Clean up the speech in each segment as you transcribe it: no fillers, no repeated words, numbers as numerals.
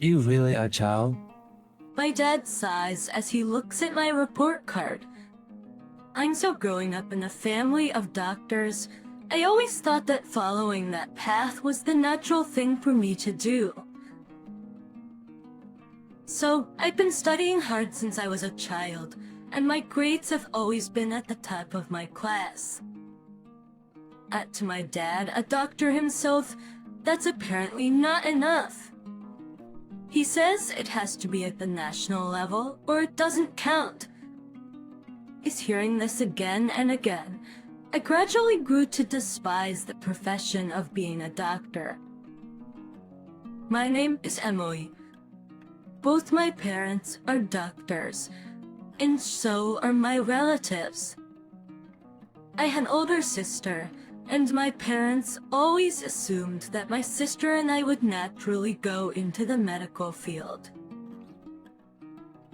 You really a child? My dad sighs as he looks at my report card. I'm so growing up in a family of doctors. I always thought that following that path was the natural thing for me to do. So, I've been studying hard since I was a child, and my grades have always been at the top of my class. To my dad, a doctor himself, that's apparently not enough. He says it has to be at the national level, or it doesn't count. He's hearing this again and again. I gradually grew to despise the profession of being a doctor. My name is Emily. Both my parents are doctors, and so are my relatives. I had an older sister, and my parents always assumed that my sister and I would naturally go into the medical field.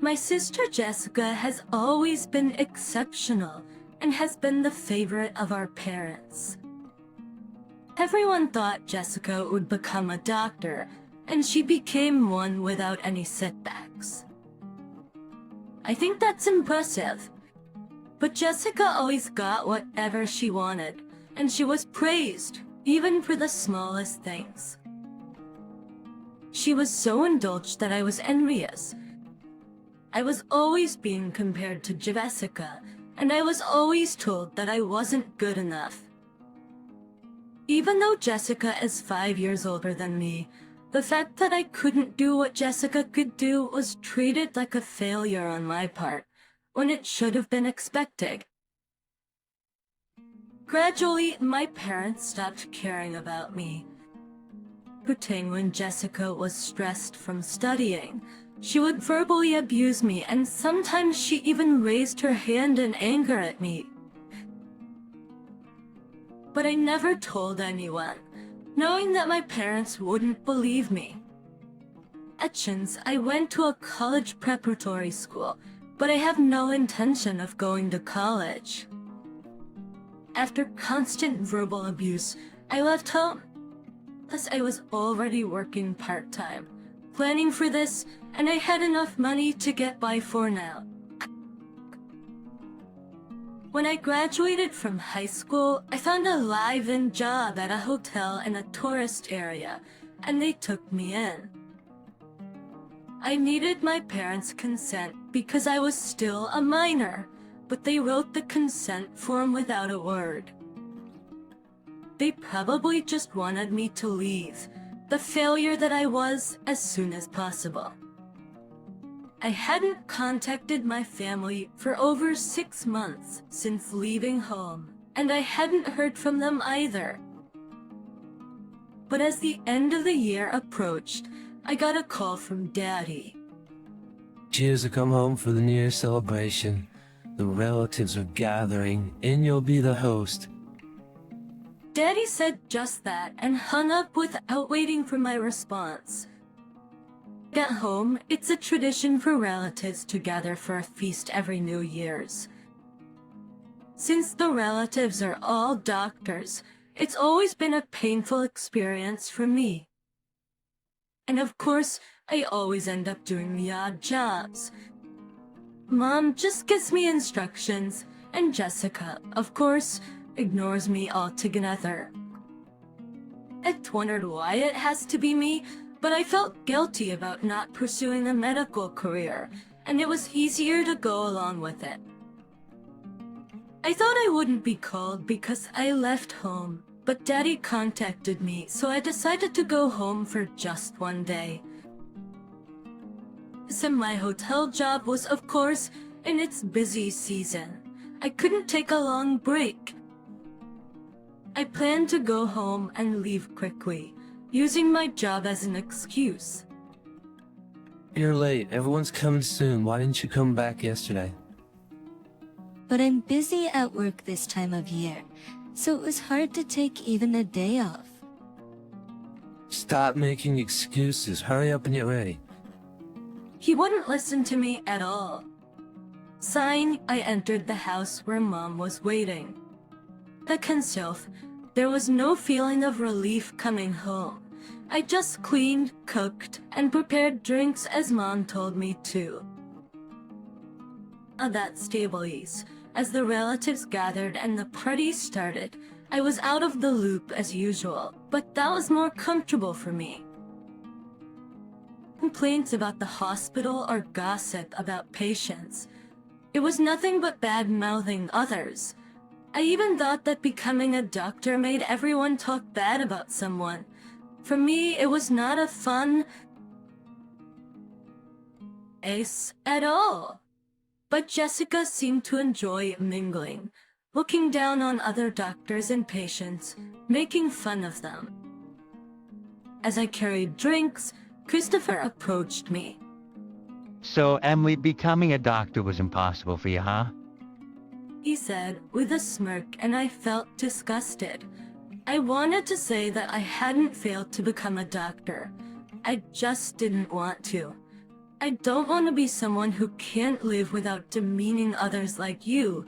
My sister Jessica has always been exceptional and has been the favorite of our parents. Everyone thought Jessica would become a doctor, and she became one without any setbacks. I think that's impressive. But Jessica always got whatever she wanted, and she was praised, even for the smallest things. She was so indulged that I was envious. I was always being compared to Jessica, and I was always told that I wasn't good enough. Even though Jessica is 5 years older than me, the fact that I couldn't do what Jessica could do was treated like a failure on my part, when it should have been expected. Gradually, my parents stopped caring about me. Pretending when Jessica was stressed from studying, she would verbally abuse me, and sometimes she even raised her hand in anger at me. But I never told anyone, knowing that my parents wouldn't believe me. I went to a college preparatory school, but I have no intention of going to college. After constant verbal abuse, I left home. Plus, I was already working part-time, planning for this, and I had enough money to get by for now. When I graduated from high school, I found a live-in job at a hotel in a tourist area, and they took me in. I needed my parents' consent because I was still a minor, but they wrote the consent form without a word. They probably just wanted me to leave, the failure that I was, as soon as possible. I hadn't contacted my family for over 6 months since leaving home, and I hadn't heard from them either. But as the end of the year approached, I got a call from Daddy. Cheers to come home for the New Year celebration. The relatives are gathering, and you'll be the host. Daddy said just that and hung up without waiting for my response. At home, it's a tradition for relatives to gather for a feast every New Year's. Since the relatives are all doctors, it's always been a painful experience for me. And of course, I always end up doing the odd jobs. Mom just gives me instructions, and Jessica, of course, ignores me altogether. I wondered why it has to be me, but I felt guilty about not pursuing a medical career, and it was easier to go along with it. I thought I wouldn't be called because I left home, but Daddy contacted me, so I decided to go home for just one day. So my hotel job was, of course, in its busy season. I couldn't take a long break. I planned to go home and leave quickly, using my job as an excuse. You're late. Everyone's coming soon. Why didn't you come back yesterday? But I'm busy at work this time of year, so it was hard to take even a day off. Stop making excuses. Hurry up and get ready. He wouldn't listen to me at all. Sighing, I entered the house where Mom was waiting. Like himself, there was no feeling of relief coming home, I just cleaned, cooked, and prepared drinks as Mom told me to. That stabilized. As the relatives gathered and the party started, I was out of the loop as usual, but that was more comfortable for me. Complaints about the hospital or gossip about patients. It was nothing but bad-mouthing others. I even thought that becoming a doctor made everyone talk bad about someone. For me, it was not a fun ace at all. But Jessica seemed to enjoy mingling, looking down on other doctors and patients, making fun of them. As I carried drinks, Christopher approached me. So, Emily, becoming a doctor was impossible for you, huh? He said with a smirk, and I felt disgusted. I wanted to say that I hadn't failed to become a doctor. I just didn't want to. I don't want to be someone who can't live without demeaning others like you.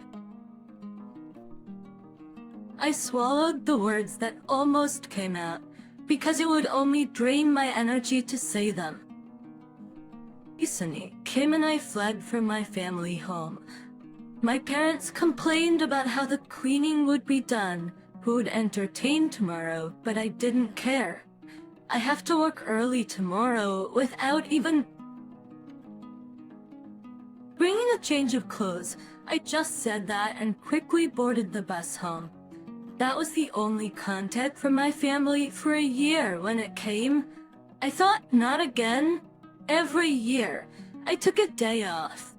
I swallowed the words that almost came out, because it would only drain my energy to say them. Recently, Kim and I fled from my family home. My parents complained about how the cleaning would be done, who would entertain tomorrow, but I didn't care. I have to work early tomorrow without even bringing a change of clothes. I just said that and quickly boarded the bus home. That was the only contact from my family for a year when it came. I thought, not again. Every year, I took a day off.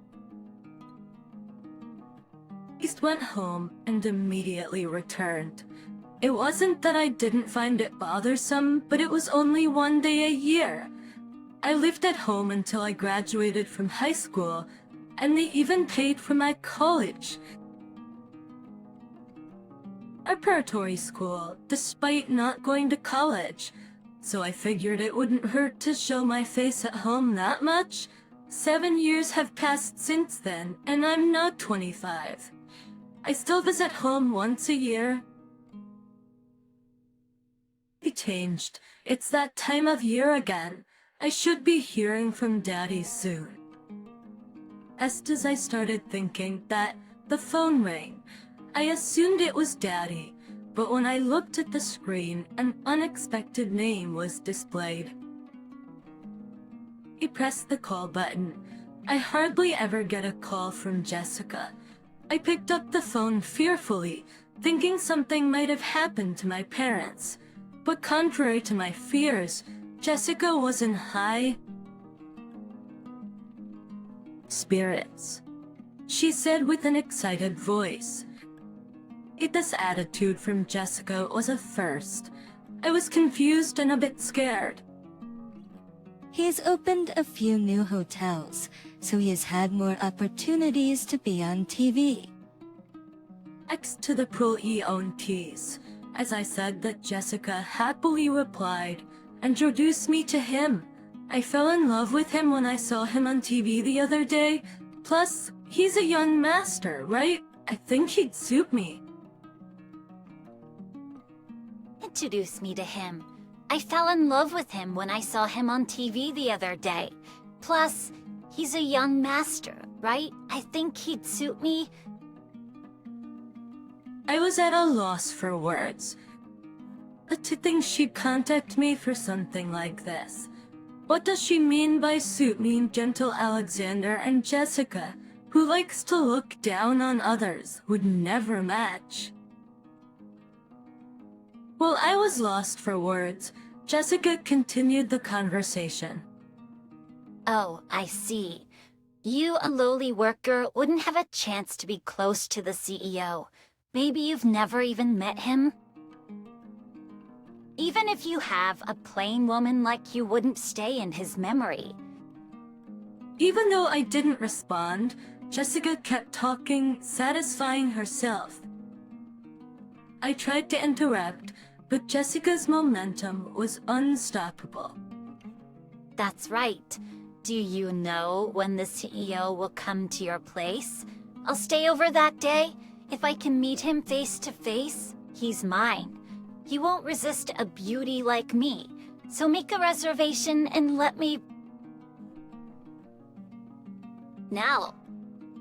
I went home and immediately returned. It wasn't that I didn't find it bothersome, but it was only one day a year. I lived at home until I graduated from high school, and they even paid for my college. A preparatory school, despite not going to college. So I figured it wouldn't hurt to show my face at home that much. 7 years have passed since then, and I'm now 25. I still visit home once a year. It changed. It's that time of year again. I should be hearing from Daddy soon. As I started thinking that, the phone rang. I assumed it was Daddy, but when I looked at the screen, an unexpected name was displayed. I pressed the call button. I hardly ever get a call from Jessica. I picked up the phone fearfully, thinking something might have happened to my parents. But contrary to my fears, Jessica was in high spirits. She said with an excited voice. This attitude from Jessica was a first. I was confused and a bit scared. He has opened a few new hotels, so he has had more opportunities to be on TV. X to the pro-EONTs. As I said that Jessica happily replied, introduced me to him. I fell in love with him when I saw him on TV the other day. Plus, he's a young master, right? I think he'd suit me. Introduce me to him. I fell in love with him when I saw him on TV the other day. Plus, he's a young master, right? I think he'd suit me. I was at a loss for words. But to think she'd contact me for something like this. What does she mean by suit me, gentle Alexander and Jessica, who likes to look down on others, would never match? While I was lost for words, Jessica continued the conversation. Oh, I see. You, a lowly worker, wouldn't have a chance to be close to the CEO. Maybe you've never even met him? Even if you have, a plain woman like you wouldn't stay in his memory. Even though I didn't respond, Jessica kept talking, satisfying herself. I tried to interrupt, but Jessica's momentum was unstoppable. That's right. Do you know when the CEO will come to your place? I'll stay over that day. If I can meet him face to face, he's mine. He won't resist a beauty like me. So make a reservation and let me... Now,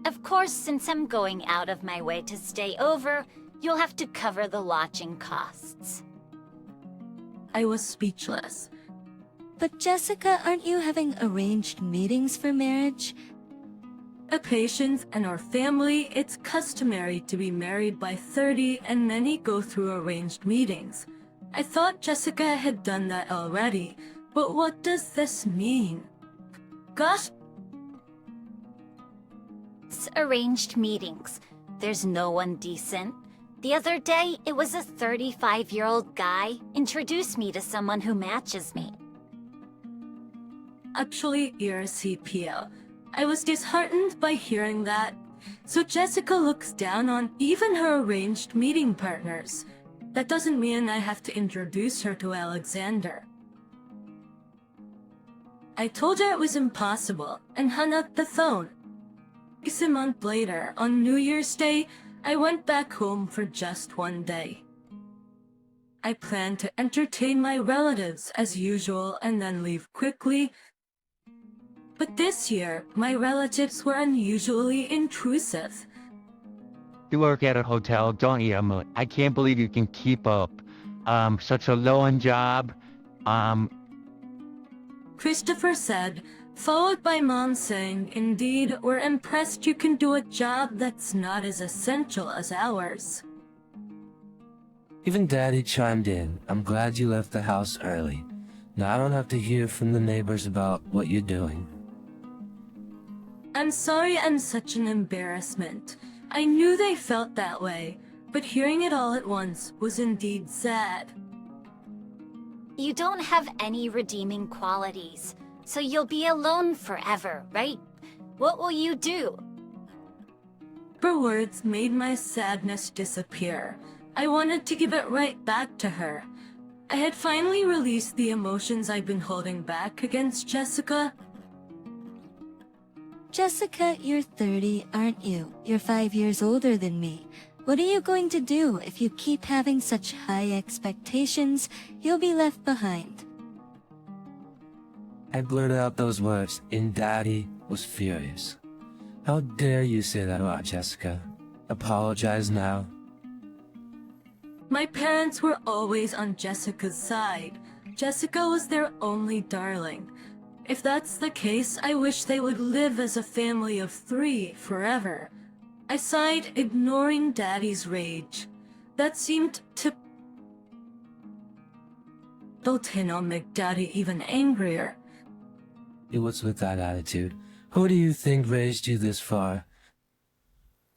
of course, since I'm going out of my way to stay over, you'll have to cover the lodging costs. I was speechless. But Jessica, aren't you having arranged meetings for marriage? A patient and our family, it's customary to be married by 30 and many go through arranged meetings. I thought Jessica had done that already, but what does this mean? Gosh! It's arranged meetings. There's no one decent. The other day, it was a 35-year-old guy introduced me to someone who matches me. Actually, you're a CPO. I was disheartened by hearing that. So Jessica looks down on even her arranged meeting partners. That doesn't mean I have to introduce her to Alexander. I told her it was impossible and hung up the phone. A month later, on New Year's Day, I went back home for just one day. I planned to entertain my relatives as usual and then leave quickly. But this year, my relatives were unusually intrusive. You work at a hotel, don't you, Emily? I can't believe you can keep up such a low-end job. Christopher said, followed by Mom saying, "Indeed, we're impressed you can do a job that's not as essential as ours." Even Daddy chimed in. I'm glad you left the house early. Now I don't have to hear from the neighbors about what you're doing. I'm sorry I'm such an embarrassment. I knew they felt that way, but hearing it all at once was indeed sad. You don't have any redeeming qualities, so you'll be alone forever, right? What will you do? Her words made my sadness disappear. I wanted to give it right back to her. I had finally released the emotions I'd been holding back against Jessica. Jessica, you're 30, aren't you? You're 5 years older than me. What are you going to do if you keep having such high expectations? You'll be left behind. I blurted out those words, and Daddy was furious. How dare you say that about Jessica? Apologize now. My parents were always on Jessica's side. Jessica was their only darling. If that's the case, I wish they would live as a family of 3 forever. I sighed, ignoring Daddy's rage. That seemed to make Daddy even angrier. It was with that attitude. Who do you think raised you this far?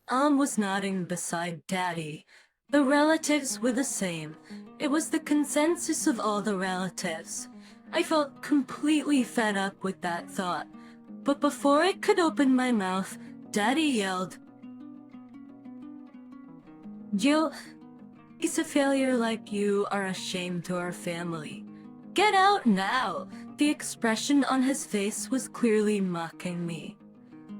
Was nodding beside Daddy. The relatives were the same. It was the consensus of all the relatives. I felt completely fed up with that thought. But before I could open my mouth, Daddy yelled, "Jill, is a failure like you are a shame to our family. Get out now!" The expression on his face was clearly mocking me.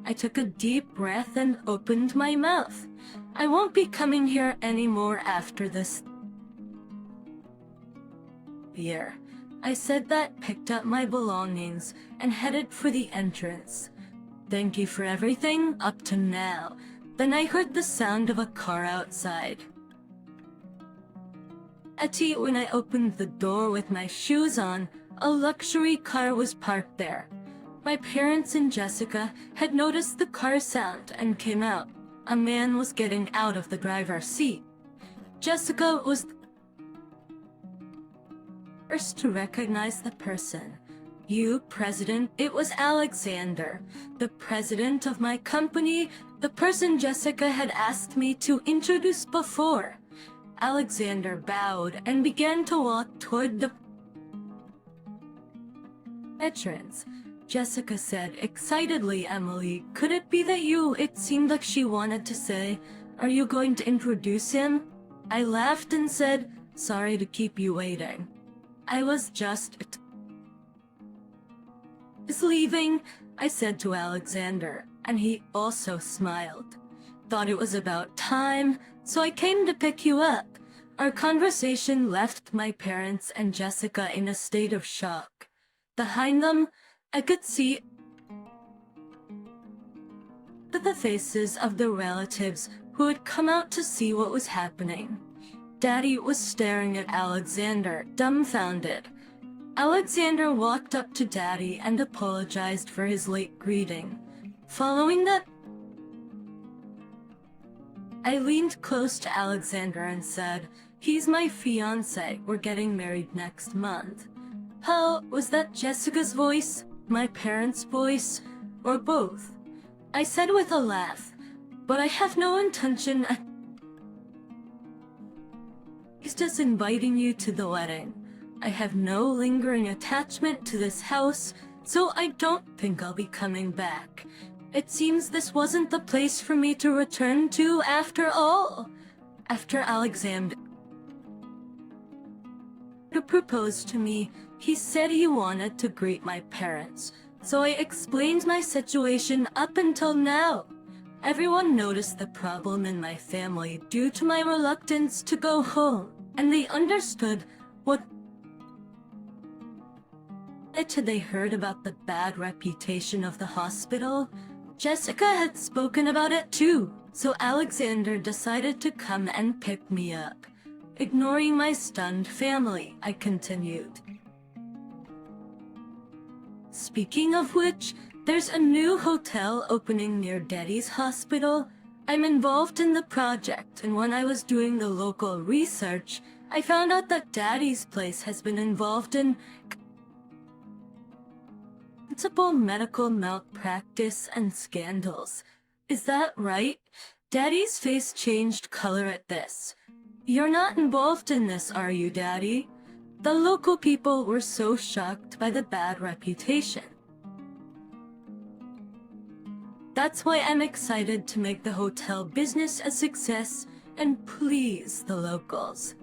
I took a deep breath and opened my mouth. I won't be coming here anymore after this year. I said that, picked up my belongings, and headed for the entrance. Thank you for everything up to now. Then I heard the sound of a car outside. When I opened the door with my shoes on, a luxury car was parked there. My parents and Jessica had noticed the car sound and came out. A man was getting out of the driver's seat. Jessica was first to recognize the person. "You, President," it was Alexander, the president of my company, the person Jessica had asked me to introduce before. Alexander bowed and began to walk toward the entrance. Jessica said excitedly, "Emily, could it be that you..." It seemed like she wanted to say, "Are you going to introduce him?" I laughed and said, "Sorry to keep you waiting. I was just leaving," I said to Alexander, and he also smiled. "Thought it was about time, so I came to pick you up. Our conversation left my parents and Jessica in a state of shock. Behind them, I could see the faces of the relatives who had come out to see what was happening. Daddy was staring at Alexander, dumbfounded. Alexander walked up to Daddy and apologized for his late greeting. Following that, I leaned close to Alexander and said, "He's my fiancé. We're getting married next month." How was that Jessica's voice, my parents' voice, or both? I said with a laugh, "But I have no intention of just inviting you to the wedding. I have no lingering attachment to this house, so I don't think I'll be coming back. It seems this wasn't the place for me to return to after all." After Alexander proposed to me, he said he wanted to greet my parents, so I explained my situation up until now. Everyone noticed the problem in my family due to my reluctance to go home, and they understood what they heard about the bad reputation of the hospital. Jessica had spoken about it too, so Alexander decided to come and pick me up. Ignoring my stunned family, I continued. "Speaking of which, there's a new hotel opening near Daddy's hospital. I'm involved in the project, and when I was doing the local research, I found out that Daddy's place has been involved in multiple medical malpractice and scandals. Is that right?" Daddy's face changed color at this. "You're not involved in this, are you, Daddy?" The local people were so shocked by the bad reputation. That's why I'm excited to make the hotel business a success and please the locals.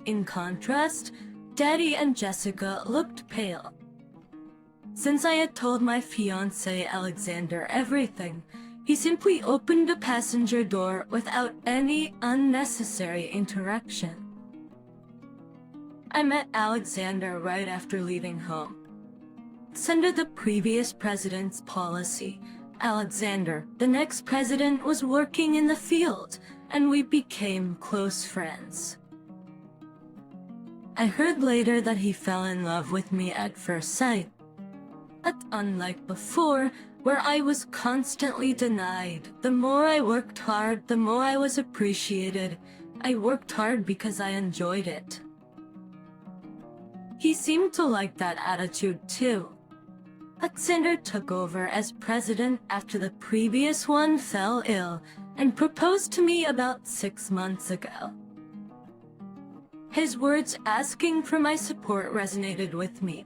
In contrast, Daddy and Jessica looked pale. Since I had told my fiancé Alexander everything, he simply opened a passenger door without any unnecessary interaction. I met Alexander right after leaving home. Under the previous president's policy, Alexander, the next president, was working in the field, and we became close friends. I heard later that he fell in love with me at first sight. But unlike before, where I was constantly denied, the more I worked hard, the more I was appreciated. I worked hard because I enjoyed it. He seemed to like that attitude too. Alexander took over as president after the previous one fell ill and proposed to me about 6 months ago. His words asking for my support resonated with me.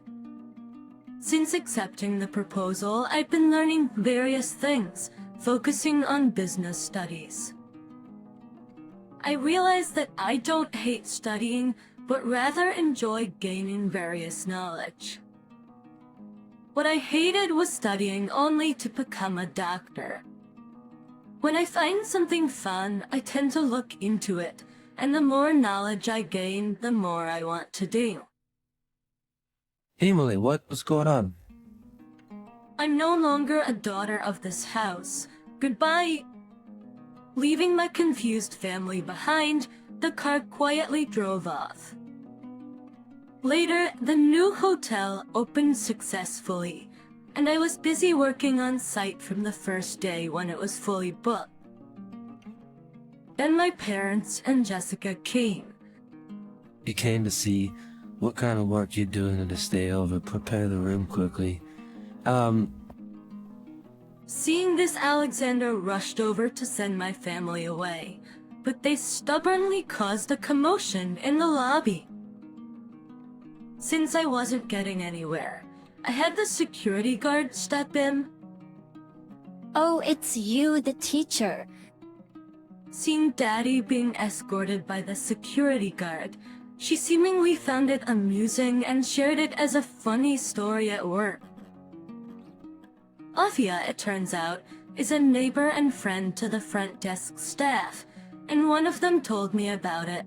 Since accepting the proposal, I've been learning various things, focusing on business studies. I realized that I don't hate studying, but rather enjoy gaining various knowledge. What I hated was studying only to become a doctor. When I find something fun, I tend to look into it, and the more knowledge I gain, the more I want to do. Emily, what's going on? I'm no longer a daughter of this house. Goodbye. Leaving my confused family behind, the car quietly drove off. Later, the new hotel opened successfully, and I was busy working on site from the first day when it was fully booked. Then my parents and Jessica came. You came to see what kind of work you're doing and to stay over, prepare the room quickly. Seeing this, Alexander rushed over to send my family away, but they stubbornly caused a commotion in the lobby. Since I wasn't getting anywhere, I had the security guard step in. Oh, it's you, the teacher. Seeing Daddy being escorted by the security guard, she seemingly found it amusing and shared it as a funny story at work. Afia, it turns out, is a neighbor and friend to the front desk staff. and one of them told me about it.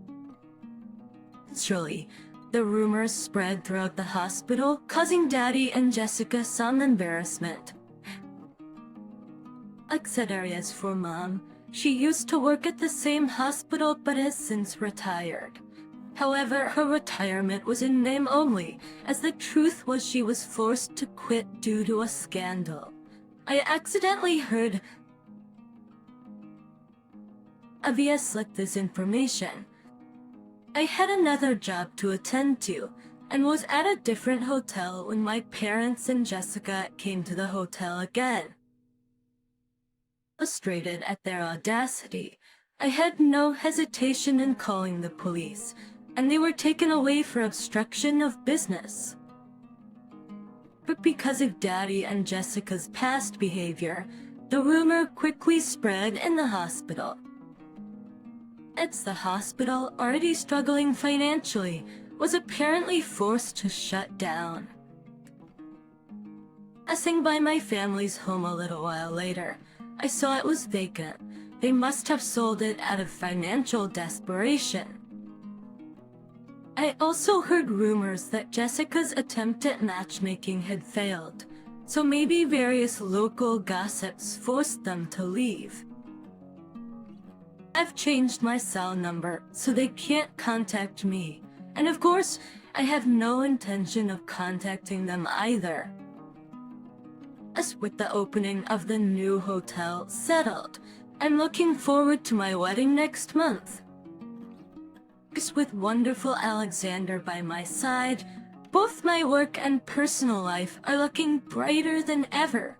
Naturally, the rumors spread throughout the hospital, causing Daddy and Jessica some embarrassment. As for Mom, she used to work at the same hospital but has since retired. However, her retirement was in name only, as the truth was she was forced to quit due to a scandal. I accidentally heard Avia slipped this information. I had another job to attend to, and was at a different hotel when my parents and Jessica came to the hotel again. Frustrated at their audacity, I had no hesitation in calling the police, and they were taken away for obstruction of business. But because of Daddy and Jessica's past behavior, the rumor quickly spread in the hospital. It's the hospital, already struggling financially, was apparently forced to shut down. Passing by my family's home a little while later, I saw it was vacant. They must have sold it out of financial desperation. I also heard rumors that Jessica's attempt at matchmaking had failed, so maybe various local gossips forced them to leave. I've changed my cell number so they can't contact me, and of course, I have no intention of contacting them either. As with the opening of the new hotel settled, I'm looking forward to my wedding next month. With wonderful Alexander by my side, both my work and personal life are looking brighter than ever.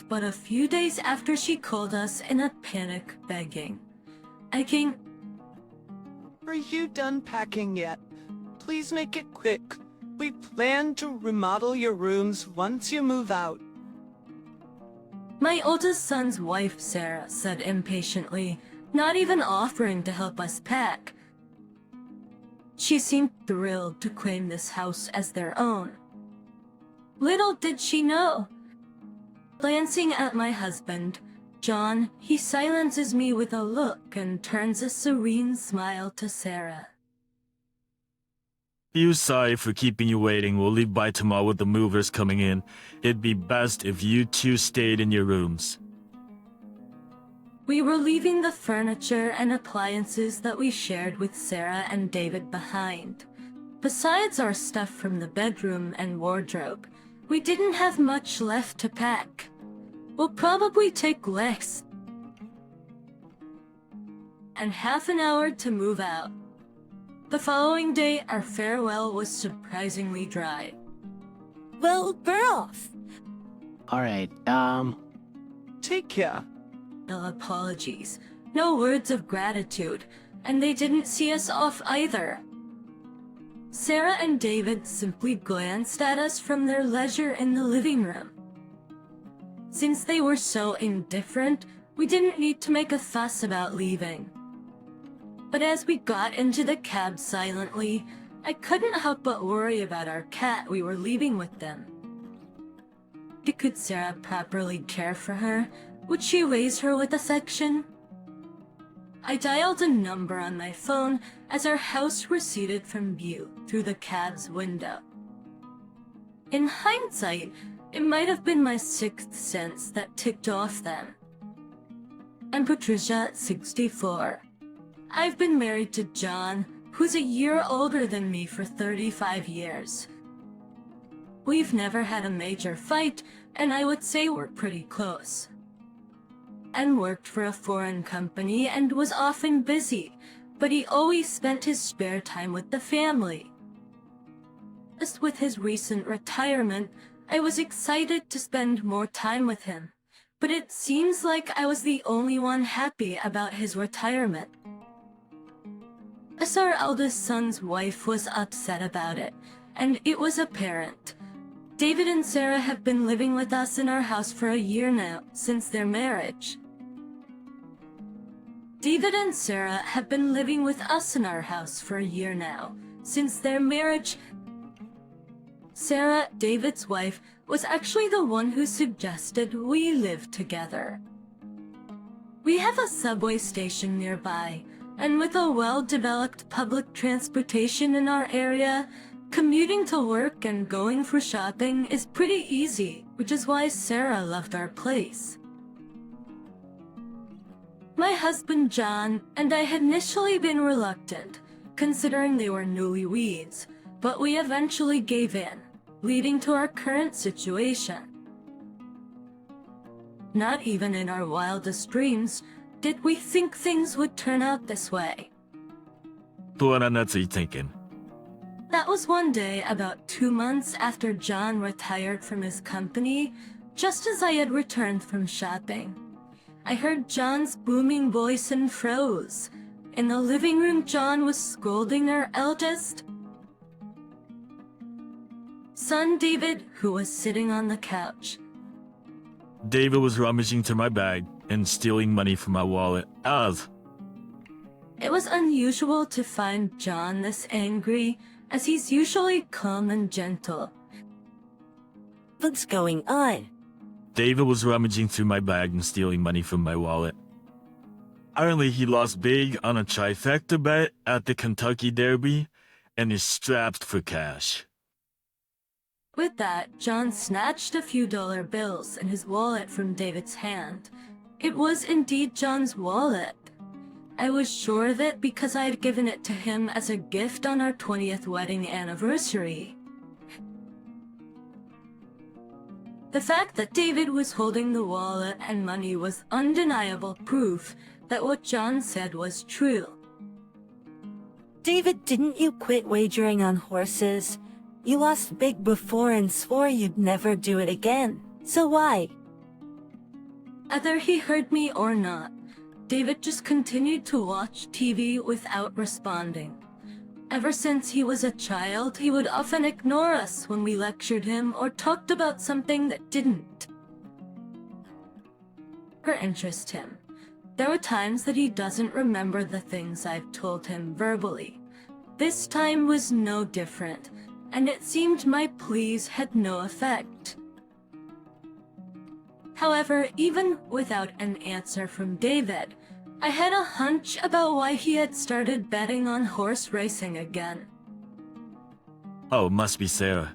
But a few days after she called us in a panic begging, Are you done packing yet? Please make it quick. We plan to remodel your rooms once you move out. My oldest son's wife, Sarah, said impatiently, not even offering to help us pack. She seemed thrilled to claim this house as their own. Little did she know. Glancing at my husband, John, he silences me with a look and turns a serene smile to Sarah. Feel sorry for keeping you waiting. We'll leave by tomorrow with the movers coming in. It'd be best if you two stayed in your rooms. We were leaving the furniture and appliances that we shared with Sarah and David behind. Besides our stuff from the bedroom and wardrobe, we didn't have much left to pack. We'll probably take less and half an hour to move out. The following day, our farewell was surprisingly dry. Well, we're off. Alright, Take care. No apologies, no words of gratitude, and they didn't see us off either. Sarah and David simply glanced at us from their leisure in the living room. Since they were so indifferent, we didn't need to make a fuss about leaving. But as we got into the cab silently, I couldn't help but worry about our cat we were leaving with them. Could Sarah properly care for her? Would she raise her with affection? I dialed a number on my phone as our house receded from view through the cab's window. In hindsight, it might have been my sixth sense that ticked off then. I'm Patricia, 64. I've been married to John, who's a year older than me for 35 years. We've never had a major fight, and I would say we're pretty close. And worked for a foreign company and was often busy, but he always spent his spare time with the family. Just with his recent retirement, I was excited to spend more time with him, but it seems like I was the only one happy about his retirement. As our eldest son's wife was upset about it, and it was apparent. David and Sarah have been living with us in our house for a year now, since their marriage. David and Sarah have been living with us in our house for a year now, since their marriage. Sarah, David's wife, was actually the one who suggested we live together. We have a subway station nearby, and with a well-developed public transportation in our area, commuting to work and going for shopping is pretty easy, which is why Sarah loved our place. My husband John and I had initially been reluctant, considering they were newlyweds, but we eventually gave in, leading to our current situation. Not even in our wildest dreams did we think things would turn out this way. What on earth are you thinking? That was one day about 2 months after John retired from his company, just as I had returned from shopping. I heard John's booming voice and froze. In the living room, John was scolding our eldest son, David, who was sitting on the couch. David was rummaging through my bag and stealing money from my wallet. It was unusual to find John this angry, as he's usually calm and gentle. What's going on? David was rummaging through my bag and stealing money from my wallet. Apparently, he lost big on a trifecta bet at the Kentucky Derby and is strapped for cash. With that, John snatched a few dollar bills and his wallet from David's hand. It was indeed John's wallet. I was sure of it because I had given it to him as a gift on our 20th wedding anniversary. The fact that David was holding the wallet and money was undeniable proof that what John said was true. David, didn't you quit wagering on horses? You lost big before and swore you'd never do it again. So why? Either he heard me or not, David just continued to watch TV without responding. Ever since he was a child, he would often ignore us when we lectured him or talked about something that didn't interest him. There were times that he doesn't remember the things I've told him verbally. This time was no different, and it seemed my pleas had no effect. However, even without an answer from David, I had a hunch about why he had started betting on horse racing again. Oh, must be Sarah.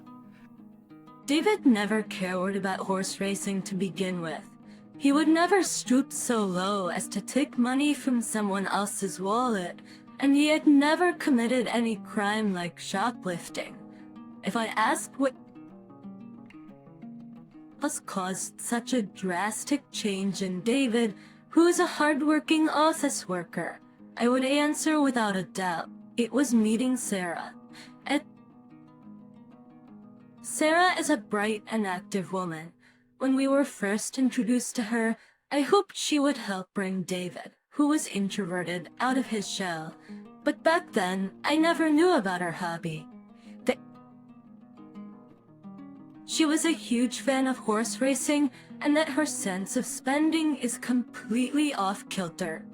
David never cared about horse racing to begin with. He would never stoop so low as to take money from someone else's wallet, and he had never committed any crime like shoplifting. If I asked what caused such a drastic change in David, who is a hard-working office worker, I would answer without a doubt. It was meeting Sarah. Sarah is a bright and active woman. When we were first introduced to her, I hoped she would help bring David, who was introverted, out of his shell. But back then, I never knew about her hobby. She was a huge fan of horse racing, and that her sense of spending is completely off-kilter.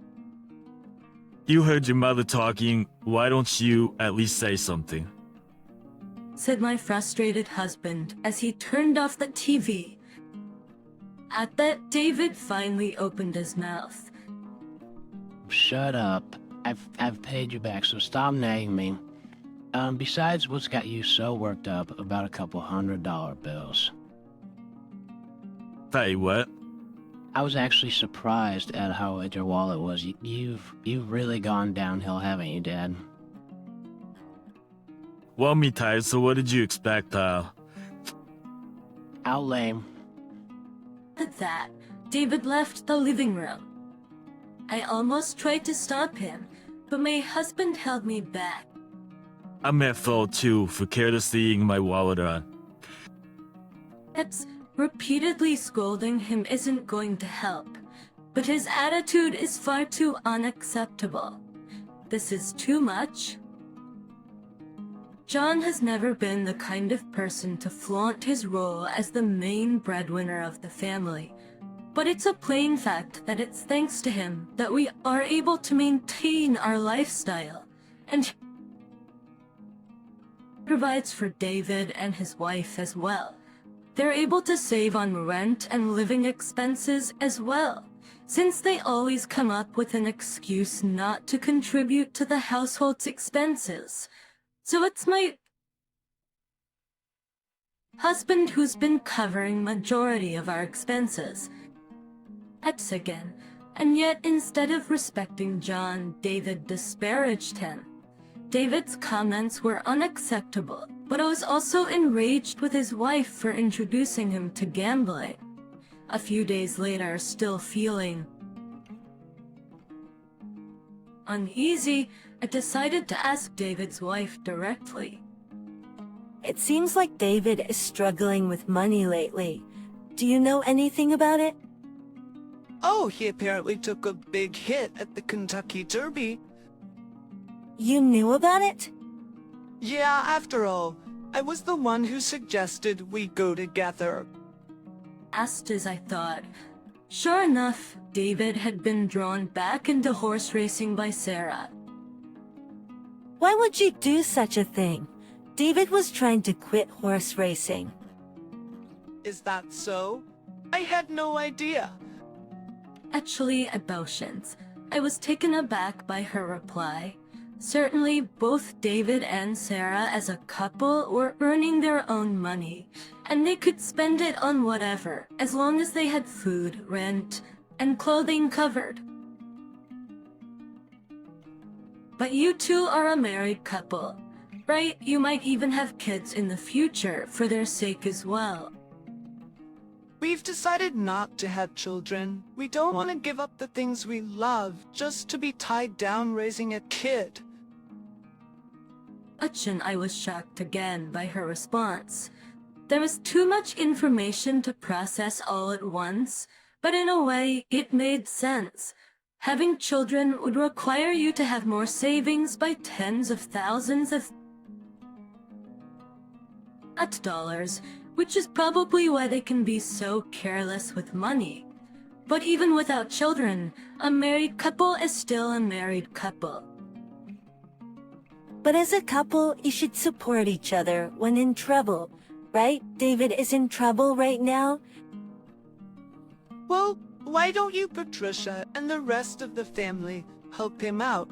You heard your mother talking. Why don't you at least say something? Said my frustrated husband as he turned off the TV. At that, David finally opened his mouth. Shut up. I've paid you back, so stop nagging me. Besides, what's got you so worked up about a couple $100 bills? Hey, what? I was actually surprised at how wet your wallet was. You've really gone downhill, haven't you, Dad? Well, me tired, so what did you expect, How lame. At that, David left the living room. I almost tried to stop him, but my husband held me back. I'm at fault too for carelessly eating my wallet on. Repeatedly scolding him isn't going to help, but his attitude is far too unacceptable. This is too much. John has never been the kind of person to flaunt his role as the main breadwinner of the family, but it's a plain fact that it's thanks to him that we are able to maintain our lifestyle, and provides for David and his wife as well. They're able to save on rent and living expenses as well, since they always come up with an excuse not to contribute to the household's expenses. So it's my husband who's been covering majority of our expenses. That's again. And yet, instead of respecting John, David disparaged him. David's comments were unacceptable, but I was also enraged with his wife for introducing him to gambling. A few days later, still feeling uneasy, I decided to ask David's wife directly. It seems like David is struggling with money lately. Do you know anything about it? Oh, he apparently took a big hit at the Kentucky Derby. You knew about it? Yeah, after all, I was the one who suggested we go together. Asked as I thought. Sure enough, David had been drawn back into horse racing by Sarah. Why would you do such a thing? David was trying to quit horse racing. Is that so? I had no idea. Actually, emotions. I was taken aback by her reply. Certainly, both David and Sarah as a couple were earning their own money, and they could spend it on whatever, as long as they had food, rent, and clothing covered. But you two are a married couple, right? You might even have kids in the future for their sake as well. We've decided not to have children. We don't want to give up the things we love just to be tied down raising a kid. And I was shocked again by her response. There was too much information to process all at once, but in a way, it made sense. Having children would require you to have more savings by tens of thousands of dollars, which is probably why they can be so careless with money. But even without children, a married couple is still a married couple. But as a couple, you should support each other when in trouble, right? David is in trouble right now. Well, why don't you, Patricia, and the rest of the family help him out?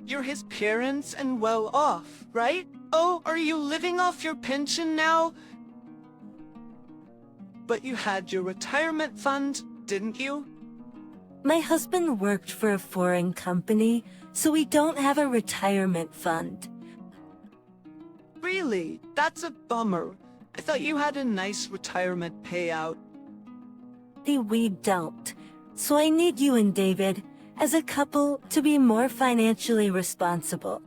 You're his parents and well off, right? Oh, are you living off your pension now? But you had your retirement fund, didn't you? My husband worked for a foreign company, so we don't have a retirement fund. Really? That's a bummer. I thought you had a nice retirement payout. We don't. So I need you and David, as a couple, to be more financially responsible.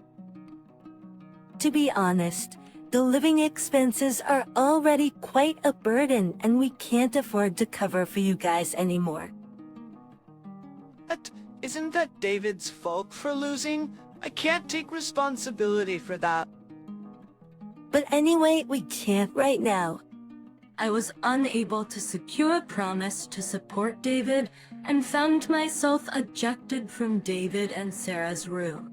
To be honest, the living expenses are already quite a burden and we can't afford to cover for you guys anymore. Isn't that David's fault for losing? I can't take responsibility for that. But anyway, we can't right now. I was unable to secure a promise to support David and found myself ejected from David and Sarah's room.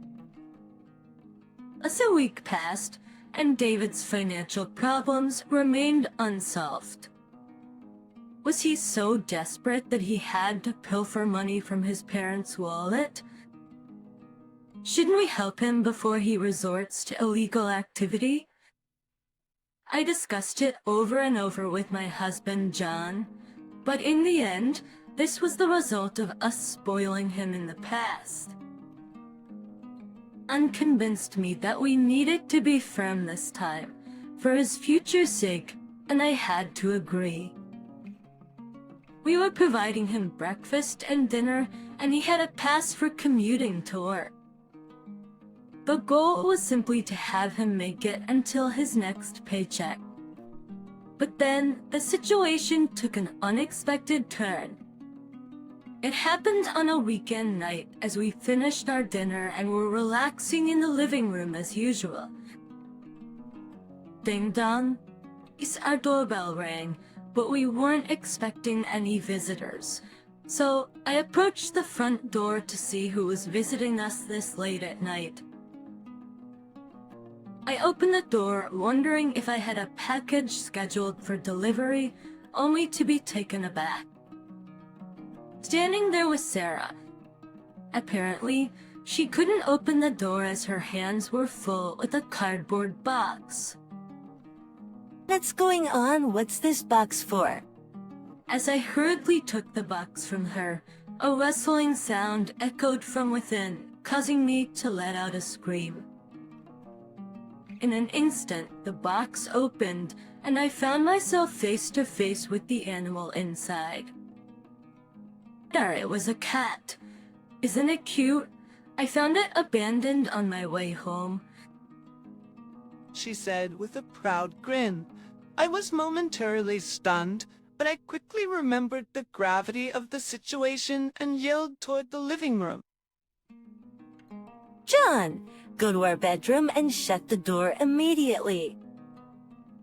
As a week passed, and David's financial problems remained unsolved. Was he so desperate that he had to pilfer money from his parents' wallet? Shouldn't we help him before he resorts to illegal activity? I discussed it over and over with my husband, John, but in the end, this was the result of us spoiling him in the past. Unconvinced me that we needed to be firm this time, for his future's sake, and I had to agree. We were providing him breakfast and dinner, and he had a pass for commuting to work. The goal was simply to have him make it until his next paycheck. But then, the situation took an unexpected turn. It happened on a weekend night as we finished our dinner and were relaxing in the living room as usual. Ding dong. Our doorbell rang, but we weren't expecting any visitors. So I approached the front door to see who was visiting us this late at night. I opened the door, wondering if I had a package scheduled for delivery, only to be taken aback. standing there with Sarah. Apparently, she couldn't open the door as her hands were full with a cardboard box. What's going on? What's this box for? As I hurriedly took the box from her, a rustling sound echoed from within, causing me to let out a scream. In an instant, the box opened, and I found myself face to face with the animal inside. There, it was a cat. Isn't it cute? I found it abandoned on my way home, she said with a proud grin. I was momentarily stunned, but I quickly remembered the gravity of the situation and yelled toward the living room. John, go to our bedroom and shut the door immediately.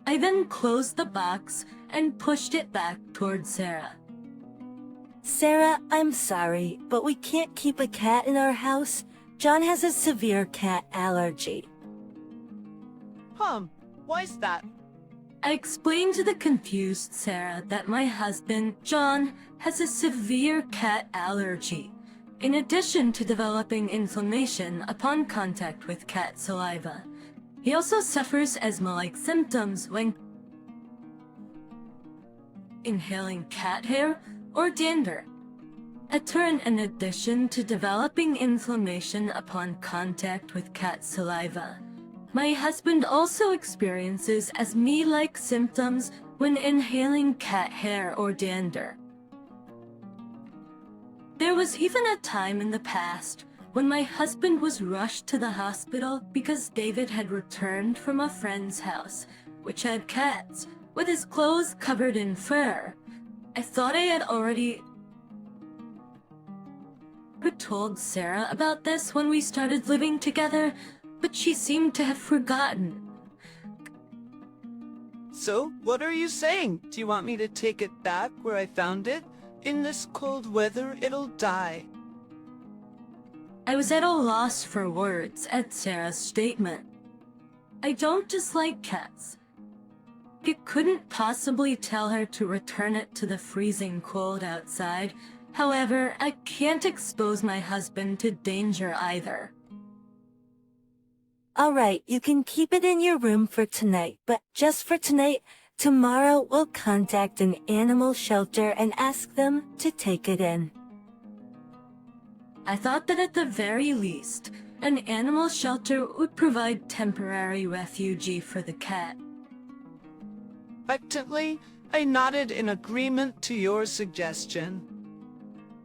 I then closed the box and pushed it back toward Sarah. Sarah, I'm sorry, but we can't keep a cat in our house. John has a severe cat allergy. Why's that? I explained to the confused Sarah that my husband, John, has a severe cat allergy, in addition to developing inflammation upon contact with cat saliva. He also suffers asthma-like symptoms when inhaling cat hair or dander. A term in addition to developing inflammation upon contact with cat saliva. My husband also experiences asthma-like symptoms when inhaling cat hair or dander. There was even a time in the past when my husband was rushed to the hospital because David had returned from a friend's house, which had cats, with his clothes covered in fur. I thought I had already told Sarah about this when we started living together, but she seemed to have forgotten. So, what are you saying? Do you want me to take it back where I found it? In this cold weather, it'll die. I was at a loss for words at Sarah's statement. I don't dislike cats. I couldn't possibly tell her to return it to the freezing cold outside. However, I can't expose my husband to danger either. All right, you can keep it in your room for tonight, but just for tonight, tomorrow we'll contact an animal shelter and ask them to take it in. I thought that at the very least, an animal shelter would provide temporary refuge for the cat. Reluctantly, I nodded in agreement to your suggestion.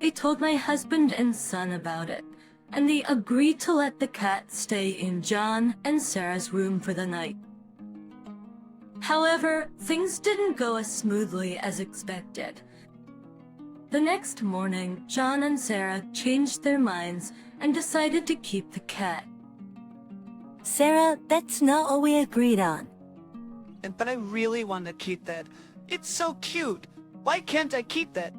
I told my husband and son about it, and they agreed to let the cat stay in John and Sarah's room for the night. However, things didn't go as smoothly as expected. The next morning, John and Sarah changed their minds and decided to keep the cat. Sarah, that's not what we agreed on. But I really want to keep that. It's so cute. Why can't I keep that?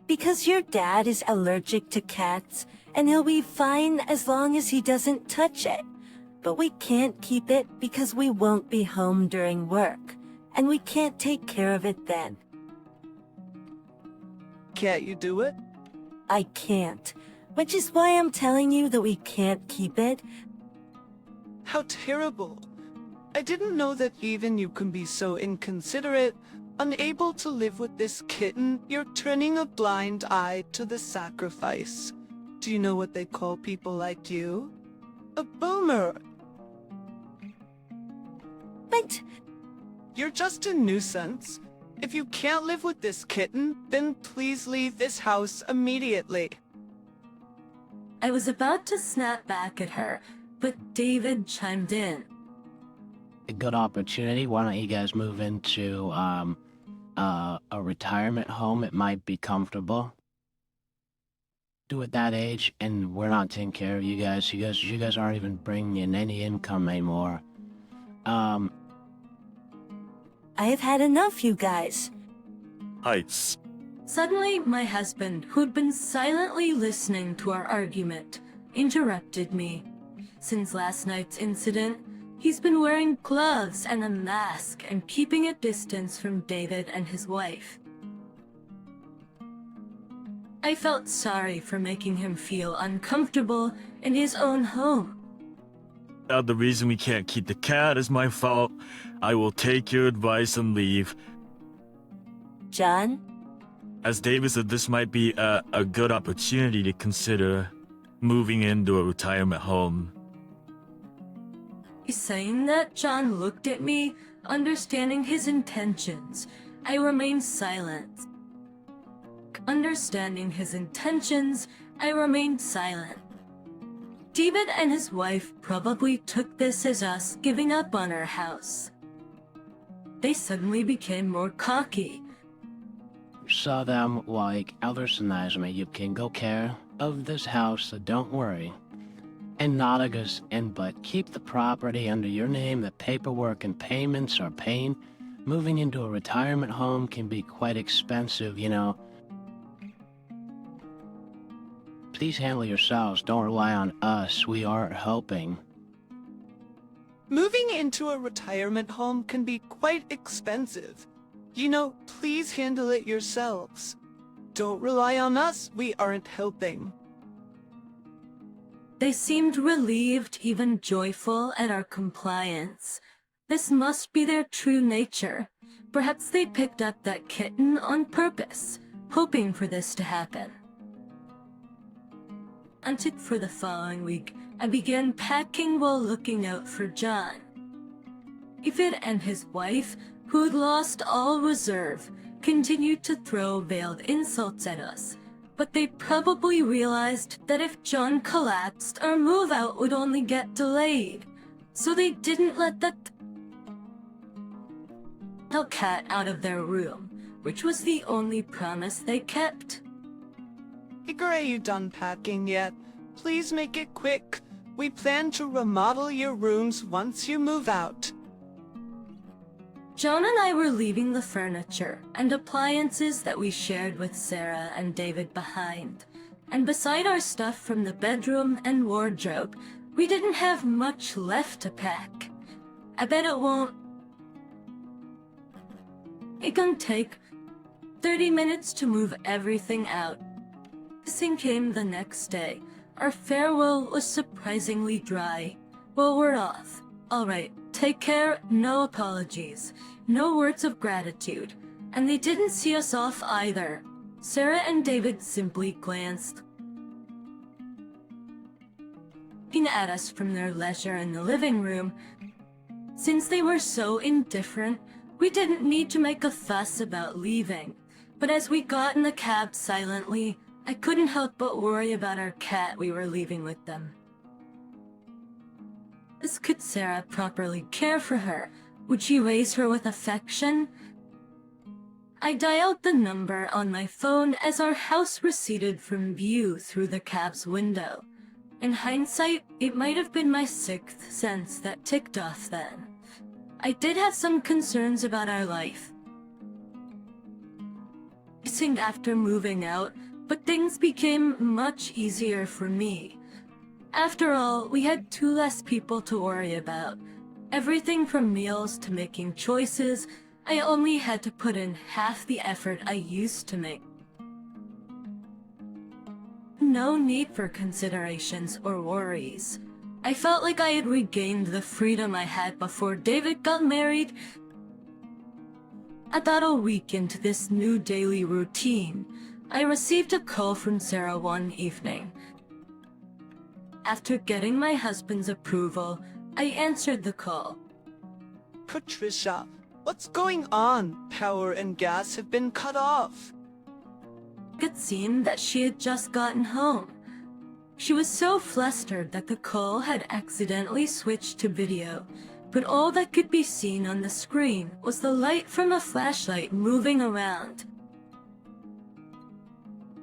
Because your dad is allergic to cats, and he'll be fine as long as he doesn't touch it. But we can't keep it because we won't be home during work, and we can't take care of it then. Can't you do it? I can't, which is why I'm telling you that we can't keep it. How terrible. I didn't know that even you can be so inconsiderate. Unable to live with this kitten, you're turning a blind eye to the sacrifice. Do you know what they call people like you? A boomer. But you're just a nuisance. If you can't live with this kitten, then please leave this house immediately. I was about to snap back at her, but David chimed in. A good opportunity. Why don't you guys move into a retirement home? It might be comfortable. Do at that age, and we're not taking care of you guys. You guys aren't even bringing in any income anymore. I've had enough, you guys. Heights. Suddenly, my husband, who'd been silently listening to our argument, interrupted me. Since last night's incident, he's been wearing gloves and a mask and keeping a distance from David and his wife. I felt sorry for making him feel uncomfortable in his own home. The reason we can't keep the cat is my fault. I will take your advice and leave. John? As David said, this might be a good opportunity to consider moving into a retirement home. Saying that, John looked at me, understanding his intentions. I remained silent. Understanding his intentions, I remained silent. David and his wife probably took this as us giving up on our house. They suddenly became more cocky. Saw them like elders and me. You can go care of this house, so don't worry. And Nodigus, and but keep the property under your name. The paperwork and payments are pain. Moving into a retirement home can be quite expensive, you know. Please handle yourselves. Don't rely on us. We are helping. Moving into a retirement home can be quite expensive. You know, please handle it yourselves. Don't rely on us. We aren't helping. They seemed relieved, even joyful, at our compliance. This must be their true nature. Perhaps they picked up that kitten on purpose, hoping for this to happen. Until for the following week, I began packing while looking out for John. David and his wife, who had lost all reserve, continued to throw veiled insults at us. But they probably realized that if John collapsed, our move out would only get delayed. So they didn't let the cat out of their room, which was the only promise they kept. Igor, are you done packing yet? Please make it quick. We plan to remodel your rooms once you move out. John and I were leaving the furniture and appliances that we shared with Sarah and David behind. And beside our stuff from the bedroom and wardrobe, we didn't have much left to pack. I bet it won't... It can take 30 minutes to move everything out. This came the next day. Our farewell was surprisingly dry. Well, we're off. Alright, take care, no apologies. No words of gratitude. And they didn't see us off either. Sarah and David simply glanced looking at us from their leisure in the living room. Since they were so indifferent, we didn't need to make a fuss about leaving. But as we got in the cab silently, I couldn't help but worry about our cat we were leaving with them. Could Sarah properly care for her? Would she raise her with affection? I dialed the number on my phone as our house receded from view through the cab's window. In hindsight, it might have been my sixth sense that ticked off then. I did have some concerns about our life. After moving out, but things became much easier for me. After all, we had 2 less people to worry about. Everything from meals to making choices, I only had to put in half the effort I used to make. No need for considerations or worries. I felt like I had regained the freedom I had before David got married. About a week into this new daily routine, I received a call from Sarah one evening. After getting my husband's approval, I answered the call. Patricia, what's going on? Power and gas have been cut off. It seemed that she had just gotten home. She was so flustered that the call had accidentally switched to video, but all that could be seen on the screen was the light from a flashlight moving around.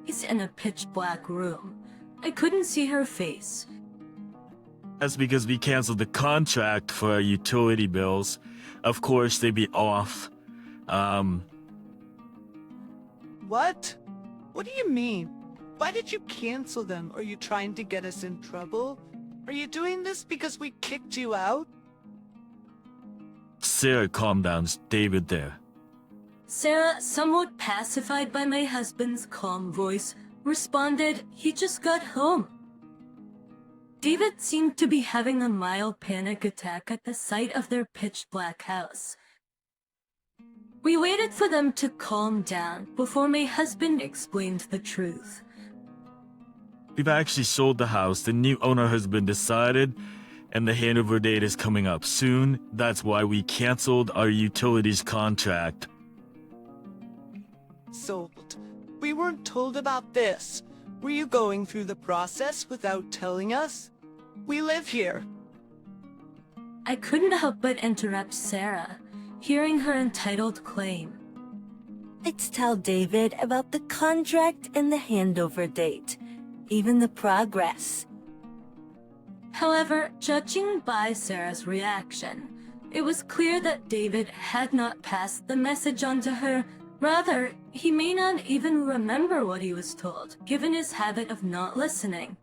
He's in a pitch-black room. I couldn't see her face. That's because we canceled the contract for our utility bills. Of course, they'd be off. What? What do you mean? Why did you cancel them? Are you trying to get us in trouble? Are you doing this because we kicked you out? Sarah, calm down. It's David there. Sarah, somewhat pacified by my husband's calm voice, responded he just got home. David seemed to be having a mild panic attack at the sight of their pitch-black house. We waited for them to calm down before my husband explained the truth. We've actually sold the house, the new owner has been decided, and the handover date is coming up soon. That's why we canceled our utilities contract. Sold. We weren't told about this. Were you going through the process without telling us? We live here. I couldn't help but interrupt Sarah, hearing her entitled claim. Let's tell David about the contract and the handover date, even the progress. However, judging by Sarah's reaction, it was clear that David had not passed the message on to her. Rather, he may not even remember what he was told, given his habit of not listening.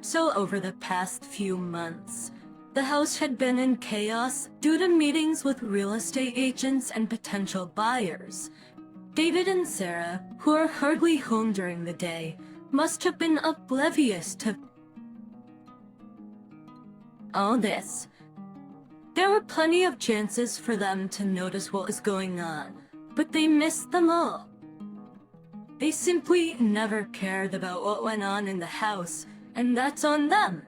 So over the past few months, the house had been in chaos due to meetings with real estate agents and potential buyers. David and Sarah, who are hardly home during the day, must have been oblivious to all this. There were plenty of chances for them to notice what was going on, but they missed them all. They simply never cared about what went on in the house, and that's on them.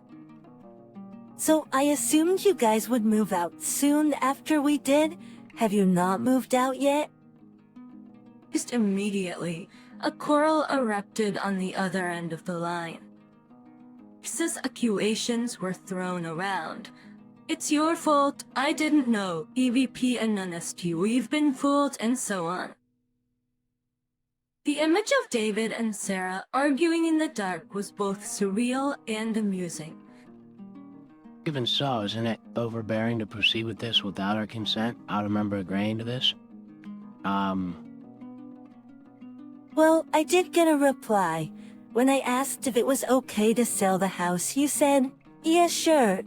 So I assumed you guys would move out soon after we did. Have you not moved out yet? Just immediately, a quarrel erupted on the other end of the line. Racist accusations were thrown around. It's your fault, I didn't know, EVP and honesty, we've been fooled, and so on. The image of David and Sarah arguing in the dark was both surreal and amusing. Even so, isn't it overbearing to proceed with this without our consent? I remember agreeing to this. Well, I did get a reply. When I asked if it was okay to sell the house, you said, yeah, sure.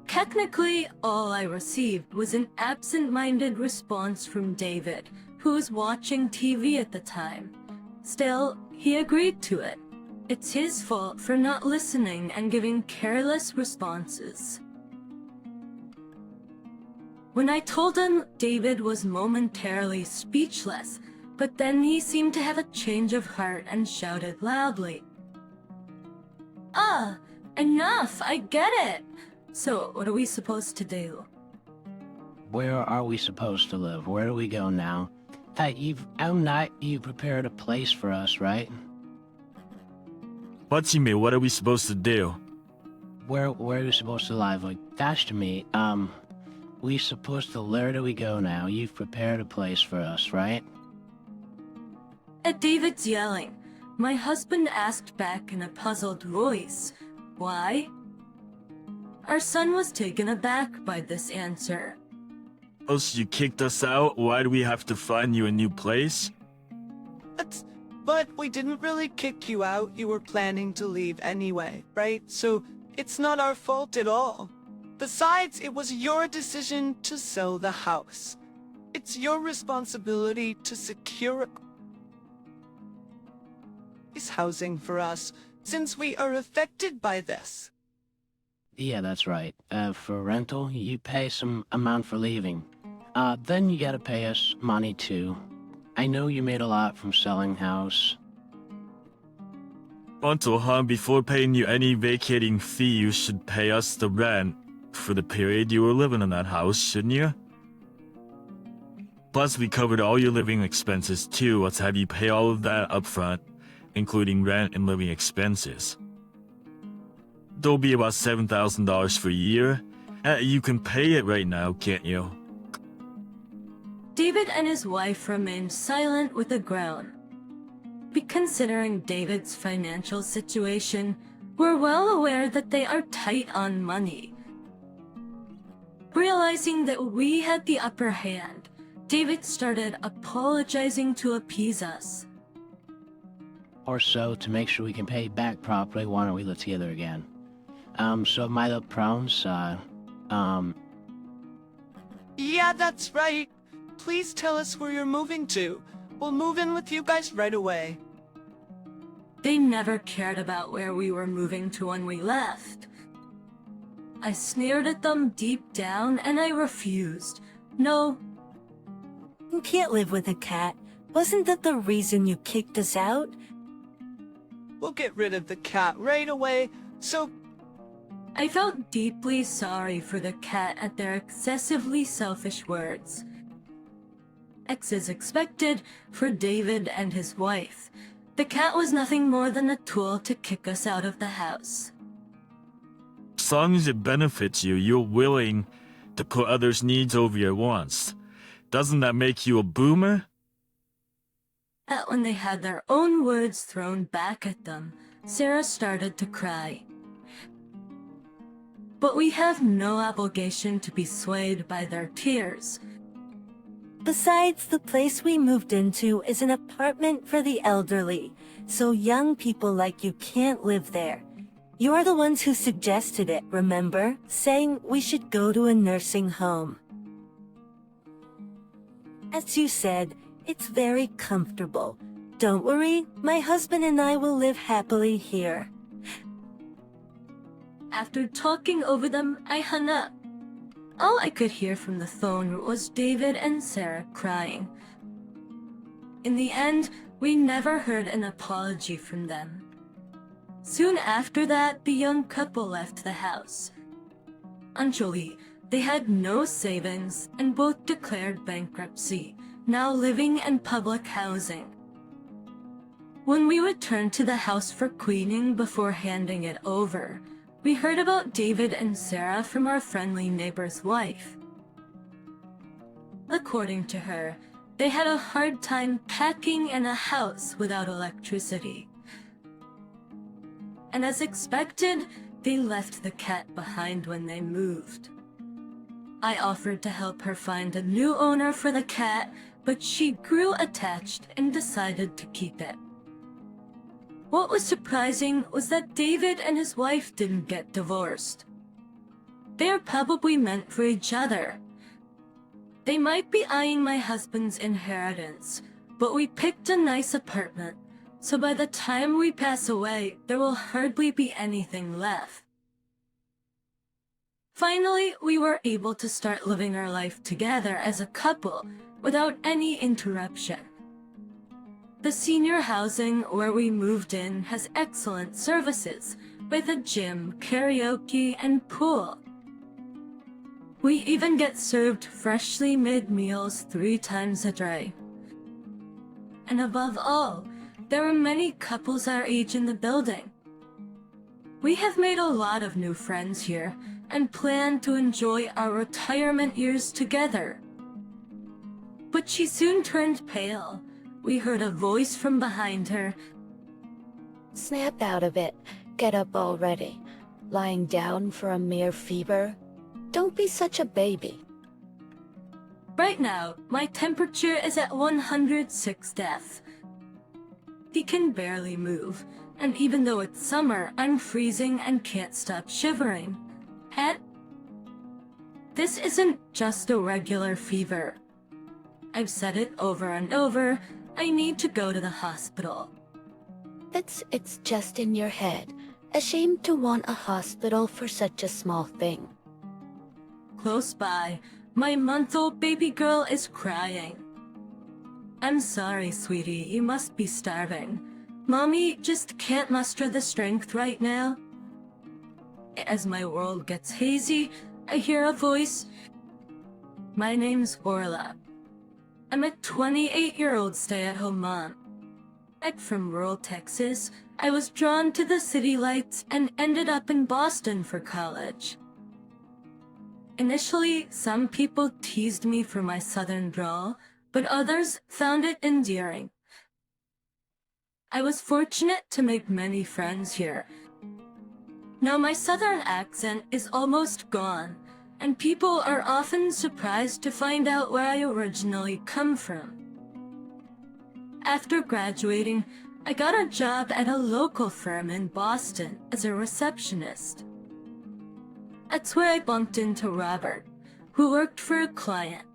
Technically, all I received was an absent-minded response from David, who was watching TV at the time. Still, he agreed to it. It's his fault for not listening and giving careless responses. When I told him, David was momentarily speechless, but then he seemed to have a change of heart and shouted loudly. Ah, enough, I get it. So, what are we supposed to do? Where are we supposed to live? Where do we go now? You prepared a place for us, right? What you mean? What are we supposed to do? Where are we supposed to live? Like, that's to me, we supposed to, where do we go now? You've prepared a place for us, right? At David's yelling, my husband asked back in a puzzled voice, why? Our son was taken aback by this answer. Oh, so you kicked us out? Why do we have to find you a new place? But we didn't really kick you out. You were planning to leave anyway, right? So it's not our fault at all. Besides, it was your decision to sell the house. It's your responsibility to secure this housing for us, since we are affected by this. Yeah, that's right. For rental, you pay some amount for leaving. Then you gotta pay us money too. I know you made a lot from selling house. Rental, huh? Before paying you any vacating fee, you should pay us the rent for the period you were living in that house, shouldn't you? Plus, we covered all your living expenses too. Let's have you pay all of that up front, including rent and living expenses. There'll be about $7,000 for a year. You can pay it right now, can't you? David and his wife remained silent with a groan. Considering David's financial situation, we're well aware that they are tight on money. Realizing that we had the upper hand, David started apologizing to appease us. Or so, to make sure we can pay back properly, why don't we live together again? So my little prawns, Yeah, that's right. Please tell us where you're moving to. We'll move in with you guys right away. They never cared about where we were moving to when we left. I sneered at them deep down and I refused. No, You can't live with a cat. Wasn't that the reason you kicked us out? We'll get rid of the cat right away, so I felt deeply sorry for the cat at their excessively selfish words. As is expected for David and his wife, the cat was nothing more than a tool to kick us out of the house. As long as it benefits you, you're willing to put others' needs over your wants. Doesn't that make you a boomer? That when they had their own words thrown back at them, Sarah started to cry. But we have no obligation to be swayed by their tears. Besides, the place we moved into is an apartment for the elderly, so young people like you can't live there. You're the ones who suggested it, remember? Saying we should go to a nursing home. As you said, it's very comfortable. Don't worry, my husband and I will live happily here. After talking over them, I hung up. All I could hear from the phone was David and Sarah crying. In the end, we never heard an apology from them. Soon after that, the young couple left the house. Actually, they had no savings and both declared bankruptcy, now living in public housing. When we returned to the house for cleaning before handing it over, we heard about David and Sarah from our friendly neighbor's wife. According to her, they had a hard time packing in a house without electricity. And as expected, they left the cat behind when they moved. I offered to help her find a new owner for the cat, but she grew attached and decided to keep it. What was surprising was that David and his wife didn't get divorced. They are probably meant for each other. They might be eyeing my husband's inheritance, but we picked a nice apartment, so by the time we pass away, there will hardly be anything left. Finally, we were able to start living our life together as a couple without any interruption. The senior housing where we moved in has excellent services, with a gym, karaoke, and pool. We even get served freshly made meals 3 times a day. And above all, there are many couples our age in the building. We have made a lot of new friends here and plan to enjoy our retirement years together. But she soon turned pale. We heard a voice from behind her. Snap out of it. Get up already. Lying down for a mere fever? Don't be such a baby. Right now, my temperature is at 106°F. He can barely move, and even though it's summer, I'm freezing and can't stop shivering. And this isn't just a regular fever. I've said it over and over. I need to go to the hospital. It's just in your head. Ashamed to want a hospital for such a small thing. Close by, my month-old baby girl is crying. I'm sorry, sweetie, you must be starving. Mommy just can't muster the strength right now. As my world gets hazy, I hear a voice. My name's Orla. I'm a 28-year-old stay-at-home mom. I'm from rural Texas. I was drawn to the city lights and ended up in Boston for college. Initially, some people teased me for my southern drawl, but others found it endearing. I was fortunate to make many friends here. Now my southern accent is almost gone, and people are often surprised to find out where I originally come from. After graduating, I got a job at a local firm in Boston as a receptionist. That's where I bumped into Robert, who worked for a client.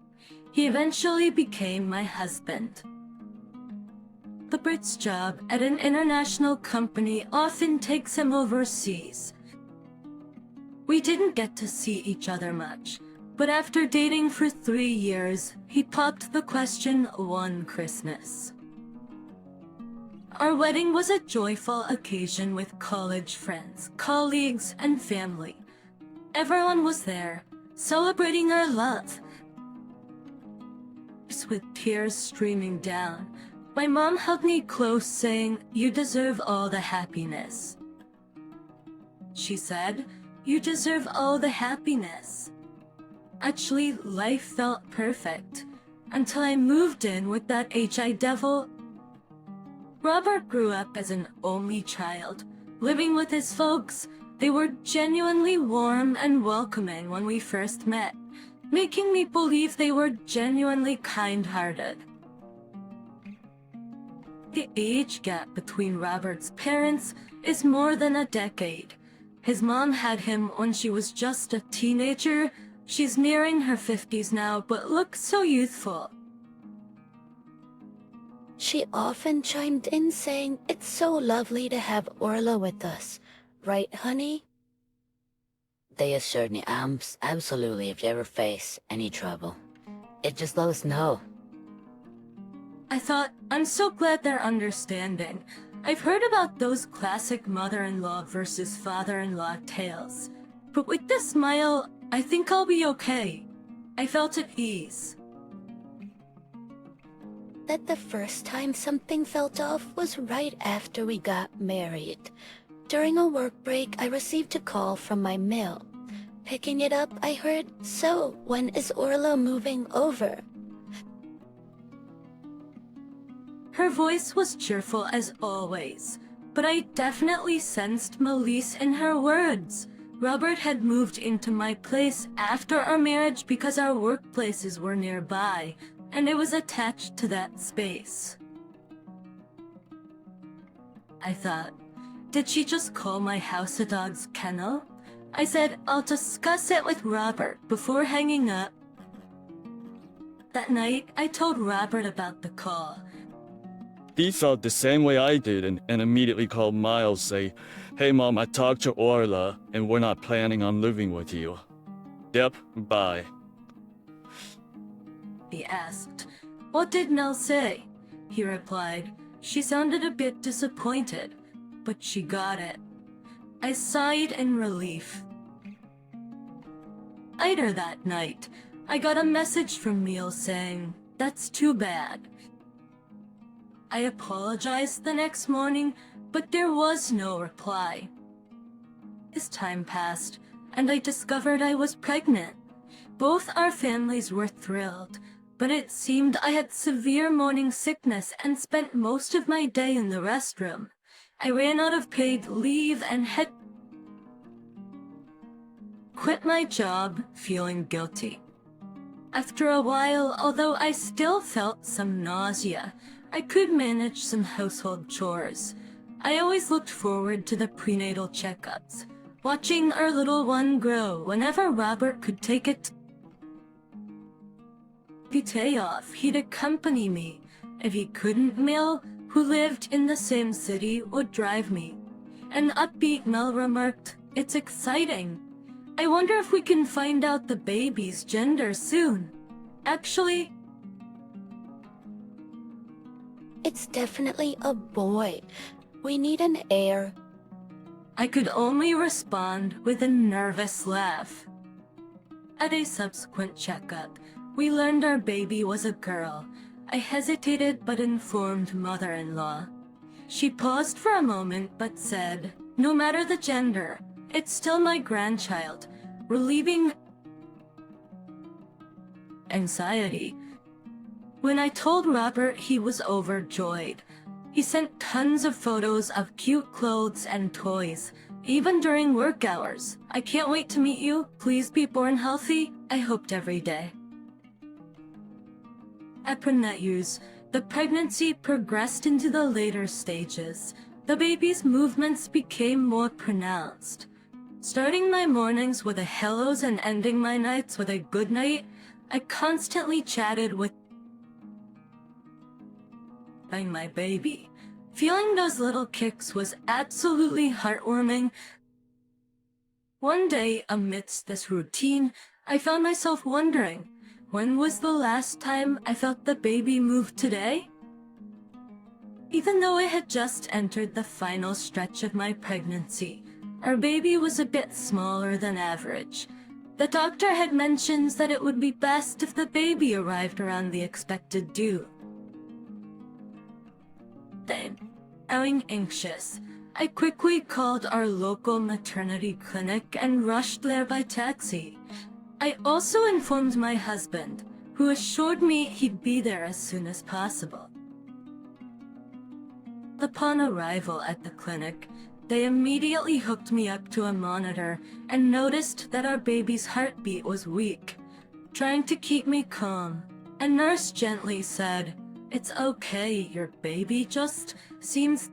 He eventually became my husband. The Brit's job at an international company often takes him overseas. We didn't get to see each other much, but after dating for 3 years, he popped the question one Christmas. Our wedding was a joyful occasion with college friends, colleagues, and family. Everyone was there, celebrating our love. With tears streaming down, my mom held me close, saying, "You deserve all the happiness." She said, "You deserve all the happiness." Actually, life felt perfect, until I moved in with that HI devil. Robert grew up as an only child, living with his folks. They were genuinely warm and welcoming when we first met, making me believe they were genuinely kind-hearted. The age gap between Robert's parents is more than a decade. His mom had him when she was just a teenager. She's nearing her 50s now, but looks so youthful. She often chimed in saying it's so lovely to have Orla with us. Right, honey? They certainly absolutely if you ever face any trouble. It just let us know. I thought, I'm so glad they're understanding. I've heard about those classic mother-in-law versus father-in-law tales. But with this smile, I think I'll be okay. I felt at ease. That the first time something felt off was right after we got married. During a work break, I received a call from my mill. Picking it up, I heard, "So, when is Orla moving over?" Her voice was cheerful as always, but I definitely sensed malice in her words. Robert had moved into my place after our marriage because our workplaces were nearby, and it was attached to that space. I thought, did she just call my house a dog's kennel? I said, I'll discuss it with Robert before hanging up. That night, I told Robert about the call. He felt the same way I did and immediately called Miles, say, "Hey mom, I talked to Orla and we're not planning on living with you." Yep, bye. He asked, "What did Nell say?" He replied, "She sounded a bit disappointed, but she got it." I sighed in relief. Later that night, I got a message from Neil saying, "That's too bad." I apologized the next morning, but there was no reply. As time passed, and I discovered I was pregnant. Both our families were thrilled, but it seemed I had severe morning sickness and spent most of my day in the restroom. I ran out of paid leave and had quit my job, feeling guilty. After a while, although I still felt some nausea, I could manage some household chores. I always looked forward to the prenatal checkups, watching our little one grow whenever Robert could take it. If he'd day off, he'd accompany me. If he couldn't, Mel, who lived in the same city, would drive me. An upbeat Mel remarked, "It's exciting. I wonder if we can find out the baby's gender soon." Actually, It's definitely a boy. We need an heir. I could only respond with a nervous laugh. At a subsequent checkup, we learned our baby was a girl. I hesitated but informed mother-in-law. She paused for a moment but said, "No matter the gender, it's still my grandchild," relieving anxiety. When I told Robert, he was overjoyed. He sent tons of photos of cute clothes and toys, even during work hours. "I can't wait to meet you. Please be born healthy," I hoped every day. After news, the pregnancy progressed into the later stages. The baby's movements became more pronounced. Starting my mornings with a hellos and ending my nights with a good night, I constantly chatted with by my baby. Feeling those little kicks was absolutely heartwarming. One day, amidst this routine, I found myself wondering, when was the last time I felt the baby move today? Even though I had just entered the final stretch of my pregnancy, our baby was a bit smaller than average. The doctor had mentioned that it would be best if the baby arrived around the expected due. Then, feeling anxious, I quickly called our local maternity clinic and rushed there by taxi. I also informed my husband, who assured me he'd be there as soon as possible. Upon arrival at the clinic, they immediately hooked me up to a monitor and noticed that our baby's heartbeat was weak. Trying to keep me calm, a nurse gently said, "It's okay, your baby just seems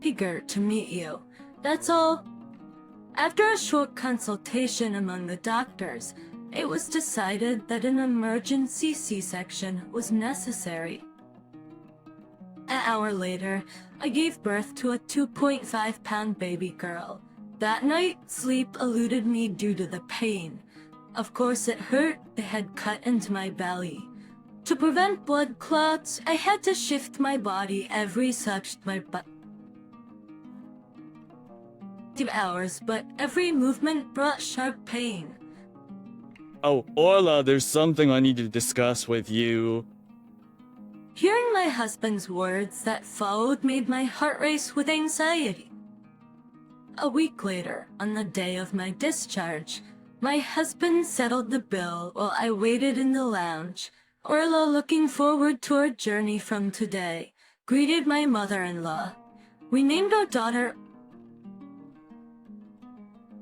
eager to meet you. That's all." After a short consultation among the doctors, it was decided that an emergency C-section was necessary. An hour later, I gave birth to a 2.5-pound baby girl. That night, sleep eluded me due to the pain. Of course it hurt. They had cut into my belly. To prevent blood clots, I had to shift my body every such my butt. 2 hours, but every movement brought sharp pain. Oh, Orla, there's something I need to discuss with you. Hearing my husband's words that followed made my heart race with anxiety. A week later, on the day of my discharge, my husband settled the bill while I waited in the lounge. Orla, looking forward to our journey from today, greeted my mother-in-law. We named our daughter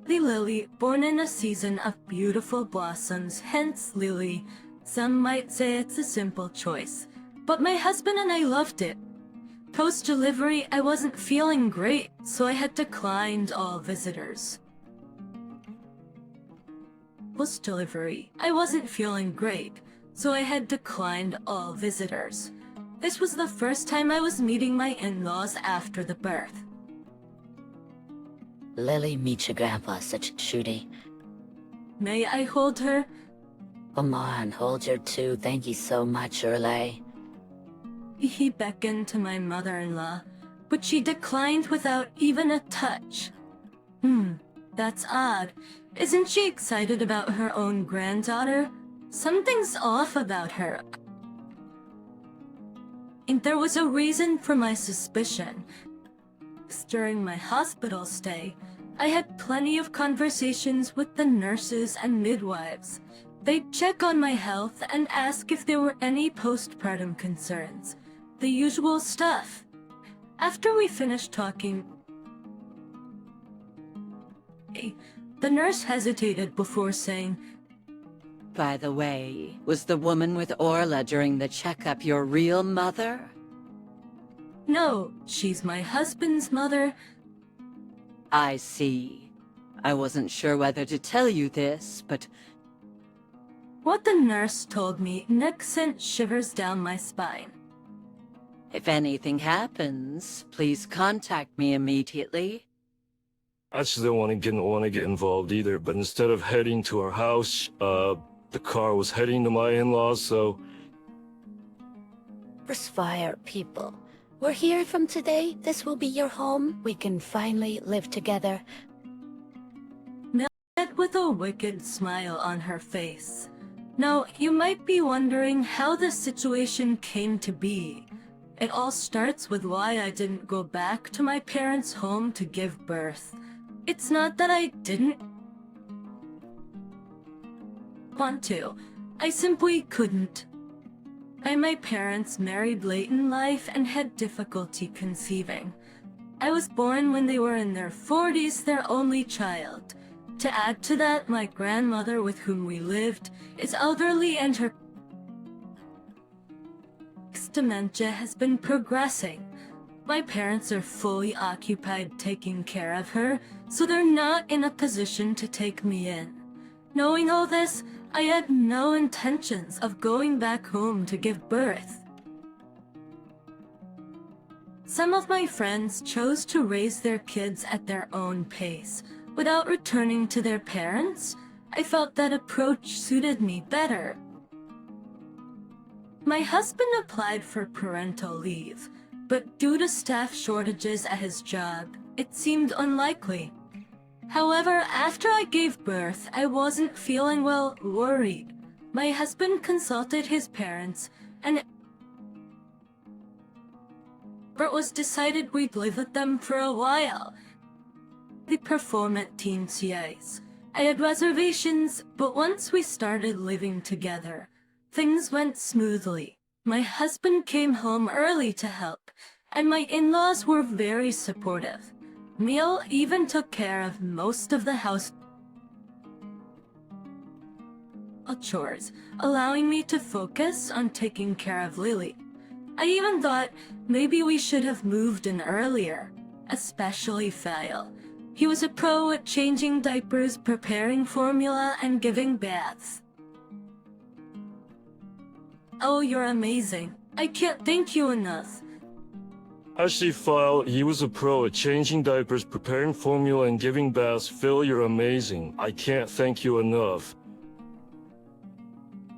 Lily, born in a season of beautiful blossoms, hence Lily. Some might say it's a simple choice, but my husband and I loved it. Post-delivery, I wasn't feeling great, so I had declined all visitors. Post-delivery, I wasn't feeling great, so I had declined all visitors. This was the first time I was meeting my in-laws after the birth. Lily, meet your grandpa, such a cutie. May I hold her? Come on, hold your two. Thank you so much, Orla. He beckoned to my mother-in-law, but she declined without even a touch. That's odd. Isn't she excited about her own granddaughter? Something's off about her. And there was a reason for my suspicion. During my hospital stay, I had plenty of conversations with the nurses and midwives. They'd check on my health and ask if there were any postpartum concerns. The usual stuff. After we finished talking, the nurse hesitated before saying, "By the way, was the woman with Orla during the checkup your real mother?" "No, she's my husband's mother." I see. I wasn't sure whether to tell you this, but What the nurse told me next sent shivers down my spine. if anything happens, please contact me immediately. I just didn't want to get involved either, but instead of heading to our house, the car was heading to my in-laws, so... Fire, people. We're here from today. This will be your home. We can finally live together. Met with a wicked smile on her face. Now, you might be wondering how this situation came to be. It all starts with why I didn't go back to my parents' home to give birth. It's not that I didn't want to. I simply couldn't. My parents married late in life and had difficulty conceiving. I was born when they were in their 40s, their only child. To add to that, my grandmother with whom we lived is elderly and her dementia has been progressing. My parents are fully occupied taking care of her, so they're not in a position to take me in. Knowing all this, I had no intentions of going back home to give birth. Some of my friends chose to raise their kids at their own pace, without returning to their parents. I felt that approach suited me better. My husband applied for parental leave, but due to staff shortages at his job, it seemed unlikely. However, after I gave birth, I wasn't feeling worried. My husband consulted his parents, and it was decided we'd live with them for a while. They perform at Teen CIs. I had reservations, but once we started living together, things went smoothly. My husband came home early to help, and my in-laws were very supportive. Neil even took care of most of the house chores, allowing me to focus on taking care of Lily. I even thought maybe we should have moved in earlier, especially Phil. He was a pro at changing diapers, preparing formula, and giving baths. Oh, you're amazing. I can't thank you enough. I see, Phil. He was a pro at changing diapers, preparing formula, and giving baths. Phil, you're amazing. I can't thank you enough.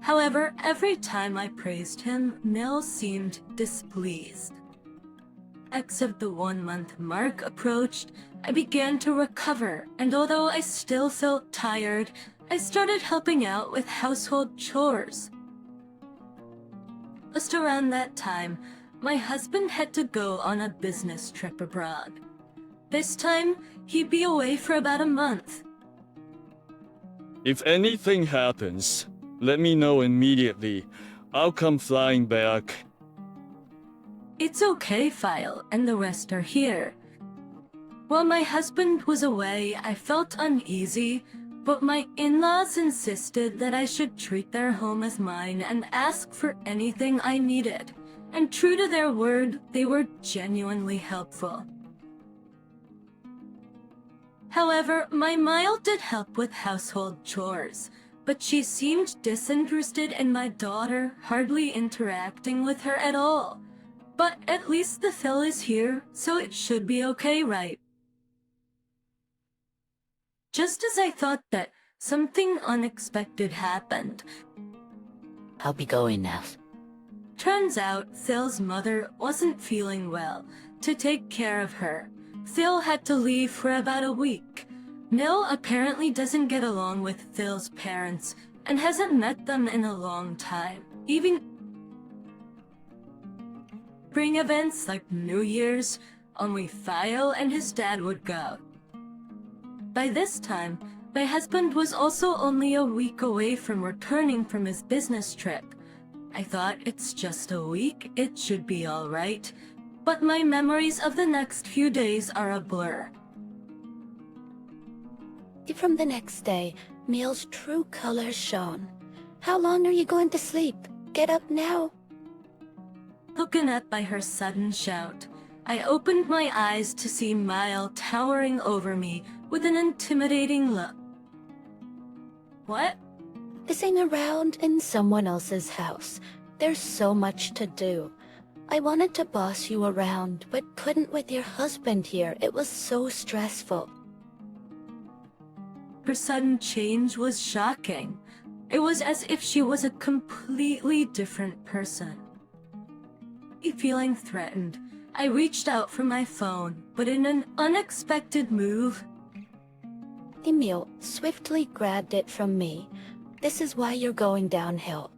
However, every time I praised him, Mel seemed displeased. Except the 1-month mark approached, I began to recover, and although I still felt tired, I started helping out with household chores. Just around that time, my husband had to go on a business trip abroad. This time, he'd be away for about a month. If anything happens, let me know immediately. I'll come flying back. It's okay, Phil, and the rest are here. While my husband was away, I felt uneasy, but my in-laws insisted that I should treat their home as mine and ask for anything I needed. And true to their word, they were genuinely helpful. However, my Mile did help with household chores, but she seemed disinterested in my daughter, hardly interacting with her at all. But at least the Phil is here, so it should be okay, right? Just as I thought that, something unexpected happened. I'll be going now. Turns out, Phil's mother wasn't feeling well. To take care of her, Phil had to leave for about a week. Nil apparently doesn't get along with Phil's parents and hasn't met them in a long time. Even during events like New Year's, only Phil and his dad would go. By this time, my husband was also only a week away from returning from his business trip. I thought, it's just a week, it should be alright. But my memories of the next few days are a blur. From the next day, Neil's true colors shone. How long are you going to sleep? Get up now. Taken up by her sudden shout, I opened my eyes to see Mile towering over me with an intimidating look. What? Pissing around in someone else's house. There's so much to do. I wanted to boss you around, but couldn't with your husband here. It was so stressful. Her sudden change was shocking. It was as if she was a completely different person. Feeling threatened, I reached out for my phone, but in an unexpected move, Emil swiftly grabbed it from me. This is why you're going downhill,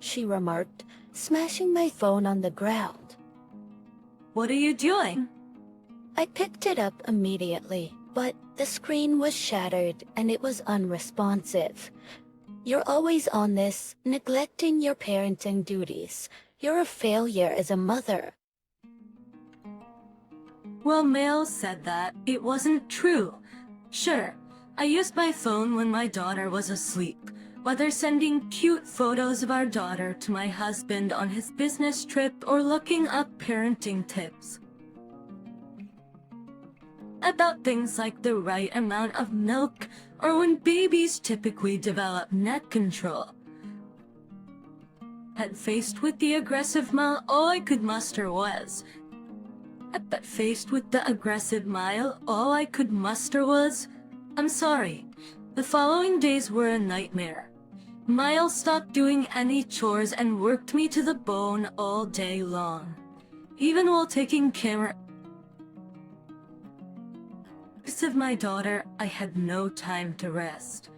she remarked, smashing my phone on the ground. What are you doing? I picked it up immediately, but the screen was shattered and it was unresponsive. You're always on this, neglecting your parenting duties. You're a failure as a mother. Well, Mel said that. It wasn't true. Sure, I used my phone when my daughter was asleep, whether sending cute photos of our daughter to my husband on his business trip or looking up parenting tips. About things like the right amount of milk or when babies typically develop neck control. But faced with the aggressive mile, all I could muster was, I'm sorry. The following days were a nightmare. Miles stopped doing any chores and worked me to the bone all day long. Even while taking care of my daughter, I had no time to rest.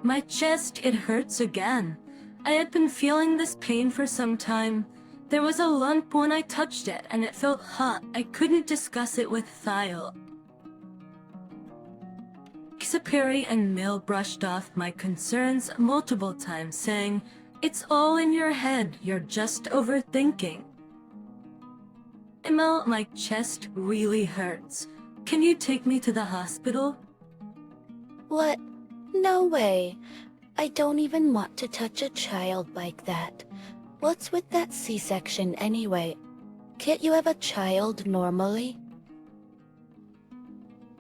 My chest, it hurts again. I had been feeling this pain for some time. There was a lump when I touched it, and it felt hot. I couldn't discuss it with Thiel. Perry and Mill brushed off my concerns multiple times, saying, "It's all in your head, you're just overthinking." Emil, my chest really hurts. Can you take me to the hospital? What? No way. I don't even want to touch a child like that. What's with that C-section anyway? Can't you have a child normally?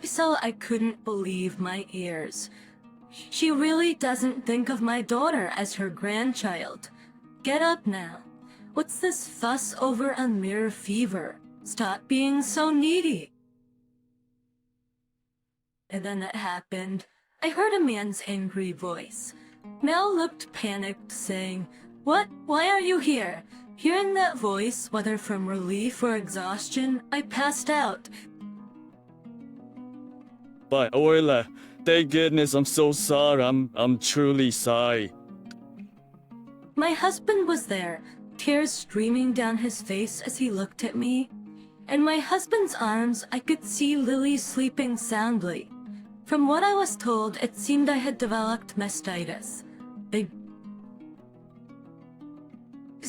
So I couldn't believe my ears. She really doesn't think of my daughter as her grandchild. Get up now. What's this fuss over a mere fever? Stop being so needy. And then it happened. I heard a man's angry voice. Mel looked panicked, saying, "What? Why are you here?" Hearing that voice, whether from relief or exhaustion, I passed out. But Orla, thank goodness, I'm so sorry. I'm truly sorry. My husband was there, tears streaming down his face as he looked at me. In my husband's arms, I could see Lily sleeping soundly. From what I was told, it seemed I had developed mastitis. They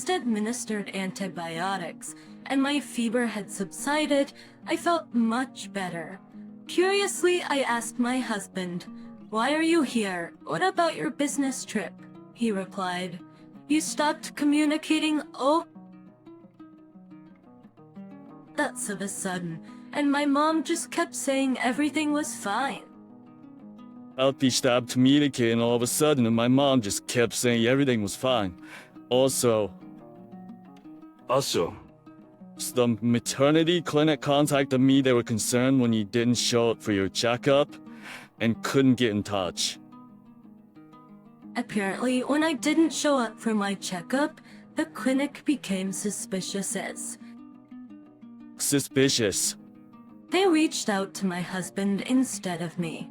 administered antibiotics, and my fever had subsided. I felt much better. Curiously, I asked my husband, "Why are you here? What about your business trip?" He replied, "You stopped communicating that's of a sudden, and my mom just kept saying everything was fine." Alfie stopped communicating all of a sudden, and my mom just kept saying everything was fine. Also, the maternity clinic contacted me. They were concerned when you didn't show up for your checkup and couldn't get in touch. Apparently, when I didn't show up for my checkup, the clinic became suspicious. They reached out to my husband instead of me.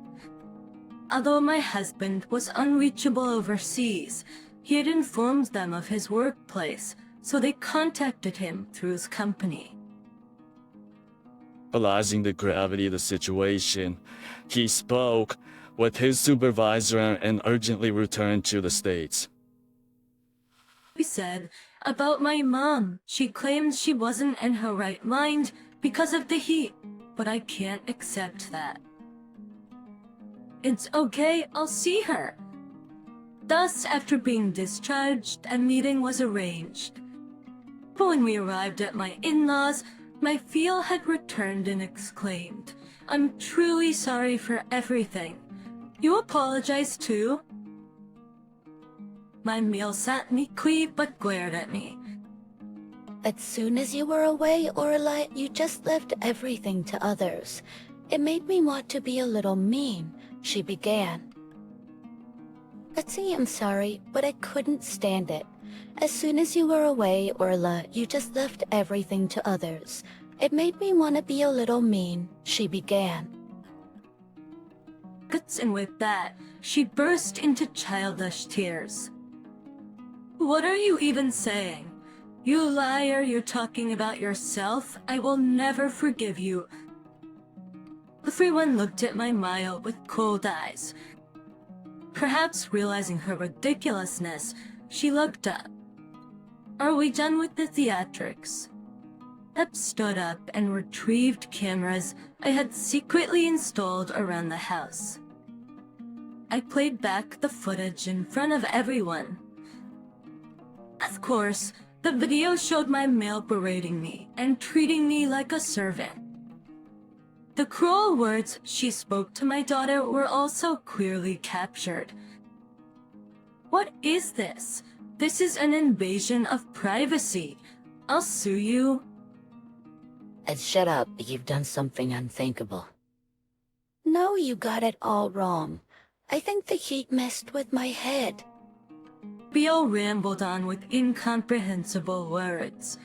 Although my husband was unreachable overseas, he had informed them of his workplace, so they contacted him through his company. Realizing the gravity of the situation, he spoke with his supervisor and urgently returned to the States. He said, about my mom, she claims she wasn't in her right mind because of the heat, but I can't accept that. It's okay, I'll see her. Thus, after being discharged, a meeting was arranged. But when we arrived at my in-laws, my feel had returned and exclaimed, "I'm truly sorry for everything. You apologize too?" My meal sat meekly but glared at me. As soon as you were away, Orla, you just left everything to others. It made me want to be a little mean, she began. Betsy, I'm sorry, but I couldn't stand it. As soon as you were away, Orla, you just left everything to others. It made me want to be a little mean, she began. And with that, she burst into childish tears. "What are you even saying? You liar, you're talking about yourself. I will never forgive you." Everyone looked at my Maya with cold eyes. Perhaps realizing her ridiculousness, she looked up. "Are we done with the theatrics?" Pep stood up and retrieved cameras I had secretly installed around the house. I played back the footage in front of everyone. Of course, the video showed my male berating me and treating me like a servant. The cruel words she spoke to my daughter were also clearly captured. What is this? This is an invasion of privacy. I'll sue you. And shut up, you've done something unthinkable. No, you got it all wrong. I think the heat messed with my head. Bill rambled on with incomprehensible words.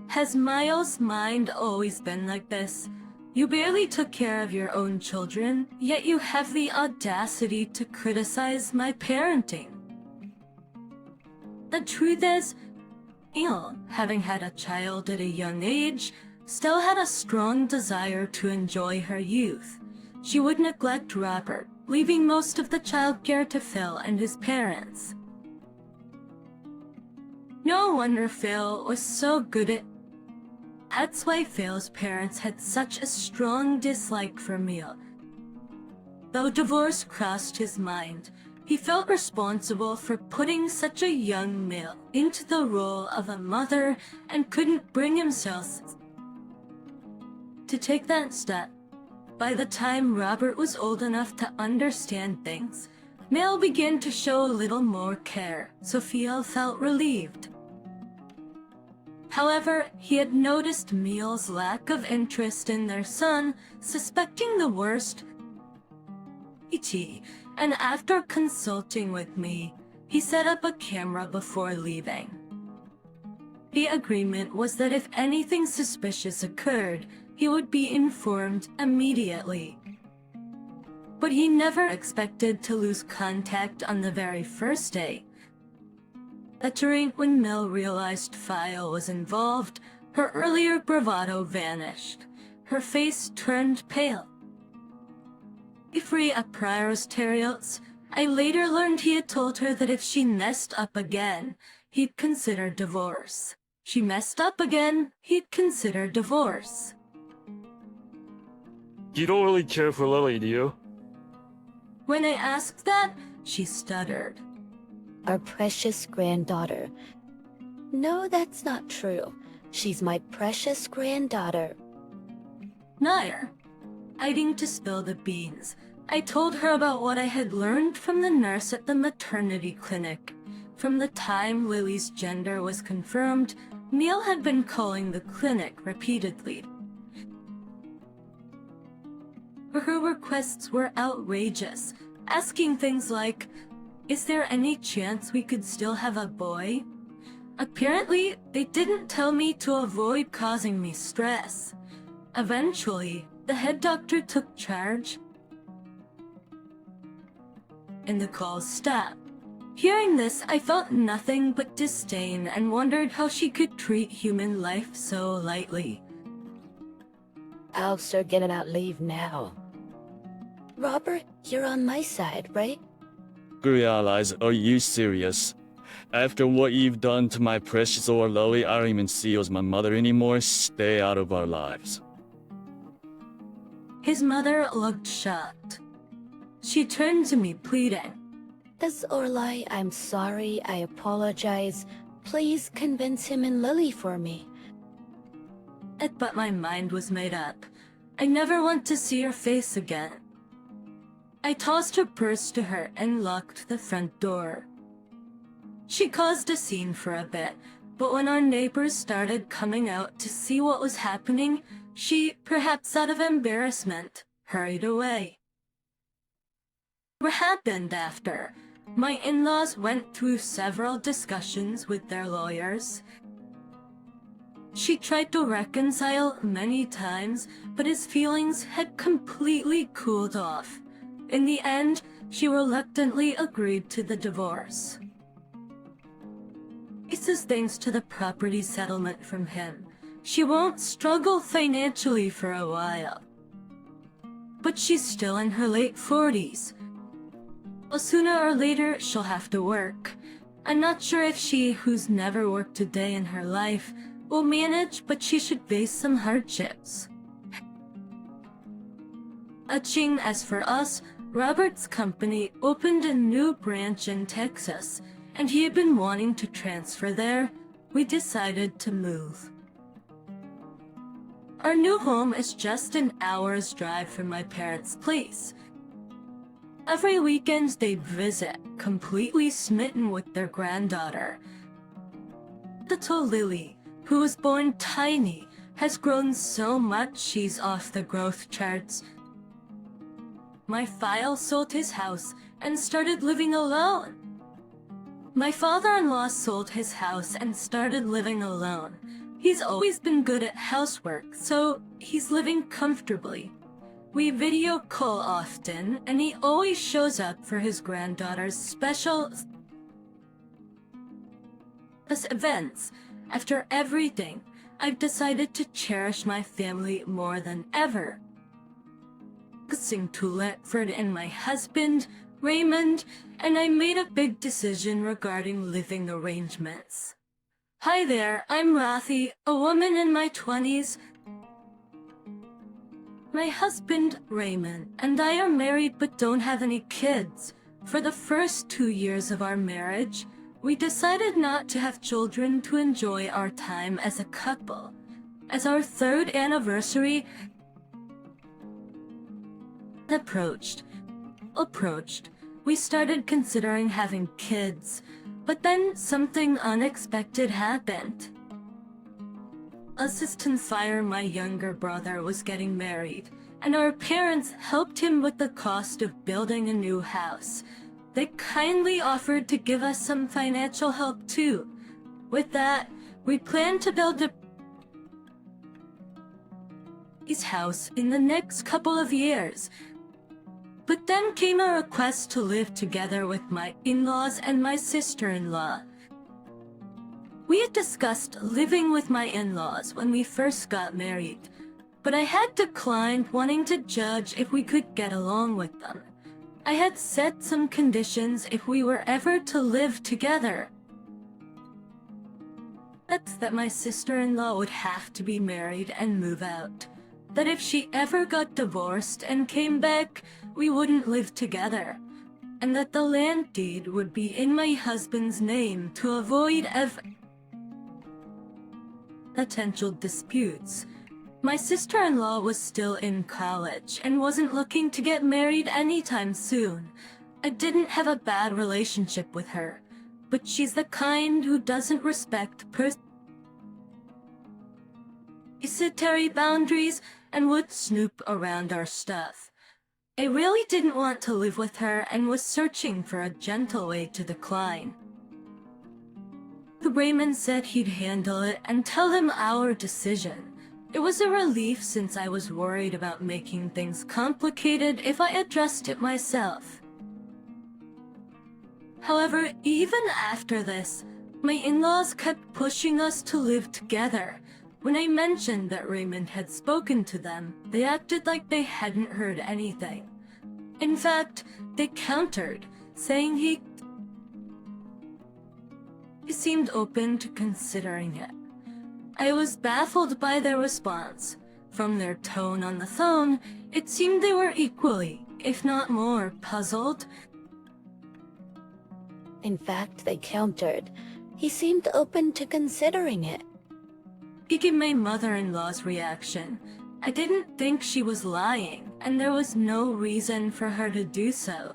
Has Miles' mind always been like this? You barely took care of your own children, yet you have the audacity to criticize my parenting. The truth is, Neil, having had a child at a young age, still had a strong desire to enjoy her youth. She would neglect Robert, leaving most of the childcare to Phil and his parents. No wonder Phil was so good at... That's why Phil's parents had such a strong dislike for Neil. Though divorce crossed his mind, he felt responsible for putting such a young Neil into the role of a mother and couldn't bring himself to take that step. By the time Robert was old enough to understand things, Neil began to show a little more care, so Phil felt relieved. However, he had noticed Neil's lack of interest in their son, suspecting the worst. And after consulting with me, he set up a camera before leaving. The agreement was that if anything suspicious occurred, he would be informed immediately. But he never expected to lose contact on the very first day. When Mel realized Phil was involved, her earlier bravado vanished. Her face turned pale. Free of Prior's terriers, I later learned he had told her that if she messed up again, he'd consider divorce. She messed up again, he'd consider divorce. You don't really care for Lily, do you? When I asked that, she stuttered. Our precious granddaughter. No, that's not true. She's my precious granddaughter. Nair. Hiding to spill the beans, I told her about what I had learned from the nurse at the maternity clinic. From the time Lily's gender was confirmed, Neil had been calling the clinic repeatedly. Her requests were outrageous, asking things like, "Is there any chance we could still have a boy?" Apparently, they didn't tell me to avoid causing me stress. Eventually, the head doctor took charge, and the calls stopped. Hearing this, I felt nothing but disdain and wondered how she could treat human life so lightly. I'll start getting out leave now. Robert, you're on my side, right? Realize, are you serious? After what you've done to my precious Lily, I don't even see you as my mother anymore. Stay out of our lives. His mother looked shocked. She turned to me, pleading. Miss Orlai, I'm sorry, I apologize. Please convince him and Lily for me. But my mind was made up. I never want to see her face again. I tossed her purse to her and locked the front door. She caused a scene for a bit, but when our neighbors started coming out to see what was happening, she, perhaps out of embarrassment, hurried away. What happened after? My in-laws went through several discussions with their lawyers. She tried to reconcile many times, but his feelings had completely cooled off. In the end, she reluctantly agreed to the divorce. This is thanks to the property settlement from him. She won't struggle financially for a while. But she's still in her late 40s. Well, sooner or later, she'll have to work. I'm not sure if she, who's never worked a day in her life, will manage, but she should face some hardships. As for us, Robert's company opened a new branch in Texas, and he had been wanting to transfer there. We decided to move. Our new home is just an hour's drive from my parents' place. Every weekend they visit, completely smitten with their granddaughter. Little Lily, who was born tiny, has grown so much she's off the growth charts. My Phile sold his house and started living alone. My father-in-law sold his house and started living alone. He's always been good at housework, so he's living comfortably. We video call often, and he always shows up for his granddaughter's special events. After everything, I've decided to cherish my family more than ever. Listening to Letford and my husband, Raymond, and I made a big decision regarding living arrangements. Hi there, I'm Rathi, a woman in my 20s. My husband, Raymond, and I are married but don't have any kids. For the first 2 years of our marriage, we decided not to have children to enjoy our time as a couple. As our 3rd anniversary approached, we started considering having kids, but then something unexpected happened. Assistant Fire, my younger brother, was getting married, and our parents helped him with the cost of building a new house. They kindly offered to give us some financial help too. With that, we planned to build his house in the next couple of years. But then came a request to live together with my in-laws and my sister-in-law. We had discussed living with my in-laws when we first got married, but I had declined wanting to judge if we could get along with them. I had set some conditions if we were ever to live together. That's that my sister-in-law would have to be married and move out. That if she ever got divorced and came back, we wouldn't live together. And that the land deed would be in my husband's name to avoid potential disputes. My sister-in-law was still in college and wasn't looking to get married anytime soon. I didn't have a bad relationship with her, but she's the kind who doesn't respect sanitary boundaries and would snoop around our stuff. I really didn't want to live with her and was searching for a gentle way to decline. Raymond said he'd handle it and tell him our decision. It was a relief since I was worried about making things complicated if I addressed it myself. However, even after this, my in-laws kept pushing us to live together. When I mentioned that Raymond had spoken to them, they acted like they hadn't heard anything. In fact, they countered, saying he seemed open to considering it. I was baffled by their response. From their tone on the phone, it seemed they were equally, if not more, puzzled. In fact, they countered. He seemed open to considering it. Given my mother-in-law's reaction, I didn't think she was lying, and there was no reason for her to do so.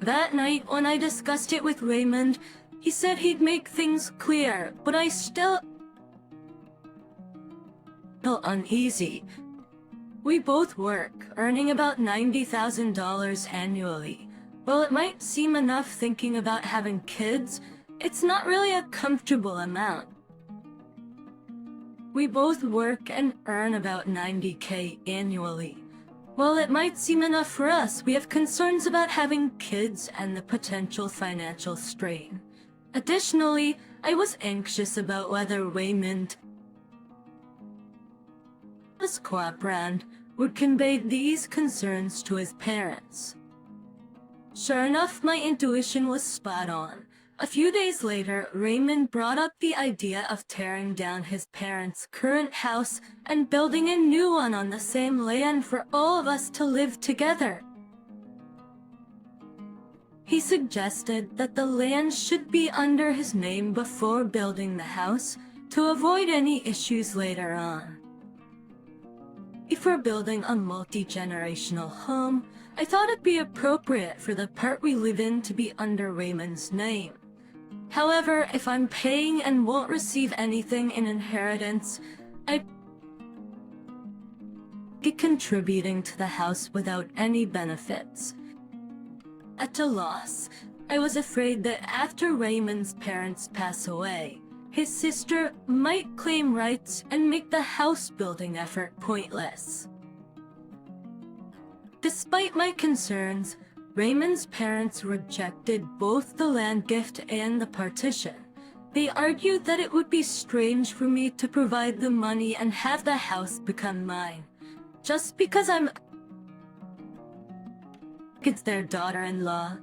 That night, when I discussed it with Raymond, he said he'd make things clear, but I still felt uneasy. We both work, earning about $90,000 annually. While it might seem enough thinking about having kids, it's not really a comfortable amount. We both work and earn about $90K annually. While it might seem enough for us, we have concerns about having kids and the potential financial strain. Additionally, I was anxious about whether Raymond's co-op brand would convey these concerns to his parents. Sure enough, my intuition was spot on. A few days later, Raymond brought up the idea of tearing down his parents' current house and building a new one on the same land for all of us to live together. He suggested that the land should be under his name before building the house to avoid any issues later on. If we're building a multi-generational home, I thought it'd be appropriate for the part we live in to be under Raymond's name. However, if I'm paying and won't receive anything in inheritance, I'd be contributing to the house without any benefits. At a loss, I was afraid that after Raymond's parents pass away, his sister might claim rights and make the house-building effort pointless. Despite my concerns, Raymond's parents rejected both the land gift and the partition. They argued that it would be strange for me to provide the money and have the house become mine, just because it's their daughter-in-law.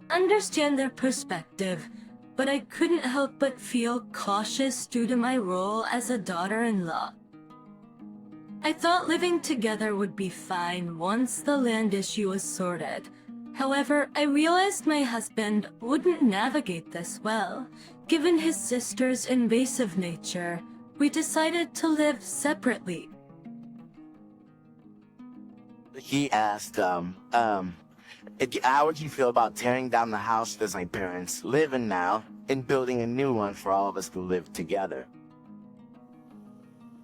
Understand their perspective, but I couldn't help but feel cautious due to my role as a daughter-in-law. I thought living together would be fine once the land issue was sorted. However, I realized my husband wouldn't navigate this well. Given his sister's invasive nature, we decided to live separately. He asked, how would you feel about tearing down the house that my parents live in now and building a new one for all of us to live together?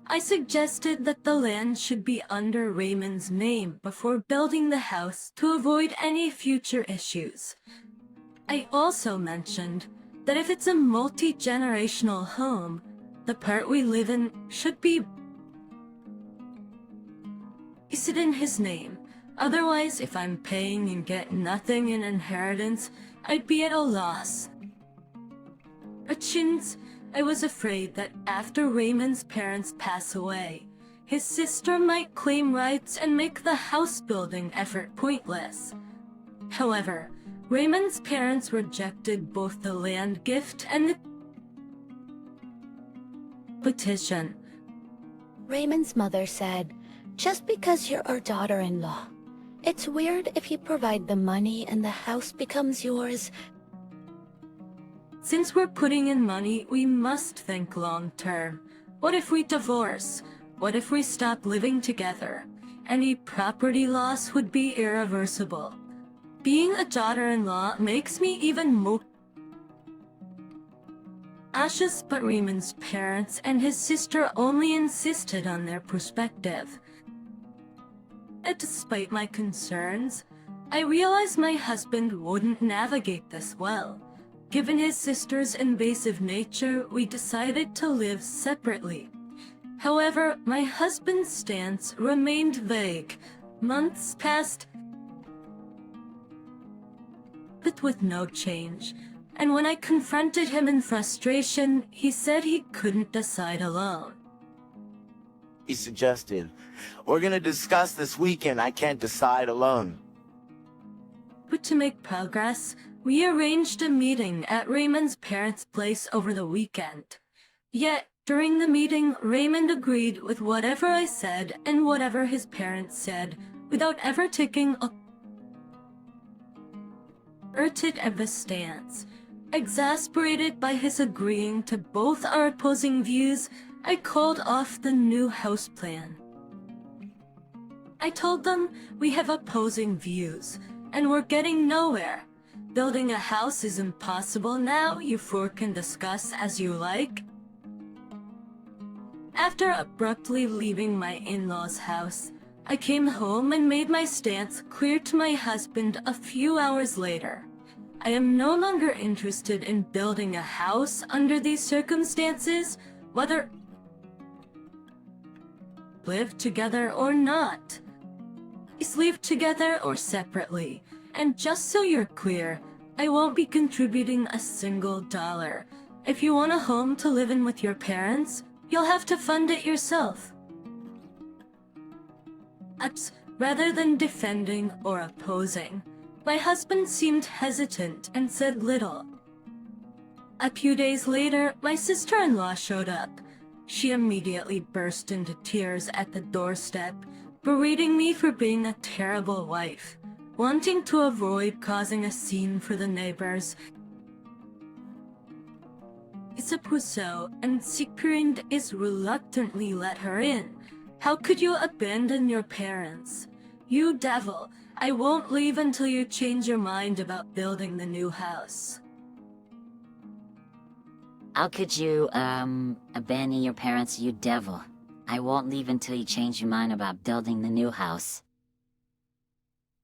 I suggested that the land should be under Raymond's name before building the house to avoid any future issues. I also mentioned that if it's a multi-generational home, the part we live in should be listed in his name. Otherwise, if I'm paying and get nothing in inheritance, I'd be at a loss. Since I was afraid that after Raymond's parents pass away, his sister might claim rights and make the house-building effort pointless. However, Raymond's parents rejected both the land gift and the petition. Raymond's mother said, "Just because you're our daughter-in-law, it's weird if you provide the money and the house becomes yours." Since we're putting in money, we must think long-term. What if we divorce? What if we stop living together? Any property loss would be irreversible. Being a daughter-in-law makes me even more anxious, but Raymond's parents and his sister only insisted on their perspective. And despite my concerns, I realized my husband wouldn't navigate this well. Given his sister's invasive nature, we decided to live separately. However, my husband's stance remained vague. Months passed, but with no change. And when I confronted him in frustration, he said he couldn't decide alone. He suggested, "We're gonna discuss this weekend. I can't decide alone." But to make progress, we arranged a meeting at Raymond's parents' place over the weekend. Yet, during the meeting, Raymond agreed with whatever I said and whatever his parents said, without ever taking a of stance. Exasperated by his agreeing to both our opposing views, I called off the new house plan. I told them we have opposing views, and we're getting nowhere. Building a house is impossible now. You four can discuss as you like. After abruptly leaving my in-laws' house, I came home and made my stance clear to my husband a few hours later. I am no longer interested in building a house under these circumstances, whether live together or not. Let's live together or separately. And just so you're clear, I won't be contributing a single dollar. If you want a home to live in with your parents, you'll have to fund it yourself. Rather than defending or opposing, my husband seemed hesitant and said little. A few days later, my sister-in-law showed up. She immediately burst into tears at the doorstep, berating me for being a terrible wife, wanting to avoid causing a scene for the neighbors. I suppose so, and Sigprind is reluctantly let her in. How could you abandon your parents? You devil, I won't leave until you change your mind about building the new house. How could you, abandon your parents, you devil? I won't leave until you change your mind about building the new house.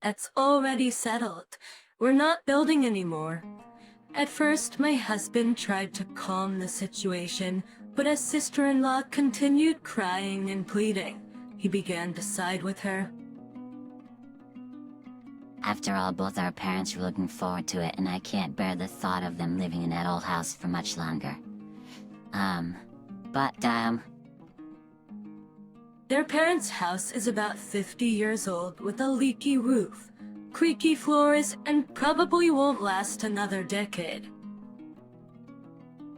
That's already settled. We're not building anymore. At first, my husband tried to calm the situation, but as sister-in-law continued crying and pleading, he began to side with her. After all, both our parents were looking forward to it, and I can't bear the thought of them living in that old house for much longer. Their parents' house is about 50 years old with a leaky roof, creaky floors, and probably won't last another decade.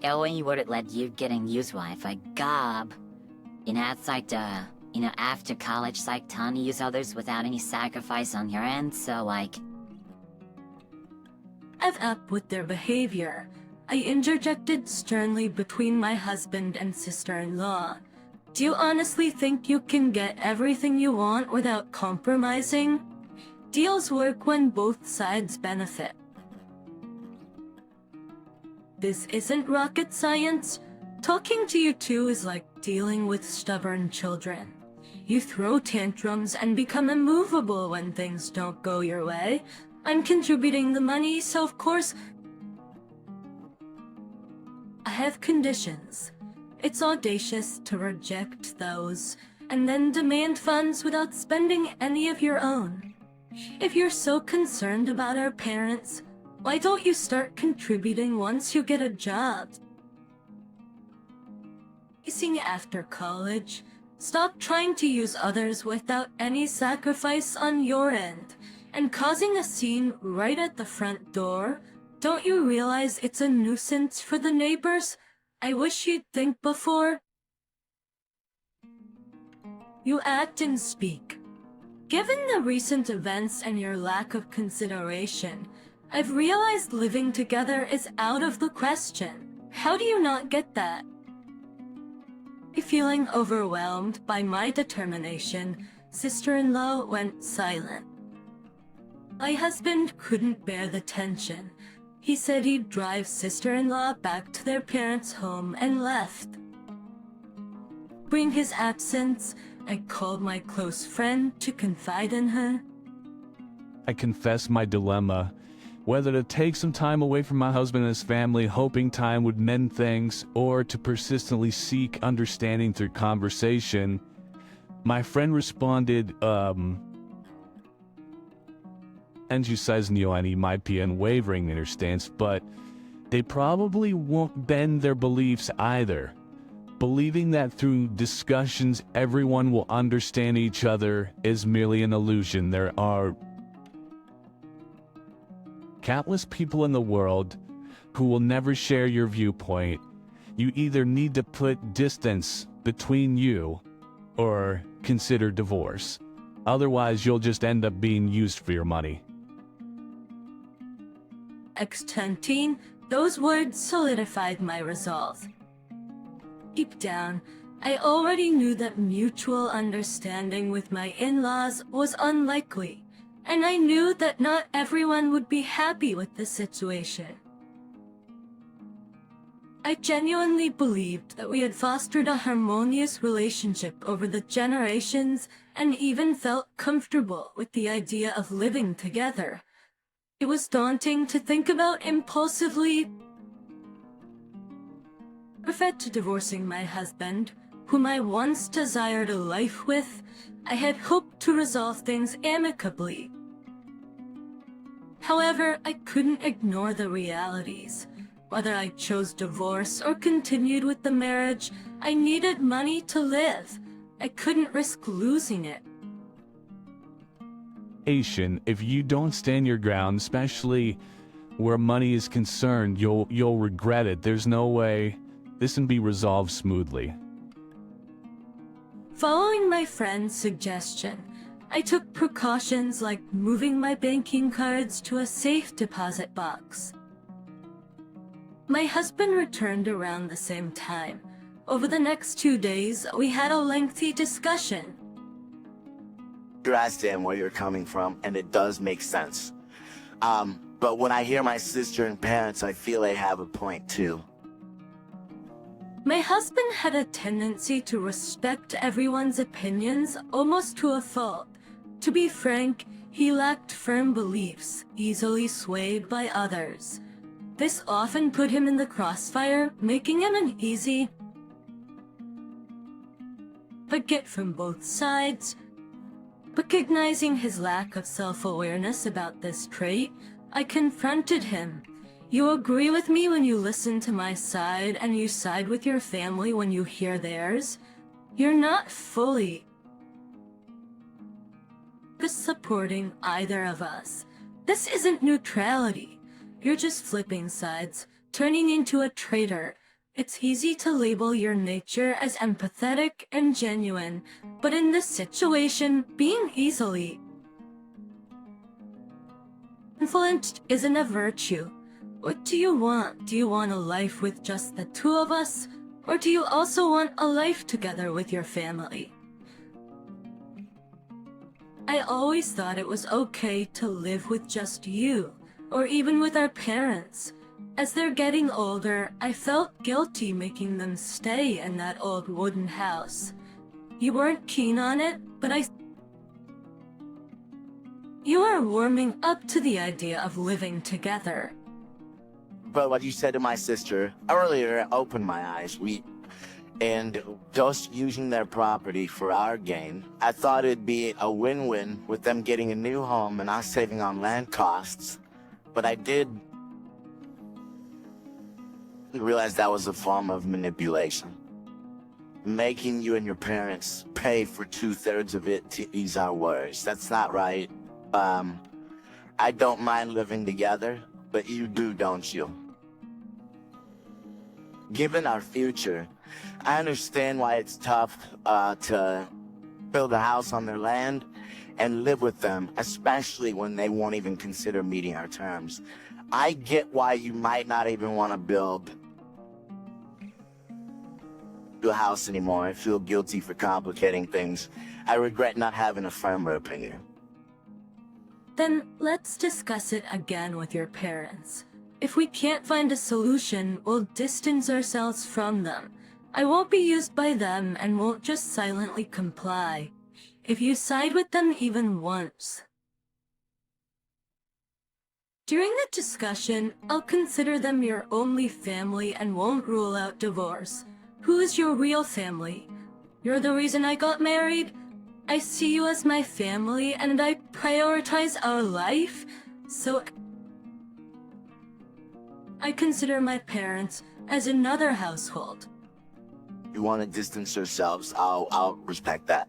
Yeah, when you wouldn't let you getting used wife, I gob. You know, it's like after college, it's like time to use others without any sacrifice on your end, so like... I've up with their behavior. I interjected sternly between my husband and sister-in-law. Do you honestly think you can get everything you want without compromising? Deals work when both sides benefit. This isn't rocket science. Talking to you two is like dealing with stubborn children. You throw tantrums and become immovable when things don't go your way. I'm contributing the money, so of course I have conditions. It's audacious to reject those, and then demand funds without spending any of your own. If you're so concerned about our parents, why don't you start contributing once you get a job? Chasing after college, stop trying to use others without any sacrifice on your end, and causing a scene right at the front door. Don't you realize it's a nuisance for the neighbors? I wish you'd think before you act and speak. Given the recent events and your lack of consideration, I've realized living together is out of the question. How do you not get that? Feeling overwhelmed by my determination, sister-in-law went silent. My husband couldn't bear the tension. He said he'd drive sister-in-law back to their parents' home and left. During his absence, I called my close friend to confide in her. I confessed my dilemma, whether to take some time away from my husband and his family, hoping time would mend things, or to persistently seek understanding through conversation. My friend responded, emphasizing he might be unwavering in her stance, but they probably won't bend their beliefs either. Believing that through discussions everyone will understand each other is merely an illusion. There are countless people in the world who will never share your viewpoint. You either need to put distance between you or consider divorce. Otherwise, you'll just end up being used for your money. Extantine, those words solidified my resolve. Deep down, I already knew that mutual understanding with my in-laws was unlikely, and I knew that not everyone would be happy with the situation. I genuinely believed that we had fostered a harmonious relationship over the generations and even felt comfortable with the idea of living together. It was daunting to think about impulsively. Prior to divorcing my husband, whom I once desired a life with, I had hoped to resolve things amicably. However, I couldn't ignore the realities. Whether I chose divorce or continued with the marriage, I needed money to live. I couldn't risk losing it. If you don't stand your ground, especially where money is concerned, you'll regret it. There's no way this can be resolved smoothly. Following my friend's suggestion, I took precautions like moving my banking cards to a safe deposit box. My husband returned around the same time. Over the next 2 days, we had a lengthy discussion. I understand where you're coming from, and it does make sense. But when I hear my sister and parents, I feel they have a point too. My husband had a tendency to respect everyone's opinions almost to a fault. To be frank, he lacked firm beliefs, easily swayed by others. This often put him in the crossfire, making him an easy target from both sides. Recognizing his lack of self-awareness about this trait, I confronted him. You agree with me when you listen to my side, and you side with your family when you hear theirs. You're not fully supporting either of us. This isn't neutrality. You're just flipping sides, turning into a traitor. It's easy to label your nature as empathetic and genuine, but in this situation, being easily influenced isn't a virtue. What do you want? Do you want a life with just the two of us? Or do you also want a life together with your family? I always thought it was okay to live with just you, or even with our parents. As they're getting older, I felt guilty making them stay in that old wooden house. You weren't keen on it, but you are warming up to the idea of living together. But what you said to my sister earlier opened my eyes. And just using their property for our gain, I thought it'd be a win-win with them getting a new home and us saving on land costs. But I did realize that was a form of manipulation. Making you and your parents pay for 2/3 of it to ease our worries. That's not right. I don't mind living together, but you do, don't you? Given our future, I understand why it's tough to build a house on their land and live with them, especially when they won't even consider meeting our terms. I get why you might not even want to build a house anymore. I feel guilty for complicating things. I regret not having a firmer opinion. Then let's discuss it again with your parents. If we can't find a solution, we'll distance ourselves from them. I won't be used by them and won't just silently comply. If you side with them even once. During the discussion, I'll consider them your only family and won't rule out divorce. Who is your real family? You're the reason I got married? I see you as my family and I prioritize our life, so I consider my parents as another household. You want to distance yourselves, I'll respect that.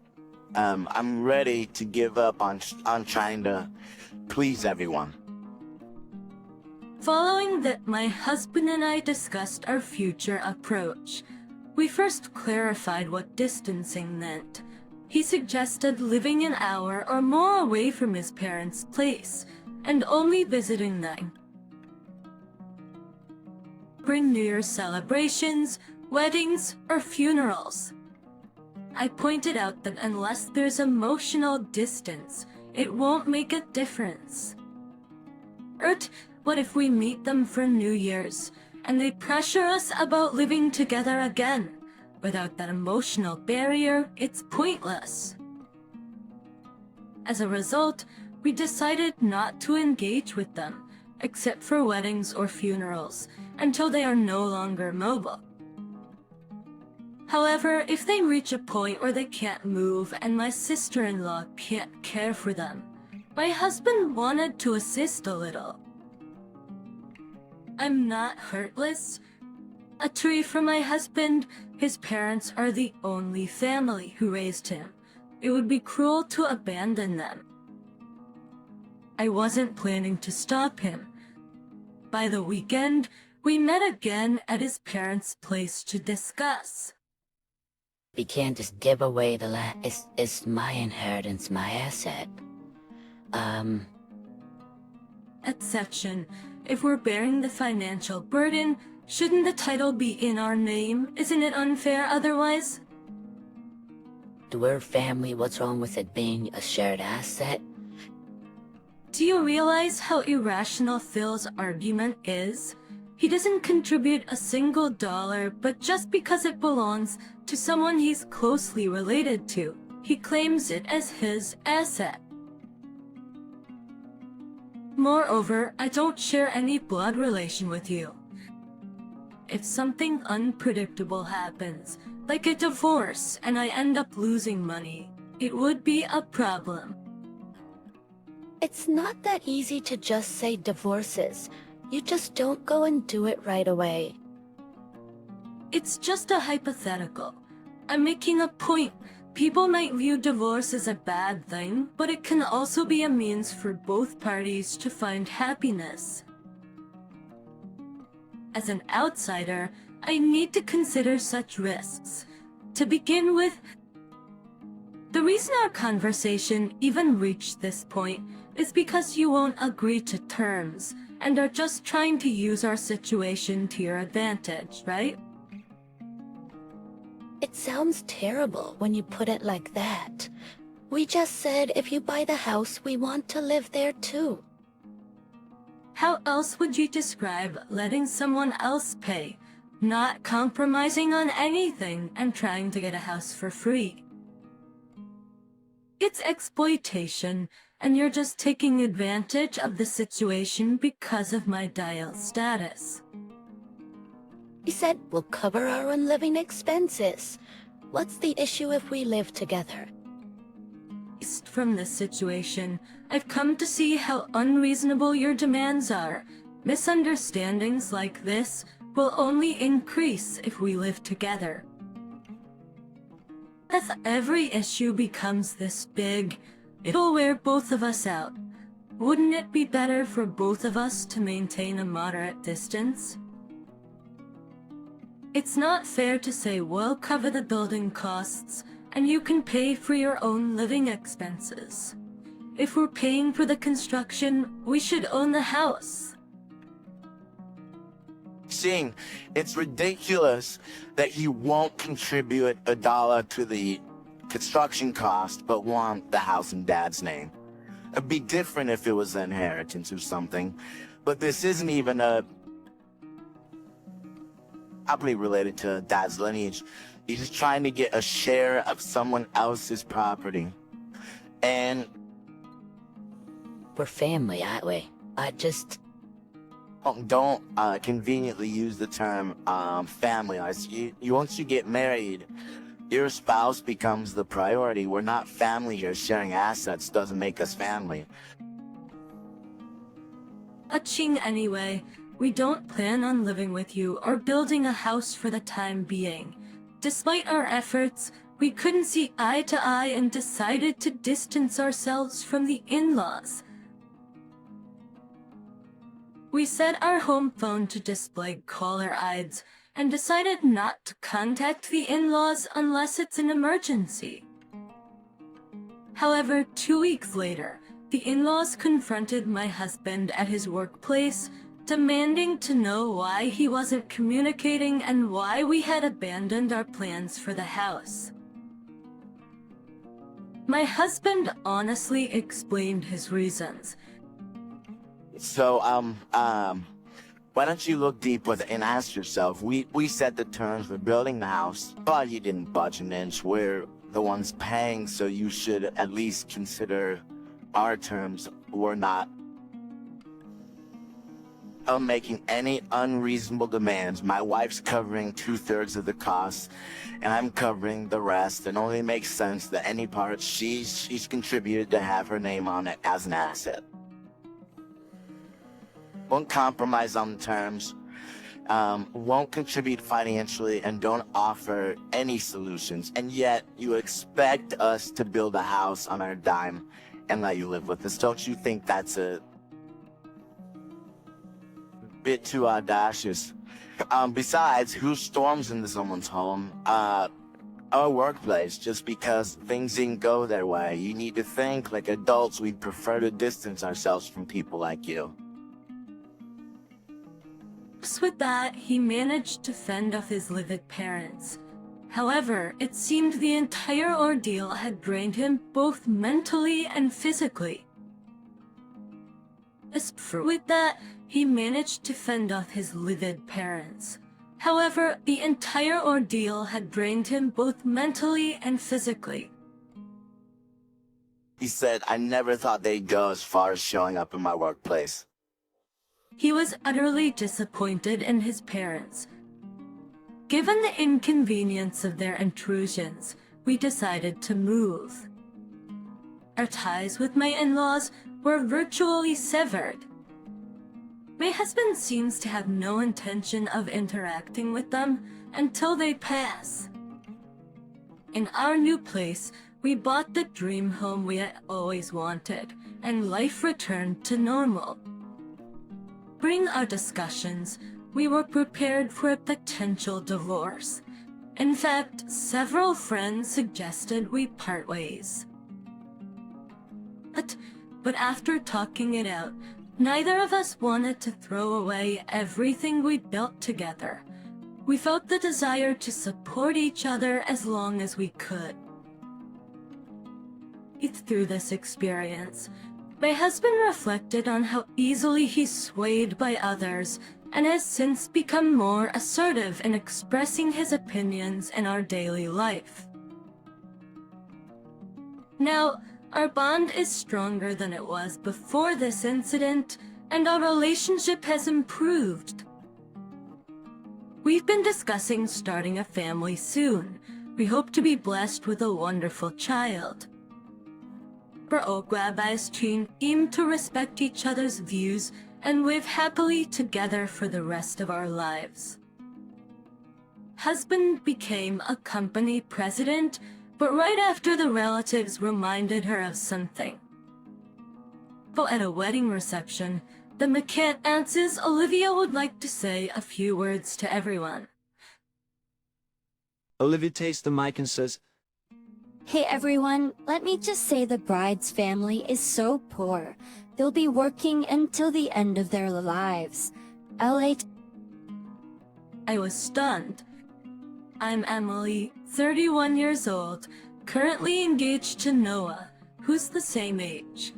I'm ready to give up on trying to please everyone. Following that, my husband and I discussed our future approach. We first clarified what distancing meant. He suggested living an hour or more away from his parents' place, and only visiting them. Bring New Year's celebrations, weddings, or funerals. I pointed out that unless there's emotional distance, it won't make a difference. What if we meet them for New Year's, and they pressure us about living together again? Without that emotional barrier, it's pointless. As a result, we decided not to engage with them, except for weddings or funerals, until they are no longer mobile. However, if they reach a point where they can't move and my sister-in-law can't care for them, my husband wanted to assist a little. I'm not heartless. A tree for my husband, his parents are the only family who raised him. It would be cruel to abandon them. I wasn't planning to stop him. By the weekend, we met again at his parents' place to discuss. We can't just give away the land. It's my inheritance, my asset. At section, if we're bearing the financial burden, Shouldn't the title be in our name? Isn't it unfair otherwise? To our family, what's wrong with it being a shared asset? Do you realize how irrational Phil's argument is? He doesn't contribute a single dollar, but just because it belongs to someone he's closely related to, he claims it as his asset. Moreover, I don't share any blood relation with you. If something unpredictable happens, like a divorce, and I end up losing money, it would be a problem. It's not that easy to just say divorces. You just don't go and do it right away. It's just a hypothetical. I'm making a point. People might view divorce as a bad thing, but it can also be a means for both parties to find happiness. As an outsider, I need to consider such risks. To begin with, the reason our conversation even reached this point is because you won't agree to terms and are just trying to use our situation to your advantage, right? It sounds terrible when you put it like that. We just said if you buy the house, we want to live there too. How else would you describe letting someone else pay, not compromising on anything and trying to get a house for free? It's exploitation, and you're just taking advantage of the situation because of my dial status. We said we'll cover our own living expenses. What's the issue if we live together? From this situation, I've come to see how unreasonable your demands are. Misunderstandings like this will only increase if we live together. As every issue becomes this big, it'll wear both of us out. Wouldn't it be better for both of us to maintain a moderate distance? It's not fair to say we'll cover the building costs and you can pay for your own living expenses. If we're paying for the construction, we should own the house. Seeing, it's ridiculous that he won't contribute a dollar to the construction cost, but want the house in Dad's name. It'd be different if it was an inheritance or something, but this isn't even probably related to Dad's lineage. He's just trying to get a share of someone else's property. And we're family, aren't we? Don't conveniently use the term family. Once you get married, your spouse becomes the priority. We're not family here. Sharing assets doesn't make us family. Aching anyway, we don't plan on living with you or building a house for the time being. Despite our efforts, we couldn't see eye to eye and decided to distance ourselves from the in-laws. We set our home phone to display caller IDs and decided not to contact the in-laws unless it's an emergency. However, 2 weeks later, the in-laws confronted my husband at his workplace, demanding to know why he wasn't communicating and why we had abandoned our plans for the house. My husband honestly explained his reasons. So, why don't you look deep with it and ask yourself, we set the terms for building the house, but you didn't budge an inch. We're the ones paying, so you should at least consider our terms. We're not making any unreasonable demands. My wife's covering 2/3 of the costs, and I'm covering the rest. It only makes sense that any part she's contributed to have her name on it as an asset. Won't compromise on the terms, won't contribute financially, and don't offer any solutions. And yet, you expect us to build a house on our dime and let you live with us. Don't you think that's a bit too audacious? Besides, who storms into someone's home? Our workplace, just because things didn't go their way. You need to think like adults. We'd prefer to distance ourselves from people like you. hopes with that, he managed to fend off his livid parents. However, it seemed the entire ordeal had drained him both mentally and physically. With that, he managed to fend off his livid parents. However, the entire ordeal had drained him both mentally and physically. He said, I never thought they'd go as far as showing up in my workplace. He was utterly disappointed in his parents. Given the inconvenience of their intrusions, we decided to move. Our ties with my in-laws were virtually severed. My husband seems to have no intention of interacting with them until they pass. In our new place, we bought the dream home we had always wanted, and life returned to normal. During our discussions, we were prepared for a potential divorce. In fact, several friends suggested we part ways. But after talking it out, neither of us wanted to throw away everything we'd built together. We felt the desire to support each other as long as we could. Through this experience, my husband reflected on how easily he's swayed by others and has since become more assertive in expressing his opinions in our daily life. Now, our bond is stronger than it was before this incident, and our relationship has improved. We've been discussing starting a family soon. We hope to be blessed with a wonderful child. Our team aim to respect each other's views and live happily together for the rest of our lives. Husband became a company president, but right after the relatives reminded her of something. But at a wedding reception, the McCann answers Olivia would like to say a few words to everyone. Olivia takes the mic and says, Hey everyone, let me just say the bride's family is so poor. They'll be working until the end of their lives. I was stunned. I'm Emily, 31 years old, currently engaged to Noah, who's the same age.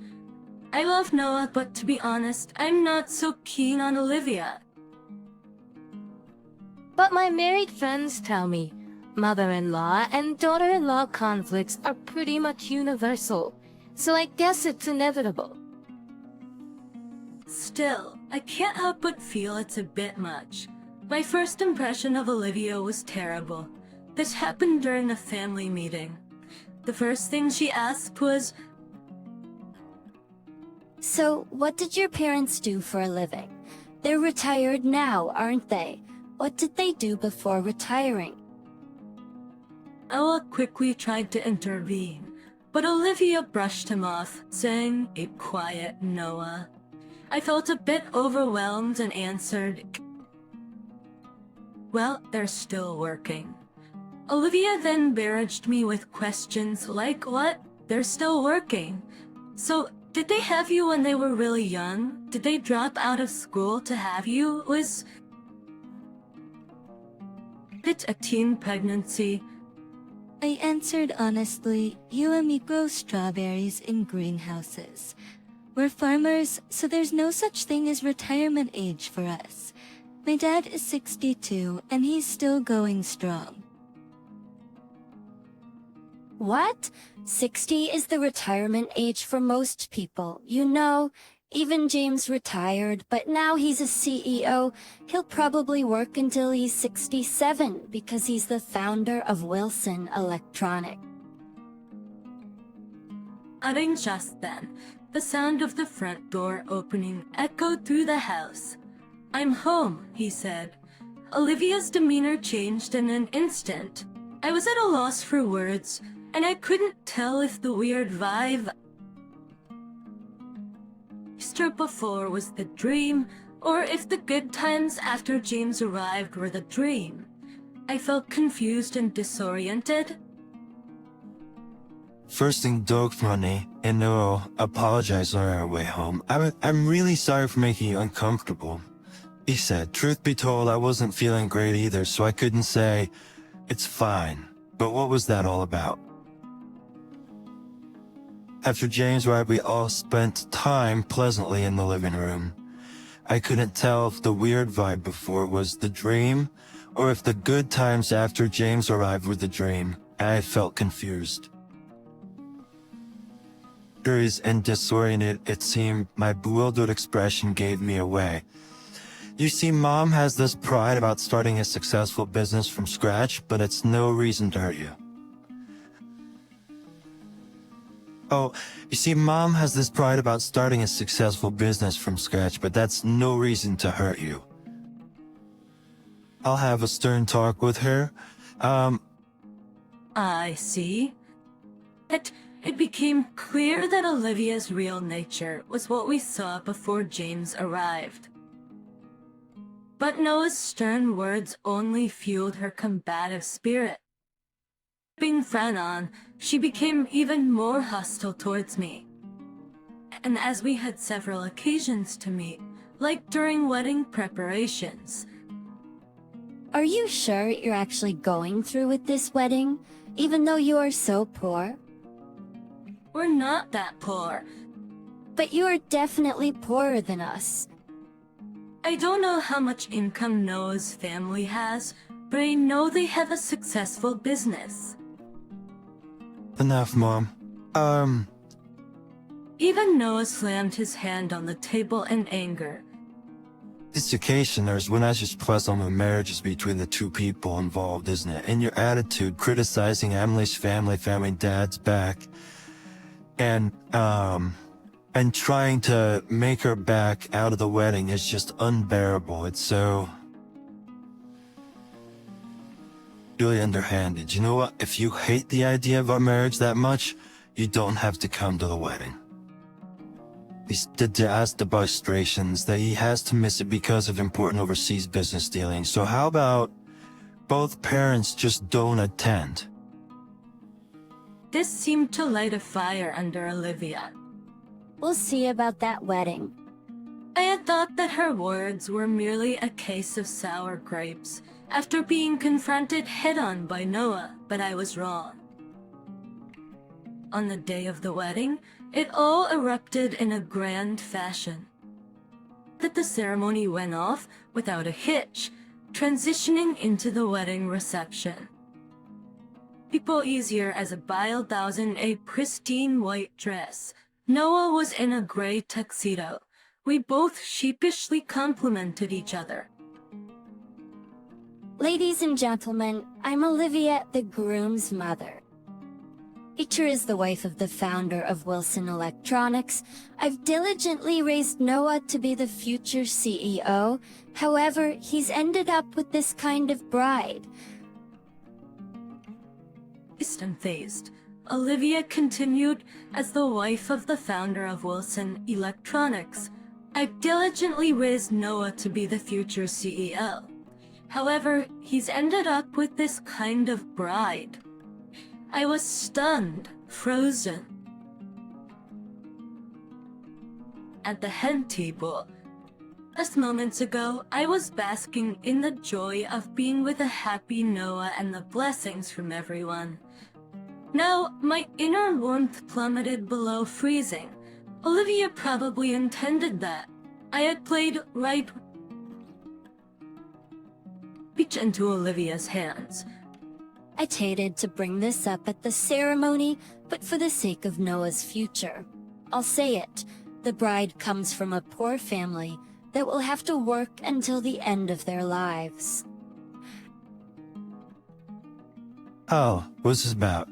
I love Noah, but to be honest, I'm not so keen on Olivia. But my married friends tell me, mother-in-law and daughter-in-law conflicts are pretty much universal, so I guess it's inevitable. Still, I can't help but feel it's a bit much. My first impression of Olivia was terrible. This happened during a family meeting. The first thing she asked was, So, what did your parents do for a living? They're retired now, aren't they? What did they do before retiring? Ella quickly tried to intervene, but Olivia brushed him off, saying, "Keep quiet, Noah." I felt a bit overwhelmed and answered, "Well, they're still working." Olivia then barraged me with questions like, "What? They're still working? So, did they have you when they were really young? Did they drop out of school to have you? Was it a teen pregnancy?" I answered honestly, you and me grow strawberries in greenhouses. We're farmers, so there's no such thing as retirement age for us. My dad is 62, and he's still going strong. What? 60 is the retirement age for most people. You know, even James retired, but now he's a CEO. He'll probably work until he's 67 because he's the founder of Wilson Electronic. Adding just then, the sound of the front door opening echoed through the house. "I'm home," he said. Olivia's demeanor changed in an instant. I was at a loss for words, and I couldn't tell if the weird vibe before was the dream, or if the good times after James arrived were the dream. I felt confused and disoriented. First thing, dog funny, and no, apologize on our way home. I'm really sorry for making you uncomfortable. He said, truth be told, I wasn't feeling great either, so I couldn't say, it's fine. But what was that all about? After James arrived, we all spent time pleasantly in the living room. I couldn't tell if the weird vibe before was the dream, or if the good times after James arrived were the dream. I felt confused. Curious and disoriented, it seemed my bewildered expression gave me away. You see, Mom has this pride about starting a successful business from scratch, but it's no reason to hurt you. Oh, you see, Mom has this pride about starting a successful business from scratch, but that's no reason to hurt you. I'll have a stern talk with her. I see. It became clear that Olivia's real nature was what we saw before James arrived. But Noah's stern words only fueled her combative spirit. Being frowned on, she became even more hostile towards me. And as we had several occasions to meet, like during wedding preparations. Are you sure you're actually going through with this wedding, even though you are so poor? We're not that poor. But you are definitely poorer than us. I don't know how much income Noah's family has, but I know they have a successful business. Enough, Mom. Even Noah slammed his hand on the table in anger. This occasion, there's when I just presume a marriage is between the two people involved, isn't it? And your attitude criticizing Emily's family Dad's back, and trying to make her back out of the wedding is just unbearable. It's so really underhanded. You know what? If you hate the idea of our marriage that much, you don't have to come to the wedding. He's asked the frustrations that he has to miss it because of important overseas business dealings. So how about both parents just don't attend? This seemed to light a fire under Olivia. We'll see about that wedding. I had thought that her words were merely a case of sour grapes after being confronted head-on by Noah, but I was wrong. On the day of the wedding, it all erupted in a grand fashion. That the ceremony went off without a hitch, transitioning into the wedding reception. People easier as a bile thousand a pristine white dress. Noah was in a gray tuxedo. We both sheepishly complimented each other. Ladies and gentlemen, I'm Olivia, the groom's mother. Teacher is the wife of the founder of Wilson Electronics. I've diligently raised Noah to be the future CEO. However, he's ended up with this kind of bride. Unfazed, Olivia continued, as the wife of the founder of Wilson Electronics, I've diligently raised Noah to be the future CEO. However, he's ended up with this kind of bride. I was stunned, frozen. At the hen table, just moments ago, I was basking in the joy of being with a happy Noah and the blessings from everyone. Now, my inner warmth plummeted below freezing. Olivia probably intended that. I had played right reach into Olivia's hands. I hated to bring this up at the ceremony, but for the sake of Noah's future, I'll say it. The bride comes from a poor family that will have to work until the end of their lives. Oh, what's this about?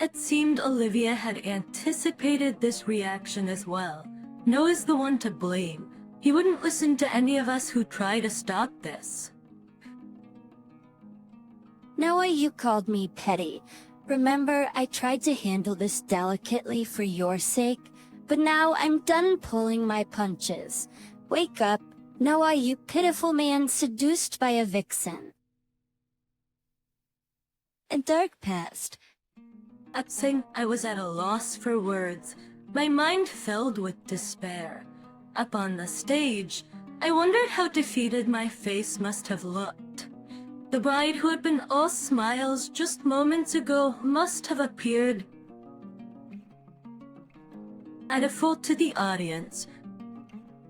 It seemed Olivia had anticipated this reaction as well. Noah's the one to blame. He wouldn't listen to any of us who try to stop this. Noah, you called me petty. Remember, I tried to handle this delicately for your sake, but now I'm done pulling my punches. Wake up, Noah, you pitiful man seduced by a vixen. A dark past. Upsing, I was at a loss for words, my mind filled with despair. Up on the stage, I wondered how defeated my face must have looked. The bride who had been all smiles just moments ago must have appeared at a fault to the audience.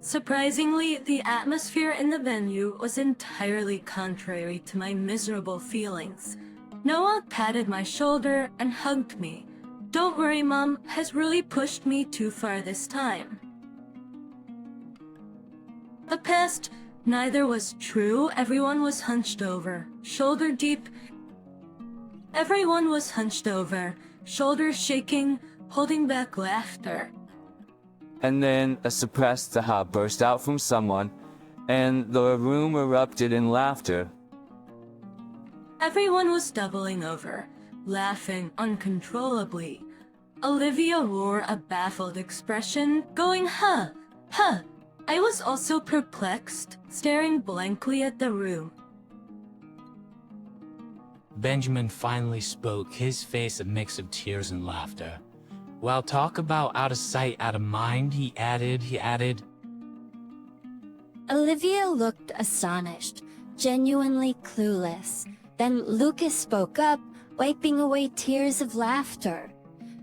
Surprisingly, the atmosphere in the venue was entirely contrary to my miserable feelings. Noah patted my shoulder and hugged me. "Don't worry, Mom has really pushed me too far this time." The past neither was true. Everyone was hunched over, shoulder deep. Everyone was hunched over, shoulders shaking, holding back laughter. And then a suppressed aha burst out from someone, and the room erupted in laughter. Everyone was doubling over, laughing uncontrollably. Olivia wore a baffled expression, going, "Huh, huh." I was also perplexed, staring blankly at the room. Benjamin finally spoke, his face a mix of tears and laughter. While talk about out of sight, out of mind, he added, Olivia looked astonished, genuinely clueless. Then Lucas spoke up, wiping away tears of laughter.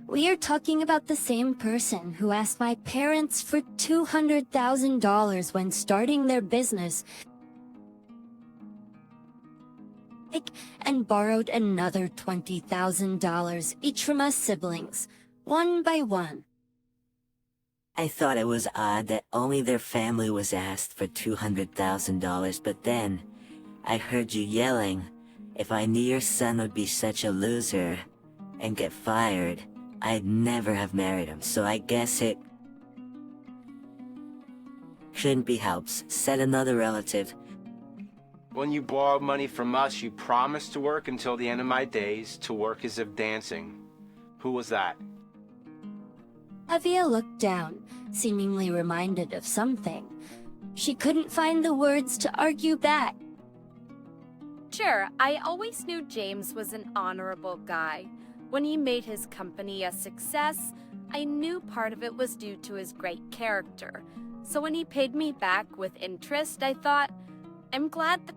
"We are talking about the same person who asked my parents for $200,000 when starting their business and borrowed another $20,000 each from us siblings, one by one." I thought it was odd that only their family was asked for $200,000, but then I heard you yelling, "If I knew your son would be such a loser and get fired, I'd never have married him, so I guess it shouldn't be helps," said another relative. "When you borrowed money from us, you promised to work until the end of my days, to work as if dancing. Who was that?" Olivia looked down, seemingly reminded of something. She couldn't find the words to argue back. Sure, I always knew James was an honorable guy. When he made his company a success, I knew part of it was due to his great character. So when he paid me back with interest, I thought, I'm glad the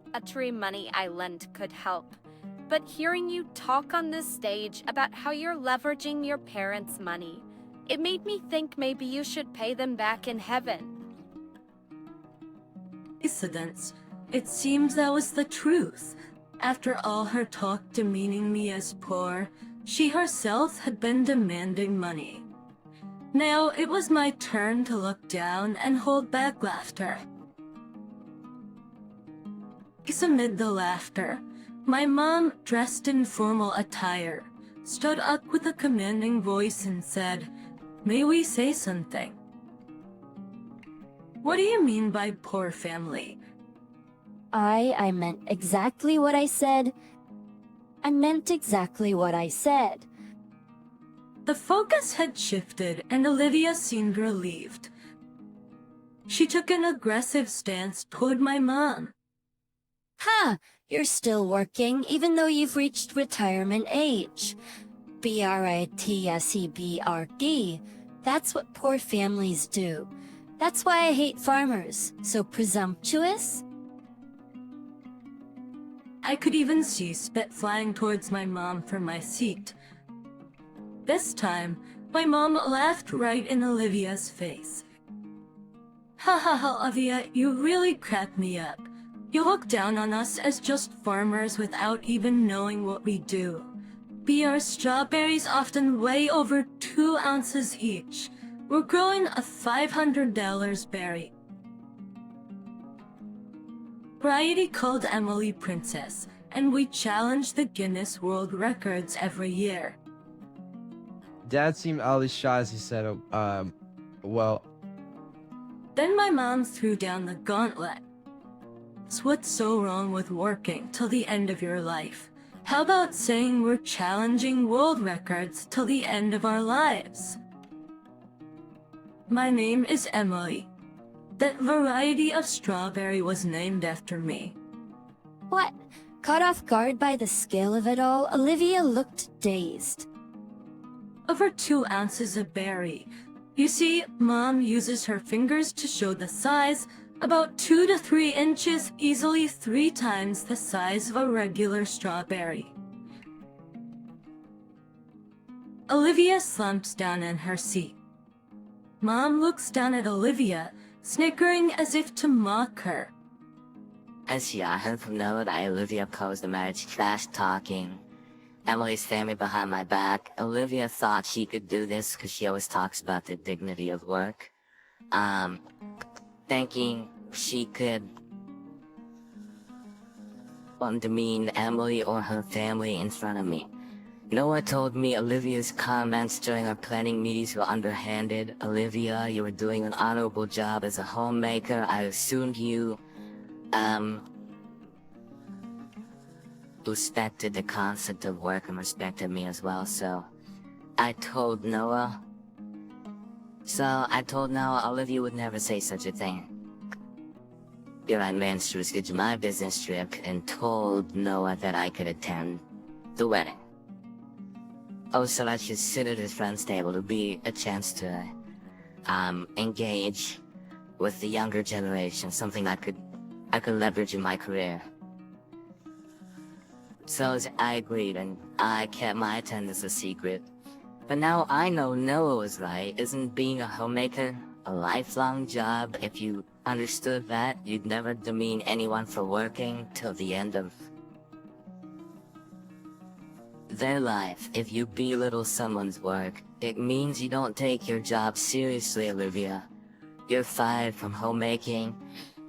monetary money I lent could help. But hearing you talk on this stage about how you're leveraging your parents' money, it made me think maybe you should pay them back in heaven. Coincidence. It seems that was the truth. After all her talk demeaning me as poor, she herself had been demanding money. Now it was my turn to look down and hold back laughter. Amid the laughter, my mom, dressed in formal attire, stood up with a commanding voice and said, "May we say something?" "What do you mean by poor family?" I meant exactly what I said. I meant exactly what I said. The focus had shifted and Olivia seemed relieved. She took an aggressive stance toward my mom. "Ha! You're still working, even though you've reached retirement age. BRITSEBRD. That's what poor families do. That's why I hate farmers. So presumptuous?" I could even see spit flying towards my mom from my seat. This time, my mom laughed right in Olivia's face. "Ha ha ha, Olivia, you really crack me up. You look down on us as just farmers without even knowing what we do. BR strawberries often weigh over 2 ounces each. We're growing a $500 berry." Variety called Emily Princess, and we challenge the Guinness World Records every year. Dad seemed oddly shy as he said, well... Then my mom threw down the gauntlet. What's so wrong with working till the end of your life? How about saying we're challenging world records till the end of our lives? My name is Emily. That variety of strawberry was named after me. What? Caught off guard by the scale of it all, Olivia looked dazed. Over 2 ounces of berry. You see, Mom uses her fingers to show the size, about 2 to 3 inches, easily 3 times the size of a regular strawberry. Olivia slumps down in her seat. Mom looks down at Olivia, snickering as if to mock her. As I heard from Noah that Olivia posed the marriage trash-talking Emily's family behind my back. Olivia thought she could do this because she always talks about the dignity of work. Thinking she could demean Emily or her family in front of me. Noah told me Olivia's comments during our planning meetings were underhanded. Olivia, you were doing an honorable job as a homemaker. I assumed you, respected the concept of work and respected me as well, so I told Noah, Olivia would never say such a thing. Here I managed to reschedule my business trip and told Noah that I could attend the wedding. Also, I should sit at his friend's table to be a chance to engage with the younger generation, something I could leverage in my career. So I agreed, and I kept my attendance a secret. But now I know Noah was right. Isn't being a homemaker a lifelong job? If you understood that, you'd never demean anyone for working till the end of their life. If you belittle someone's work, it means you don't take your job seriously, Olivia. You're fired from homemaking,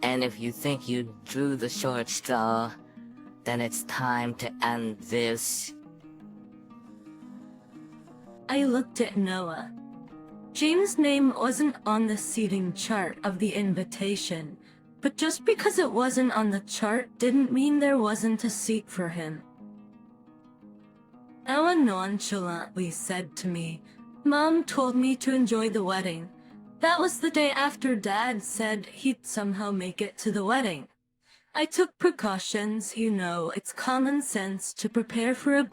and if you think you drew the short straw, then it's time to end this. I looked at Noah. James' name wasn't on the seating chart of the invitation, but just because it wasn't on the chart didn't mean there wasn't a seat for him. Noah nonchalantly said to me, "Mom told me to enjoy the wedding." That was the day after Dad said he'd somehow make it to the wedding. I took precautions, you know, it's common sense to prepare for a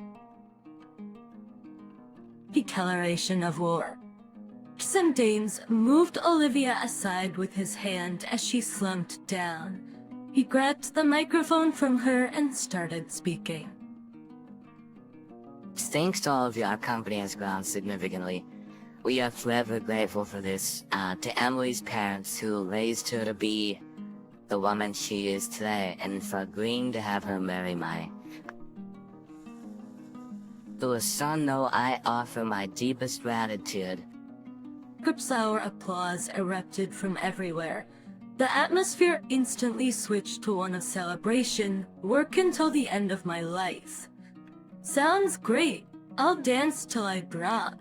declaration of war. James moved Olivia aside with his hand as she slumped down. He grabbed the microphone from her and started speaking. Thanks to all of you, our company has grown significantly. We are forever grateful for this. To Emily's parents who raised her to be the woman she is today, and for agreeing to have her marry my... To a son, though, I offer my deepest gratitude. Sour applause erupted from everywhere. The atmosphere instantly switched to one of celebration. Work until the end of my life. Sounds great. I'll dance till I drop.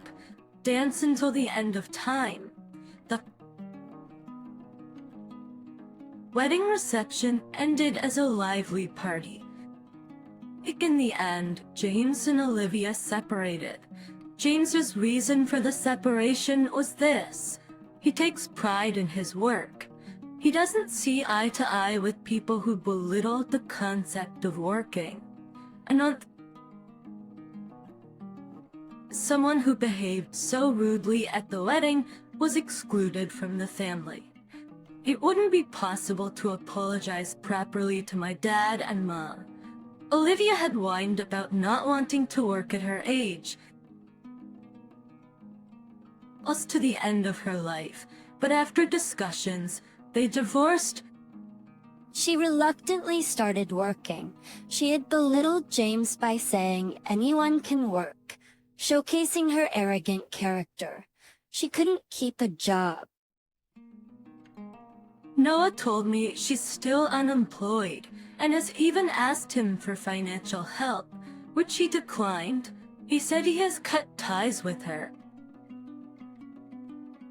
Dance until the end of time. The wedding reception ended as a lively party. In the end, James and Olivia separated. James's reason for the separation was this. He takes pride in his work. He doesn't see eye to eye with people who belittle the concept of working. Someone who behaved so rudely at the wedding was excluded from the family. It wouldn't be possible to apologize properly to my dad and mom. Olivia had whined about not wanting to work at her age, us to the end of her life, but after discussions, they divorced. She reluctantly started working. She had belittled James by saying anyone can work, showcasing her arrogant character. She couldn't keep a job. Noah told me she's still unemployed and has even asked him for financial help, which he declined. He said he has cut ties with her.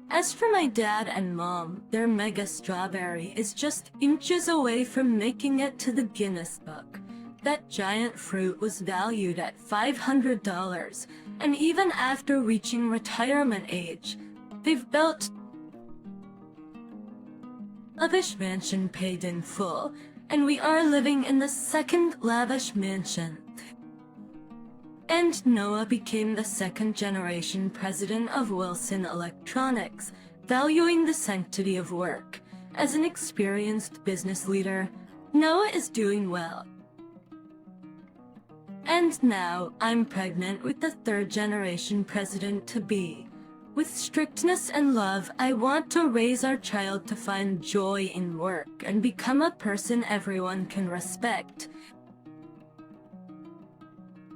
As for my dad and mom, their mega strawberry is just inches away from making it to the Guinness Book. That giant fruit was valued at $500, and even after reaching retirement age, they've built a lavish mansion paid in full, and we are living in the second lavish mansion. And Noah became the second-generation president of Wilson Electronics, valuing the sanctity of work. As an experienced business leader, Noah is doing well. And now, I'm pregnant with the third-generation president-to-be. With strictness and love, I want to raise our child to find joy in work and become a person everyone can respect.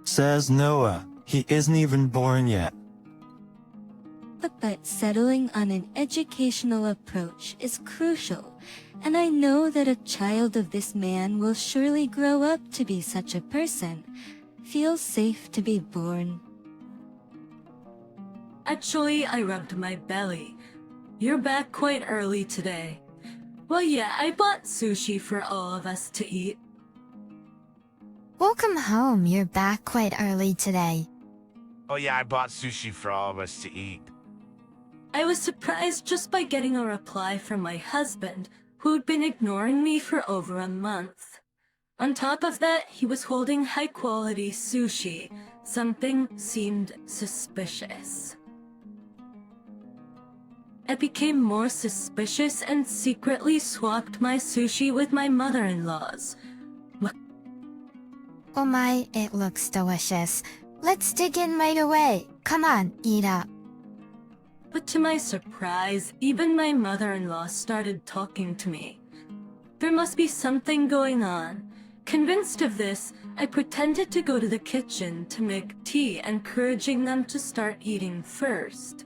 Says Noah. He isn't even born yet. But settling on an educational approach is crucial, and I know that a child of this man will surely grow up to be such a person. Feels safe to be born. Actually, I rubbed my belly. You're back quite early today. Well, yeah, I bought sushi for all of us to eat. Welcome home. You're back quite early today. Oh yeah, I bought sushi for all of us to eat. I was surprised just by getting a reply from my husband, who'd been ignoring me for over a month. On top of that, he was holding high-quality sushi. Something seemed suspicious. I became more suspicious and secretly swapped my sushi with my mother-in-law's. Oh my, it looks delicious. Let's dig in right away. Come on, eat up. But to my surprise, even my mother-in-law started talking to me. There must be something going on. Convinced of this, I pretended to go to the kitchen to make tea, encouraging them to start eating first.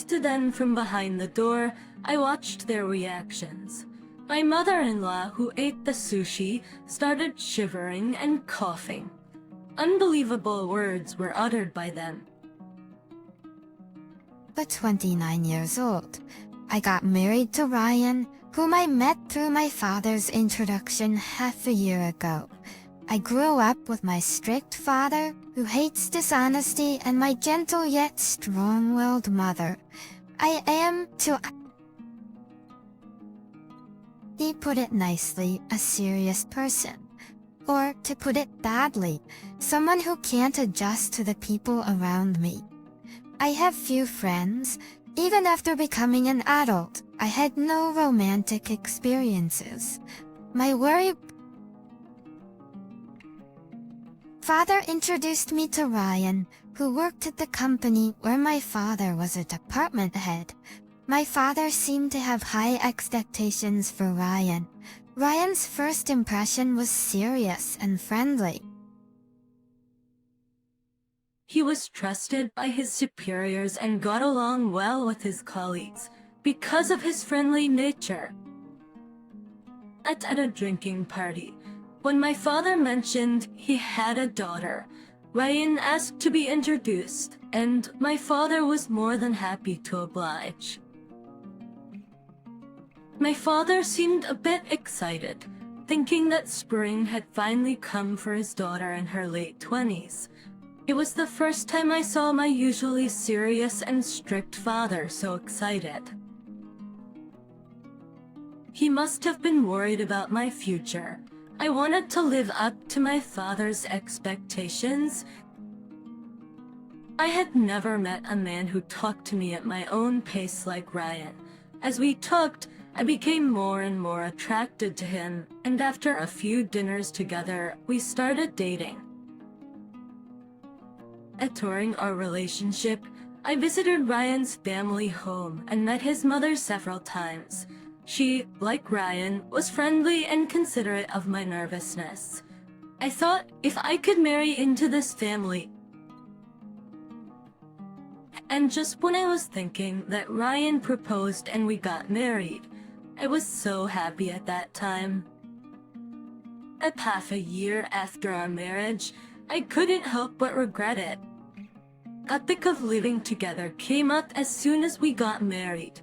Then, from behind the door, I watched their reactions. My mother-in-law, who ate the sushi, started shivering and coughing. Unbelievable words were uttered by them. But 29 years old. I got married to Ryan, whom I met through my father's introduction half a year ago. I grew up with my strict father, who hates dishonesty, and my gentle yet strong-willed mother. I am, to put it nicely, a serious person. Or, to put it badly, someone who can't adjust to the people around me. I have few friends. Even after becoming an adult, I had no romantic experiences. My worry... Father introduced me to Ryan, who worked at the company where my father was a department head. My father seemed to have high expectations for Ryan. Ryan's first impression was serious and friendly. He was trusted by his superiors and got along well with his colleagues because of his friendly nature. At a drinking party, when my father mentioned he had a daughter, Ryan asked to be introduced, and my father was more than happy to oblige. My father seemed a bit excited, thinking that spring had finally come for his daughter in her late 20s. It was the first time I saw my usually serious and strict father so excited. He must have been worried about my future. I wanted to live up to my father's expectations. I had never met a man who talked to me at my own pace like Ryan. As we talked, I became more and more attracted to him, and after a few dinners together, we started dating. During our relationship, I visited Ryan's family home and met his mother several times. She, like Ryan, was friendly and considerate of my nervousness. I thought if I could marry into this family. And just when I was thinking that Ryan proposed and we got married, I was so happy at that time. At half a year after our marriage, I couldn't help but regret it. The topic of living together came up as soon as we got married.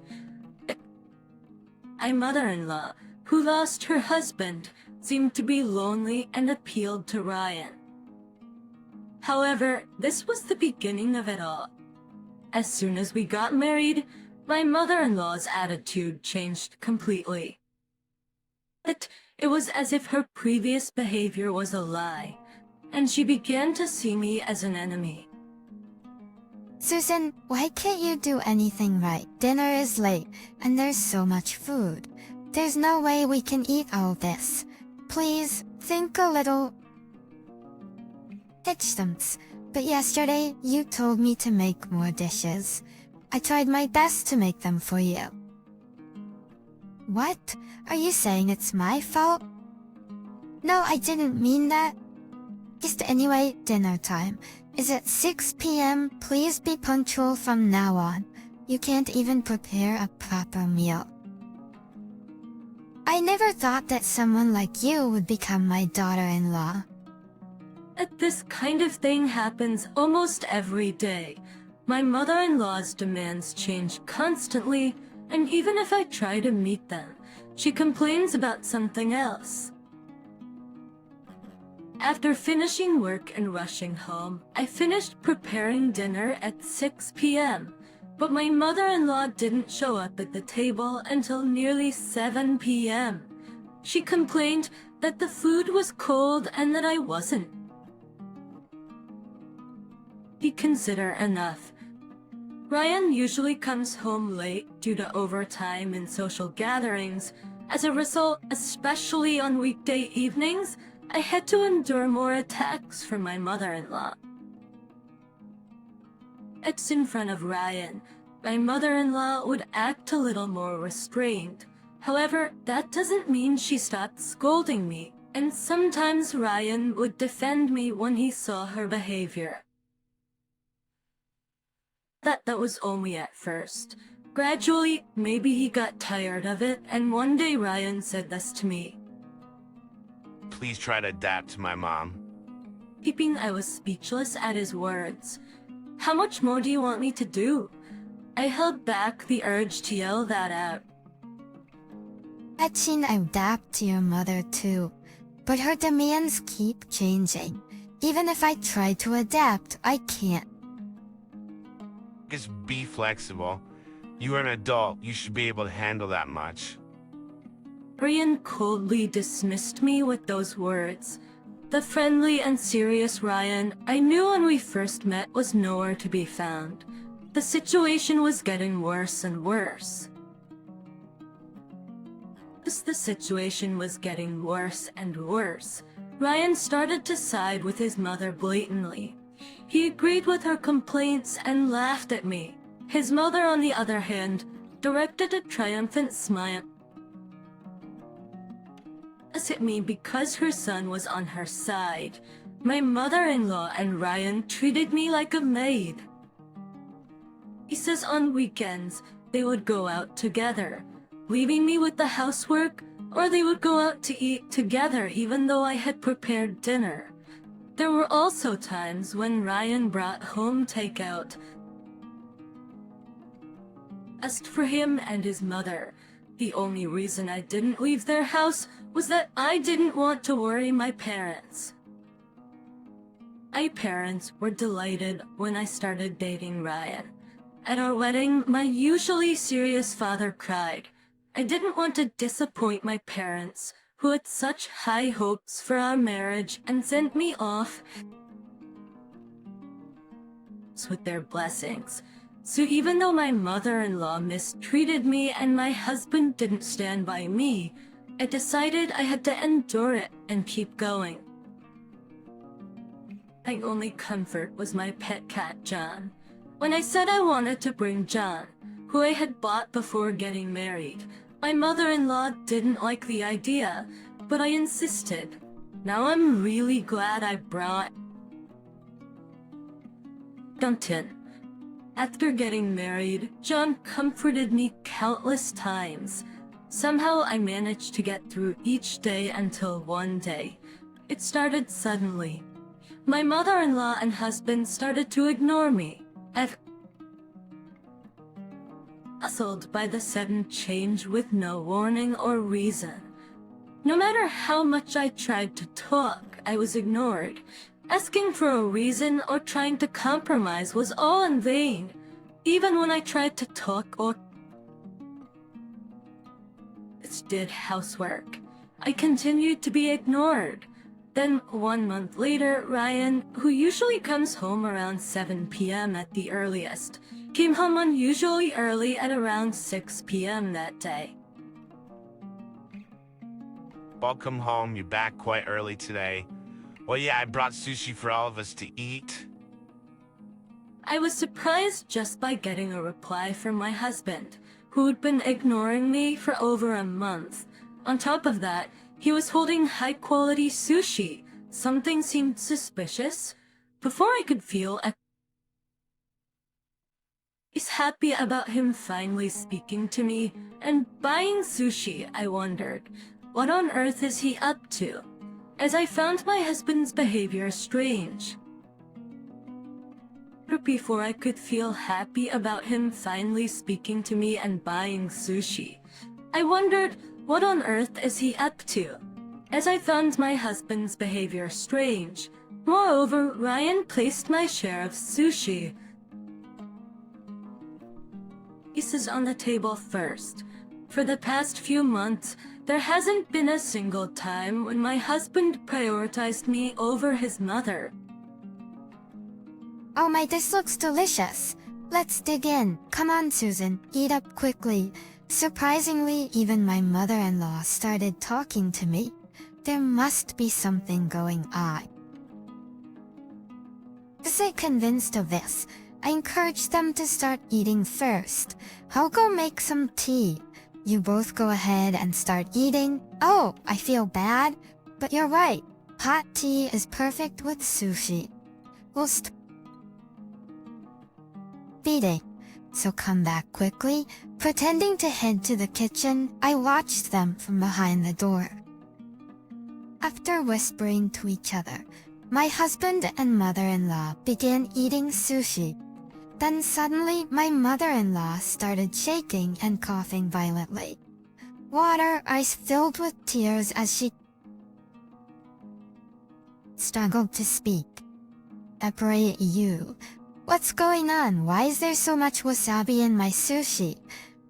My mother-in-law, who lost her husband, seemed to be lonely and appealed to Ryan. However, this was the beginning of it all. As soon as we got married, my mother-in-law's attitude changed completely. It was as if her previous behavior was a lie. and she began to see me as an enemy. Susan, why can't you do anything right? Dinner is late, and there's so much food. There's no way we can eat all this. Please, think a little. It stumps, but yesterday you told me to make more dishes. I tried my best to make them for you. What? Are you saying it's my fault? No, I didn't mean that. Just anyway, dinner time is at 6 p.m. Please be punctual from now on. You can't even prepare a proper meal. I never thought that someone like you would become my daughter-in-law. This kind of thing happens almost every day. My mother-in-law's demands change constantly, and even if I try to meet them, she complains about something else. After finishing work and rushing home, I finished preparing dinner at 6 p.m., but my mother-in-law didn't show up at the table until nearly 7 p.m. She complained that the food was cold and that I wasn't. Consider enough. Ryan usually comes home late due to overtime and social gatherings. As a result, especially on weekday evenings, I had to endure more attacks from my mother-in-law. It's in front of Ryan. My mother-in-law would act a little more restrained. However, that doesn't mean she stopped scolding me, and sometimes Ryan would defend me when he saw her behavior. That was only at first. Gradually, maybe he got tired of it, and one day Ryan said this to me. Please try to adapt to my mom. Keeping, I was speechless at his words. How much more do you want me to do? I held back the urge to yell that out. I'd adapt to your mother too, but her demands keep changing. Even if I try to adapt, I can't. Just be flexible. You are an adult. You should be able to handle that much. Ryan coldly dismissed me with those words. The friendly and serious Ryan I knew when we first met was nowhere to be found. The situation was getting worse and worse. As the situation was getting worse and worse, Ryan started to side with his mother blatantly. He agreed with her complaints and laughed at me. His mother, on the other hand, directed a triumphant smile at me because her son was on her side. My mother-in-law and Ryan treated me like a maid. He says on weekends they would go out together, leaving me with the housework, or they would go out to eat together even though I had prepared dinner. There were also times when Ryan brought home takeout. As for him and his mother, the only reason I didn't leave their house was that I didn't want to worry my parents. My parents were delighted when I started dating Ryan. At our wedding, my usually serious father cried. I didn't want to disappoint my parents, who had such high hopes for our marriage and sent me off with their blessings. So even though my mother-in-law mistreated me and my husband didn't stand by me, I decided I had to endure it and keep going. My only comfort was my pet cat, John. When I said I wanted to bring John, who I had bought before getting married, my mother-in-law didn't like the idea, but I insisted. Now I'm really glad I brought Dunton. After getting married, John comforted me countless times. Somehow I managed to get through each day until one day. It started suddenly. My mother-in-law and husband started to ignore me. I've puzzled by the sudden change with no warning or reason. No matter how much I tried to talk, I was ignored. Asking for a reason or trying to compromise was all in vain. Even when I tried to talk or did housework, I continued to be ignored. Then 1 month later, Ryan, who usually comes home around 7 p.m. at the earliest, came home unusually early at around 6 p.m. that day. Welcome home, you're back quite early today. Well, yeah, I brought sushi for all of us to eat. I was surprised just by getting a reply from my husband, who'd been ignoring me for over a month. On top of that, he was holding high-quality sushi. Something seemed suspicious. Before I could feel he's happy about him finally speaking to me and buying sushi, I wondered, what on earth is he up to? As I found my husband's behavior strange. Before I could feel happy about him finally speaking to me and buying sushi, I wondered, what on earth is he up to? As I found my husband's behavior strange. Moreover, Ryan placed my share of sushi pieces on the table first. For the past few months, there hasn't been a single time when my husband prioritized me over his mother. Oh my, this looks delicious. Let's dig in. Come on, Susan, eat up quickly. Surprisingly, even my mother-in-law started talking to me. There must be something going on. To stay convinced of this, I encouraged them to start eating first. I'll go make some tea. You both go ahead and start eating. Oh, I feel bad, but you're right. Hot tea is perfect with sushi. We'll eating. So come back quickly. Pretending to head to the kitchen, I watched them from behind the door. After whispering to each other, my husband and mother-in-law began eating sushi. Then suddenly, my mother-in-law started shaking and coughing violently. Water eyes filled with tears as she struggled to speak. Separate you. What's going on? Why is there so much wasabi in my sushi?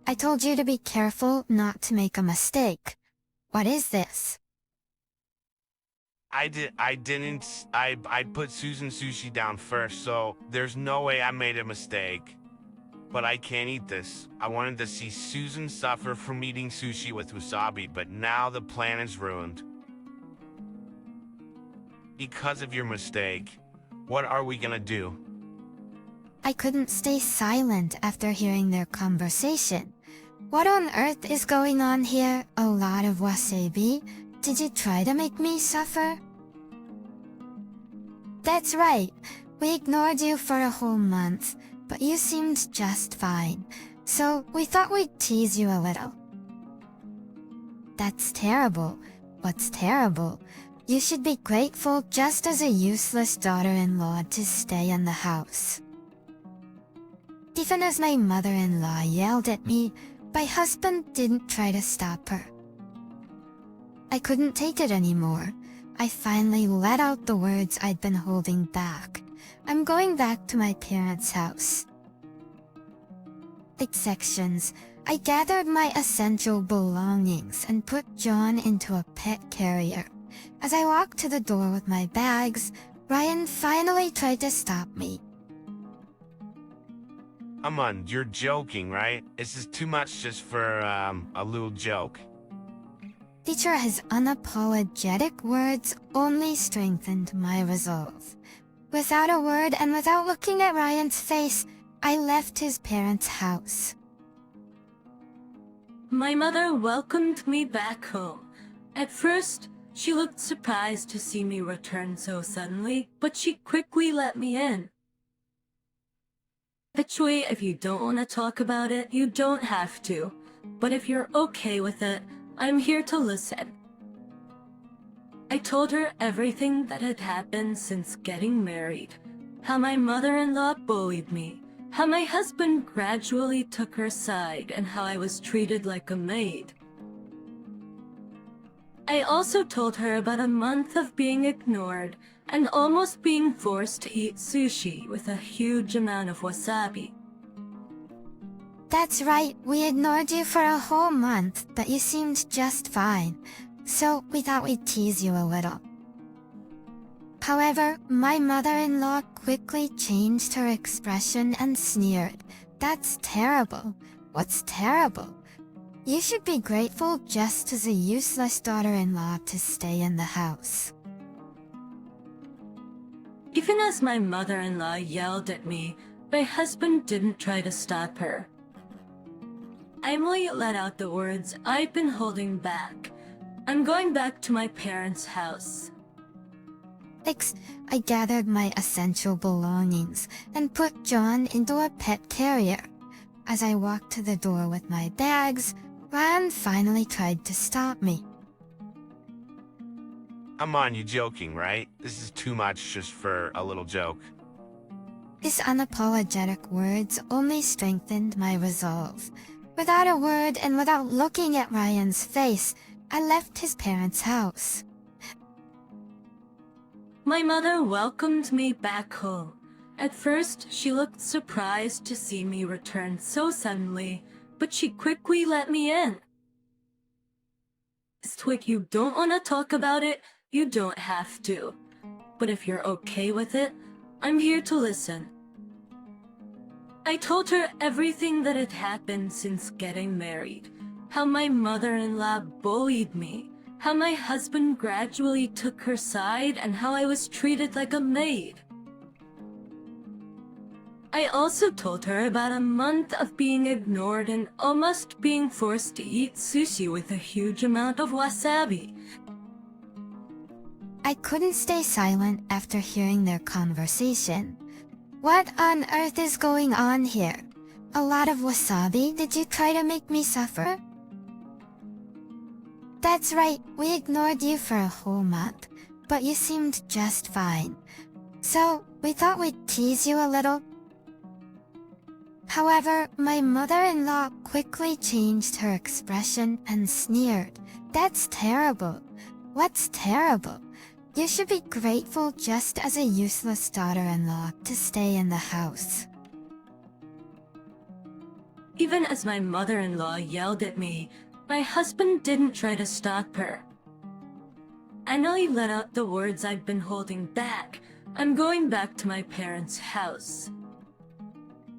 I told you to be careful not to make a mistake. What is this? I put Susan's sushi down first, so there's no way I made a mistake. But I can't eat this. I wanted to see Susan suffer from eating sushi with wasabi, but now the plan is ruined. Because of your mistake, what are we gonna do? I couldn't stay silent after hearing their conversation. What on earth is going on here? A lot of wasabi? Did you try to make me suffer? That's right. We ignored you for a whole month, but you seemed just fine. So we thought we'd tease you a little. That's terrible. What's terrible? You should be grateful just as a useless daughter-in-law to stay in the house. Even as my mother-in-law yelled at me, my husband didn't try to stop her. I couldn't take it anymore. I finally let out the words I'd been holding back. I'm going back to my parents' house. Like sections, I gathered my essential belongings and put John into a pet carrier. As I walked to the door with my bags, Ryan finally tried to stop me. Aman, you're joking, right? This is too much just for a little joke. Teacher, his unapologetic words only strengthened my resolve. Without a word and without looking at Ryan's face, I left his parents' house. My mother welcomed me back home. At first, she looked surprised to see me return so suddenly, but she quickly let me in. Habitually, if you don't want to talk about it, you don't have to. But if you're okay with it, I'm here to listen. I told her everything that had happened since getting married. How my mother-in-law bullied me. How my husband gradually took her side and how I was treated like a maid. I also told her about a month of being ignored and almost being forced to eat sushi with a huge amount of wasabi. That's right, we ignored you for a whole month, but you seemed just fine. So we thought we'd tease you a little. However, my mother-in-law quickly changed her expression and sneered. That's terrible. What's terrible? You should be grateful just as a useless daughter-in-law to stay in the house. Even as my mother-in-law yelled at me, my husband didn't try to stop her. Emily let out the words I'd been holding back. I'm going back to my parents' house. I gathered my essential belongings and put John into a pet carrier. As I walked to the door with my bags, Ryan finally tried to stop me. Come on, you joking, right? This is too much just for a little joke. His unapologetic words only strengthened my resolve. Without a word and without looking at Ryan's face, I left his parents' house. My mother welcomed me back home. At first, she looked surprised to see me return so suddenly, but she quickly let me in. If you don't want to talk about it, you don't have to. But if you're okay with it, I'm here to listen. I told her everything that had happened since getting married. How my mother-in-law bullied me. How my husband gradually took her side and how I was treated like a maid. I also told her about a month of being ignored and almost being forced to eat sushi with a huge amount of wasabi. I couldn't stay silent after hearing their conversation. What on earth is going on here? A lot of wasabi? Did you try to make me suffer? That's right, we ignored you for a whole month, but you seemed just fine. So, we thought we'd tease you a little. However, my mother-in-law quickly changed her expression and sneered. That's terrible. What's terrible? You should be grateful just as a useless daughter-in-law to stay in the house. Even as my mother-in-law yelled at me, my husband didn't try to stop her. Emily let out the words I'd been holding back. I'm going back to my parents' house.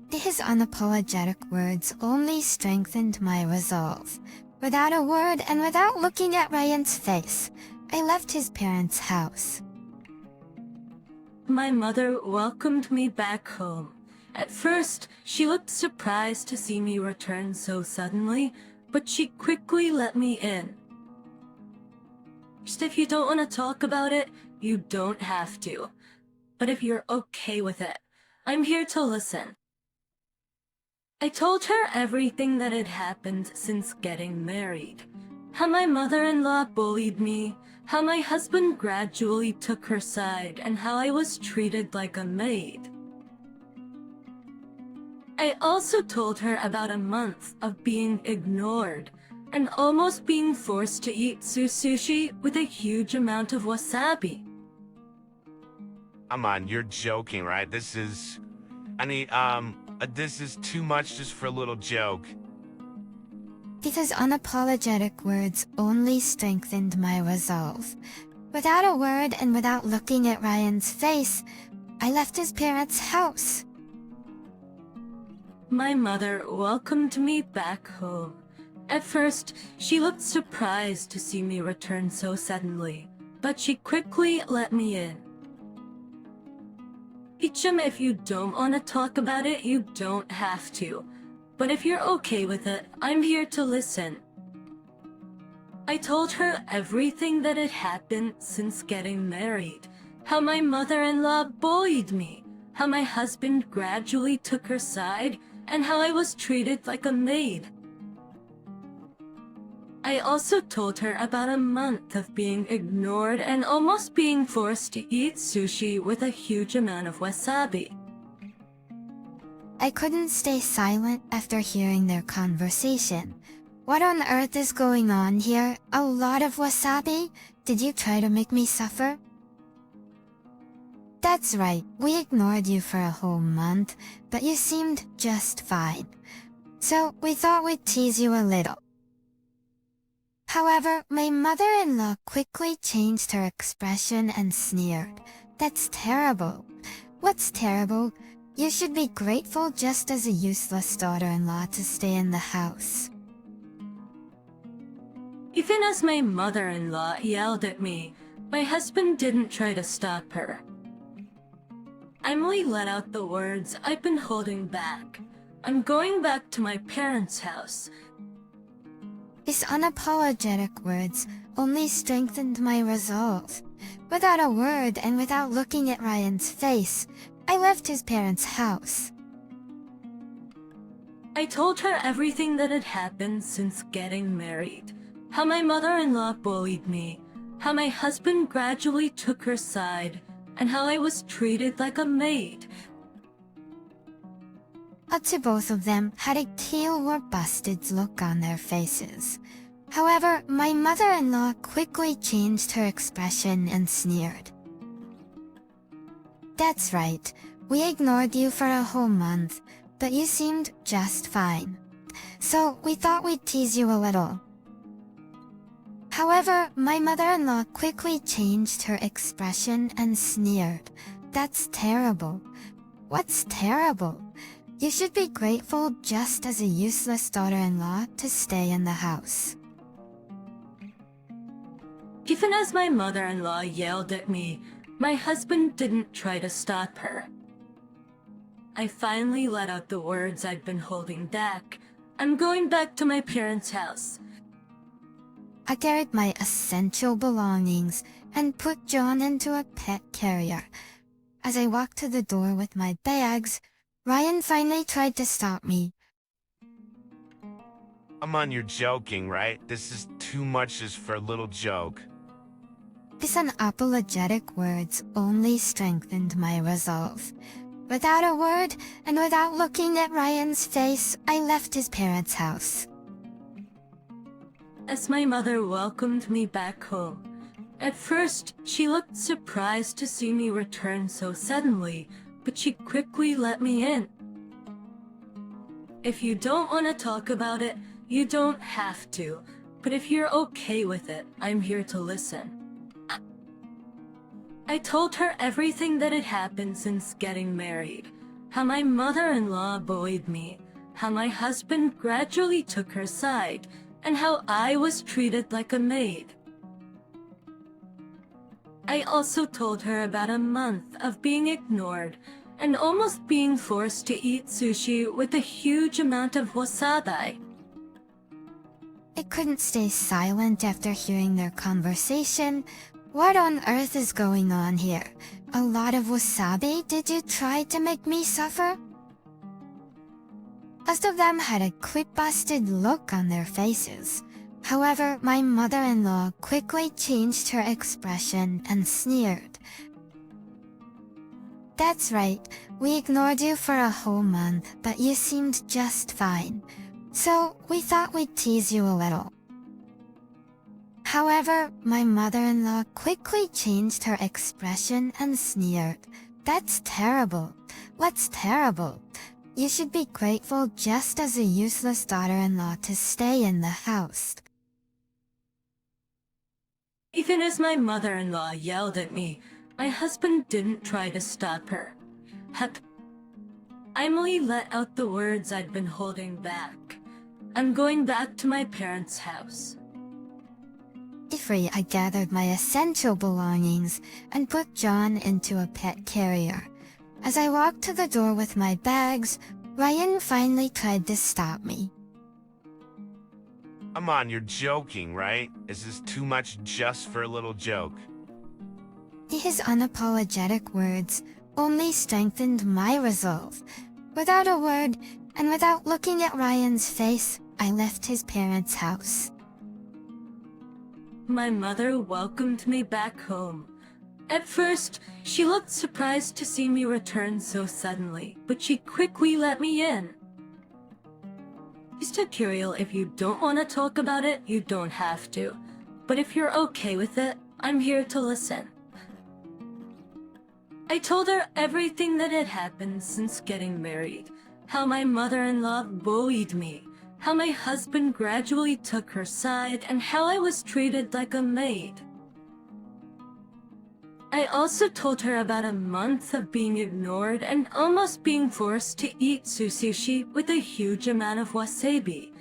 His unapologetic words only strengthened my resolve. Without a word and without looking at Ryan's face, I left his parents' house. My mother welcomed me back home. At first, she looked surprised to see me return so suddenly, but she quickly let me in. Just if you don't want to talk about it, you don't have to. But if you're okay with it, I'm here to listen. I told her everything that had happened since getting married. How my mother-in-law bullied me, how my husband gradually took her side, and how I was treated like a maid. I also told her about a month of being ignored and almost being forced to eat sushi with a huge amount of wasabi. Come on, you're joking, right? This is too much just for a little joke. His unapologetic words only strengthened my resolve. Without a word and without looking at Ryan's face, I left his parents' house. My mother welcomed me back home. At first, she looked surprised to see me return so suddenly, but she quickly let me in. Peachum, if you don't want to talk about it, you don't have to. But if you're okay with it, I'm here to listen. I told her everything that had happened since getting married. How my mother-in-law bullied me. How my husband gradually took her side, and how I was treated like a maid. I also told her about a month of being ignored and almost being forced to eat sushi with a huge amount of wasabi. I couldn't stay silent after hearing their conversation. What on earth is going on here? A lot of wasabi? Did you try to make me suffer? That's right, we ignored you for a whole month, but you seemed just fine. So we thought we'd tease you a little. However, my mother-in-law quickly changed her expression and sneered. That's terrible. What's terrible? You should be grateful just as a useless daughter-in-law to stay in the house. Even as my mother-in-law yelled at me, my husband didn't try to stop her. Emily let out the words I've been holding back. I'm going back to my parents' house. His unapologetic words only strengthened my resolve. Without a word and without looking at Ryan's face, I left his parents' house. I told her everything that had happened since getting married. How my mother-in-law bullied me, how my husband gradually took her side, and how I was treated like a maid. To both of them had a tail or busted look on their faces. However, my mother-in-law quickly changed her expression and sneered. That's right, we ignored you for a whole month, but you seemed just fine. So we thought we'd tease you a little. However, my mother-in-law quickly changed her expression and sneered. That's terrible. What's terrible? You should be grateful just as a useless daughter-in-law to stay in the house. Even as my mother-in-law yelled at me, my husband didn't try to stop her. I finally let out the words I'd been holding back. I'm going back to my parents' house. I carried my essential belongings and put John into a pet carrier. As I walked to the door with my bags, Ryan finally tried to stop me. Come on, you're joking, right? This is too much just for a little joke. His unapologetic words only strengthened my resolve. Without a word and without looking at Ryan's face, I left his parents' house. As my mother welcomed me back home, at first she looked surprised to see me return so suddenly, but she quickly let me in. If you don't want to talk about it, you don't have to, but if you're okay with it, I'm here to listen. I told her everything that had happened since getting married, how my mother-in-law bullied me, how my husband gradually took her side, and how I was treated like a maid. I also told her about a month of being ignored and almost being forced to eat sushi with a huge amount of wasabi. I couldn't stay silent after hearing their conversation. What on earth is going on here? A lot of wasabi? Did you try to make me suffer? Most of them had a quick busted look on their faces. However, my mother-in-law quickly changed her expression and sneered. That's right, we ignored you for a whole month, but you seemed just fine. So, we thought we'd tease you a little. However, my mother-in-law quickly changed her expression and sneered. That's terrible. What's terrible? You should be grateful just as a useless daughter-in-law to stay in the house. Even as my mother-in-law yelled at me, my husband didn't try to stop her. Emily let out the words I'd been holding back. I'm going back to my parents' house. Free, I gathered my essential belongings and put John into a pet carrier. As I walked to the door with my bags, Ryan finally tried to stop me. Come on, you're joking, right? Is this too much just for a little joke? His unapologetic words only strengthened my resolve. Without a word, and without looking at Ryan's face, I left his parents' house. My mother welcomed me back home. At first, she looked surprised to see me return so suddenly, but she quickly let me in. Mr. Curiel, if you don't want to talk about it, you don't have to. But if you're okay with it, I'm here to listen. I told her everything that had happened since getting married. How my mother-in-law bullied me. how my husband gradually took her side, and how I was treated like a maid. I also told her about a month of being ignored and almost being forced to eat sushi with a huge amount of wasabi.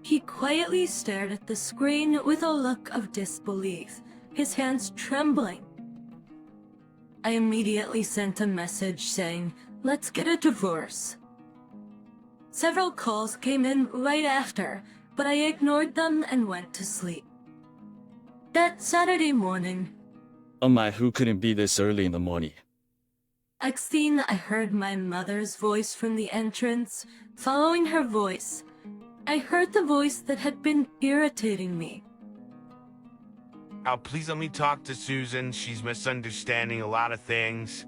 He quietly stared at the screen with a look of disbelief, his hands trembling. I immediately sent a message saying, "Let's get a divorce." Several calls came in right after, but I ignored them and went to sleep. That Saturday morning, Oh my, who couldn't be this early in the morning? I heard my mother's voice from the entrance. Following her voice, I heard the voice that had been irritating me. Oh, please let me talk to Susan. She's misunderstanding a lot of things.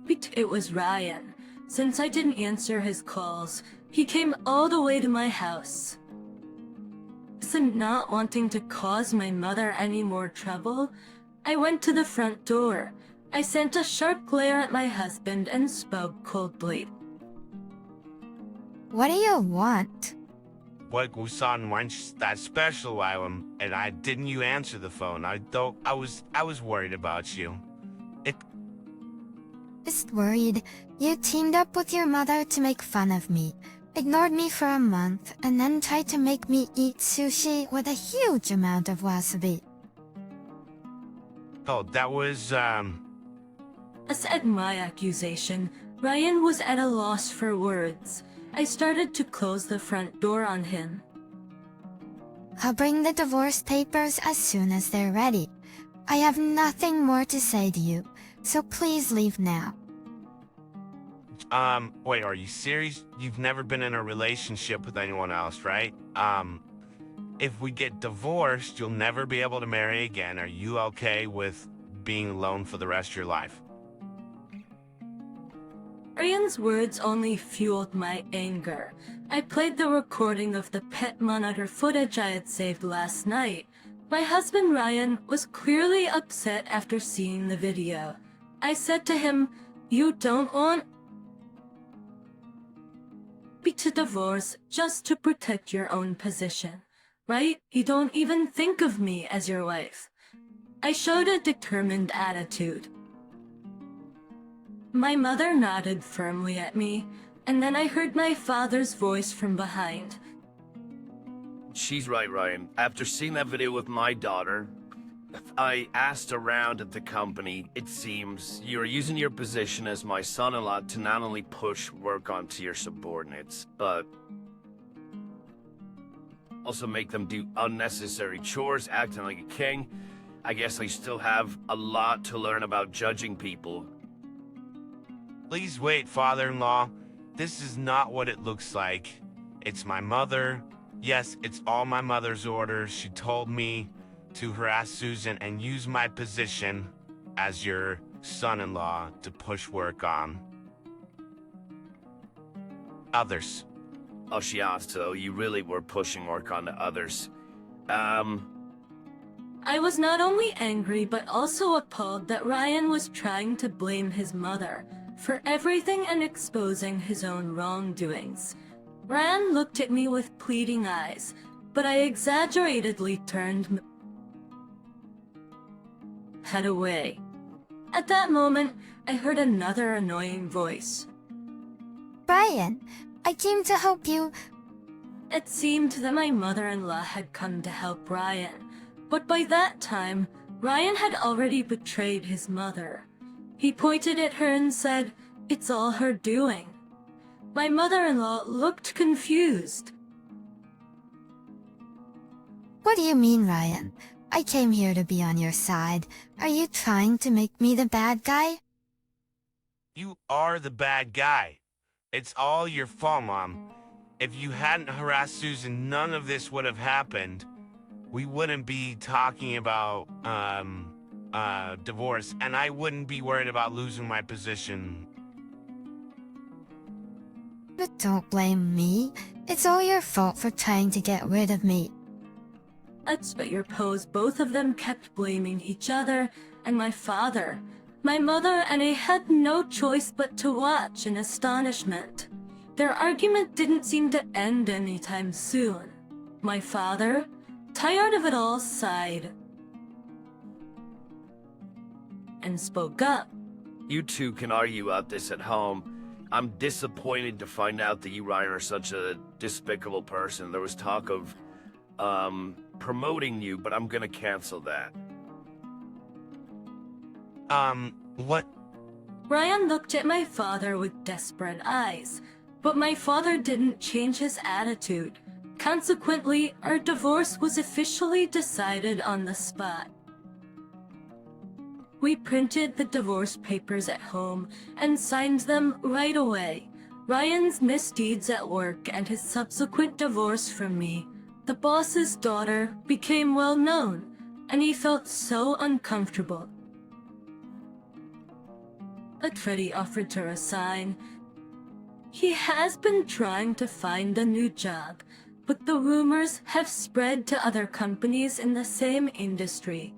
It was Ryan. Since I didn't answer his calls, he came all the way to my house. Not wanting to cause my mother any more trouble, I went to the front door. I sent a sharp glare at my husband and spoke coldly. What do you want? What Gusan wants that special item, and didn't you answer the phone? I was worried about you. Just worried. You teamed up with your mother to make fun of me, ignored me for a month, and then tried to make me eat sushi with a huge amount of wasabi. Oh, that was At my accusation, Ryan was at a loss for words. I started to close the front door on him. I'll bring the divorce papers as soon as they're ready. I have nothing more to say to you, so please leave now. Wait, are you serious? You've never been in a relationship with anyone else, right? If we get divorced, you'll never be able to marry again. Are you okay with being alone for the rest of your life? Ryan's words only fueled my anger. I played the recording of the pet monitor footage I had saved last night. My husband Ryan was clearly upset after seeing the video. I said to him, "You don't want me to divorce just to protect your own position, right? You don't even think of me as your wife." I showed a determined attitude. My mother nodded firmly at me, and then I heard my father's voice from behind. She's right, Ryan. After seeing that video with my daughter, I asked around at the company. It seems you're using your position as my son-in-law to not only push work onto your subordinates, but also make them do unnecessary chores, acting like a king. I guess I still have a lot to learn about judging people. Please wait, father-in-law. This is not what it looks like. It's my mother. Yes, it's all my mother's orders. She told me to harass Susan and use my position as your son-in-law to push work on others. Oh, she asked, so you really were pushing work onto others. I was not only angry but also appalled that Ryan was trying to blame his mother for everything and exposing his own wrongdoings. Ryan looked at me with pleading eyes, but I exaggeratedly turned my head away. At that moment, I heard another annoying voice. Ryan, I came to help you. It seemed that my mother-in-law had come to help Ryan, but by that time, Ryan had already betrayed his mother. He pointed at her and said, "It's all her doing." My mother-in-law looked confused. What do you mean, Ryan? I came here to be on your side. Are you trying to make me the bad guy? You are the bad guy. It's all your fault, Mom. If you hadn't harassed Susan, none of this would have happened. We wouldn't be talking about, divorce, and I wouldn't be worried about losing my position. But don't blame me. It's all your fault for trying to get rid of me. But your pose, both of them kept blaming each other and my father, my mother, and I had no choice but to watch in astonishment. Their argument didn't seem to end anytime soon. My father, tired of it all, sighed and spoke up. You two can argue out this at home. I'm disappointed to find out that you, Ryan, are such a despicable person. There was talk of, promoting you, but I'm gonna cancel that. What? Ryan looked at my father with desperate eyes, but my father didn't change his attitude. Consequently, our divorce was officially decided on the spot. We printed the divorce papers at home and signed them right away. Ryan's misdeeds at work and his subsequent divorce from me, the boss's daughter, became well known, and he felt so uncomfortable. But Freddie offered to resign. He has been trying to find a new job, but the rumors have spread to other companies in the same industry,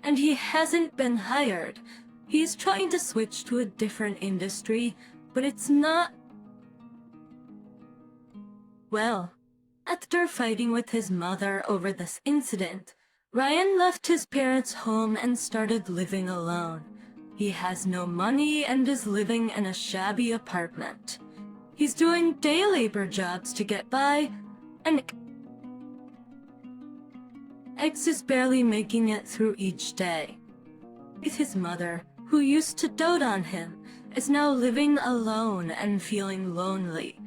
and he hasn't been hired. He's trying to switch to a different industry, but it's not... Well, after fighting with his mother over this incident, Ryan left his parents' home and started living alone. He has no money and is living in a shabby apartment. He's doing day labor jobs to get by, and X is barely making it through each day. His mother, who used to dote on him, is now living alone and feeling lonely.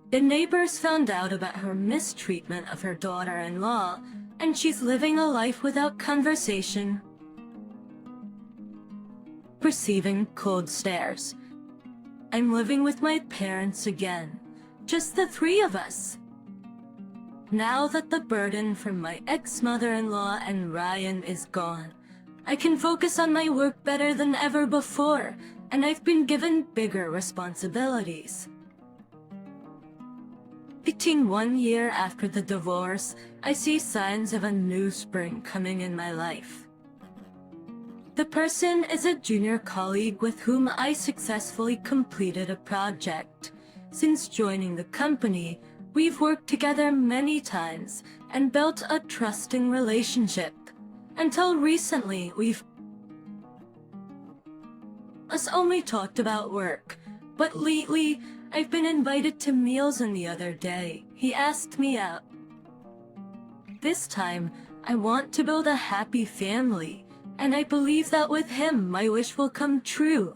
The neighbors found out about her mistreatment of her daughter-in-law, and she's living a life without conversation, receiving cold stares. I'm living with my parents again, just the three of us. Now that the burden from my ex-mother-in-law and Ryan is gone, I can focus on my work better than ever before, and I've been given bigger responsibilities. 1 year after the divorce, I see signs of a new spring coming in my life. The person is a junior colleague with whom I successfully completed a project. Since joining the company, we've worked together many times and built a trusting relationship. Until recently, we've only talked about work, but lately, I've been invited to meals, and the other day, he asked me out. This time, I want to build a happy family, and I believe that with him, my wish will come true.